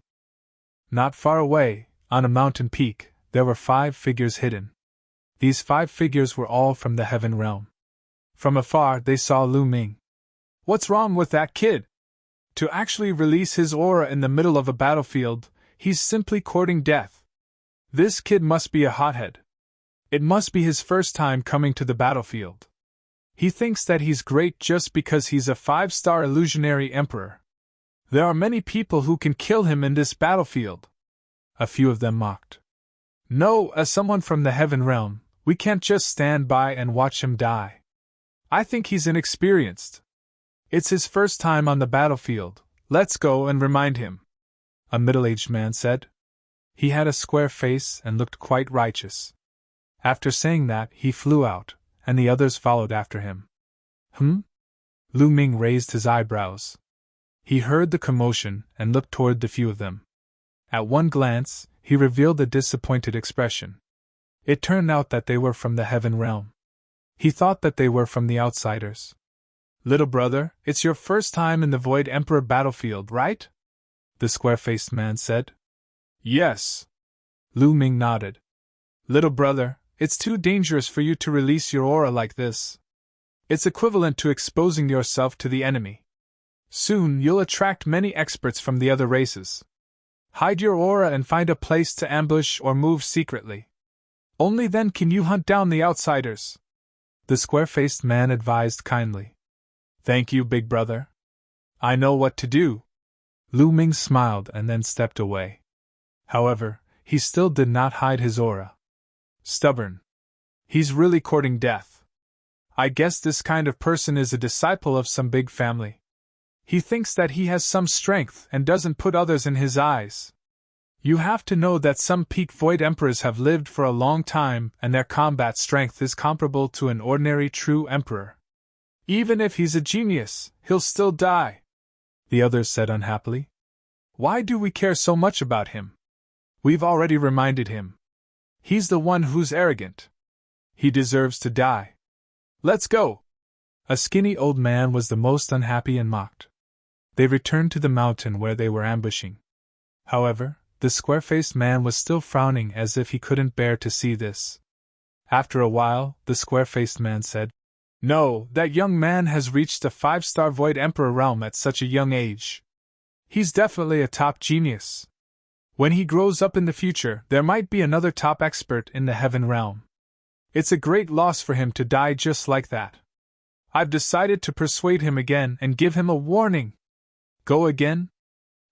Not far away, on a mountain peak, there were 5 figures hidden. These 5 figures were all from the heaven realm. From afar they saw Lu Ming. What's wrong with that kid? To actually release his aura in the middle of a battlefield, he's simply courting death. This kid must be a hothead. It must be his first time coming to the battlefield. He thinks that he's great just because he's a 5-star illusionary emperor. There are many people who can kill him in this battlefield. A few of them mocked. No, as someone from the heaven realm, we can't just stand by and watch him die. I think he's inexperienced. It's his first time on the battlefield. Let's go and remind him. A middle-aged man said. He had a square face and looked quite righteous. After saying that, he flew out, and the others followed after him. Lu Ming raised his eyebrows. He heard the commotion and looked toward the few of them. At one glance, he revealed a disappointed expression. It turned out that they were from the heaven realm. He thought that they were from the outsiders. Little brother, it's your first time in the Void Emperor battlefield, right? The square-faced man said. Yes. Lu Ming nodded. Little brother, it's too dangerous for you to release your aura like this. It's equivalent to exposing yourself to the enemy. Soon you'll attract many experts from the other races. Hide your aura and find a place to ambush or move secretly. Only then can you hunt down the outsiders. The square-faced man advised kindly. Thank you, big brother. I know what to do. Lu Ming smiled and then stepped away. However, he still did not hide his aura. Stubborn. He's really courting death. I guess this kind of person is a disciple of some big family. He thinks that he has some strength and doesn't put others in his eyes. You have to know that some peak Void Emperors have lived for a long time and their combat strength is comparable to an ordinary true Emperor. Even if he's a genius, he'll still die. The others said unhappily. Why do we care so much about him? We've already reminded him. He's the one who's arrogant. He deserves to die. Let's go. A skinny old man was the most unhappy and mocked. They returned to the mountain where they were ambushing. However, the square-faced man was still frowning as if he couldn't bear to see this. After a while, the square-faced man said, No, that young man has reached a 5-star Void Emperor realm at such a young age. He's definitely a top genius. When he grows up in the future, there might be another top expert in the heaven realm. It's a great loss for him to die just like that. I've decided to persuade him again and give him a warning. Go again?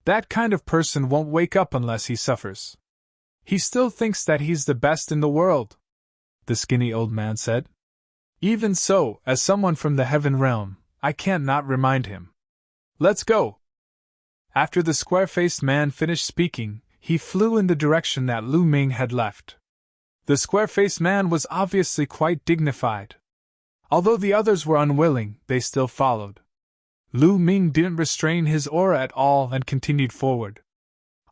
That kind of person won't wake up unless he suffers. He still thinks that he's the best in the world, the skinny old man said. Even so, as someone from the heaven realm, I can't not remind him. Let's go. After the square-faced man finished speaking, he flew in the direction that Lu Ming had left. The square-faced man was obviously quite dignified. Although the others were unwilling, they still followed. Lu Ming didn't restrain his aura at all and continued forward.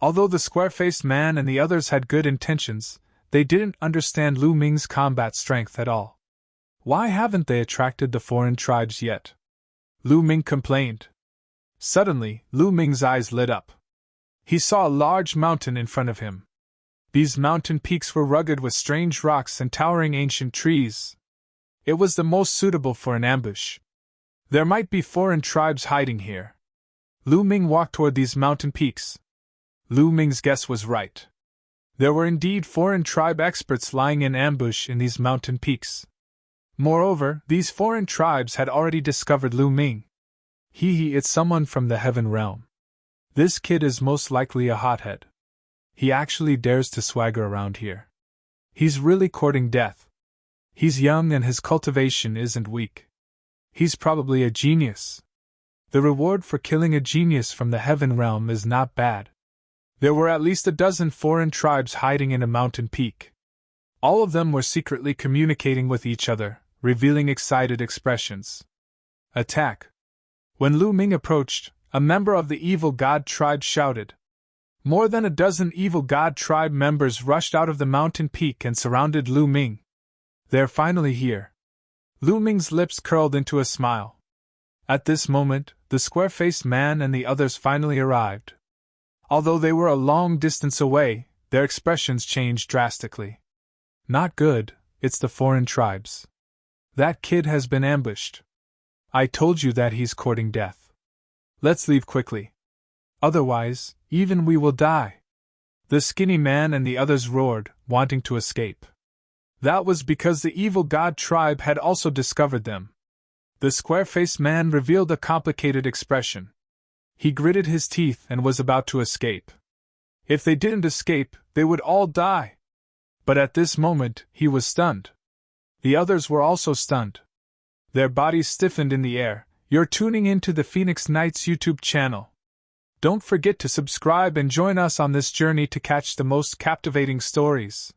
Although the square-faced man and the others had good intentions, they didn't understand Lu Ming's combat strength at all. Why haven't they attracted the foreign tribes yet? Lu Ming complained. Suddenly, Lu Ming's eyes lit up. He saw a large mountain in front of him. These mountain peaks were rugged with strange rocks and towering ancient trees. It was the most suitable for an ambush. There might be foreign tribes hiding here. Lu Ming walked toward these mountain peaks. Lu Ming's guess was right. There were indeed foreign tribe experts lying in ambush in these mountain peaks. Moreover, these foreign tribes had already discovered Lu Ming. It's someone from the heaven realm. This kid is most likely a hothead. He actually dares to swagger around here. He's really courting death. He's young and his cultivation isn't weak. He's probably a genius. The reward for killing a genius from the heaven realm is not bad. There were at least a dozen foreign tribes hiding in a mountain peak. All of them were secretly communicating with each other, revealing excited expressions. Attack! When Lu Ming approached, a member of the evil god tribe shouted. More than a dozen evil god tribe members rushed out of the mountain peak and surrounded Lu Ming. They're finally here. Lu Ming's lips curled into a smile. At this moment, the square-faced man and the others finally arrived. Although they were a long distance away, their expressions changed drastically. Not good, it's the foreign tribes. That kid has been ambushed. I told you that he's courting death. Let's leave quickly. Otherwise, even we will die. The skinny man and the others roared, wanting to escape. That was because the evil god tribe had also discovered them. The square-faced man revealed a complicated expression. He gritted his teeth and was about to escape. If they didn't escape, they would all die. But at this moment, he was stunned. The others were also stunned. Their bodies stiffened in the air. You're tuning into the Phoenix Nights YouTube channel. Don't forget to subscribe and join us on this journey to catch the most captivating stories.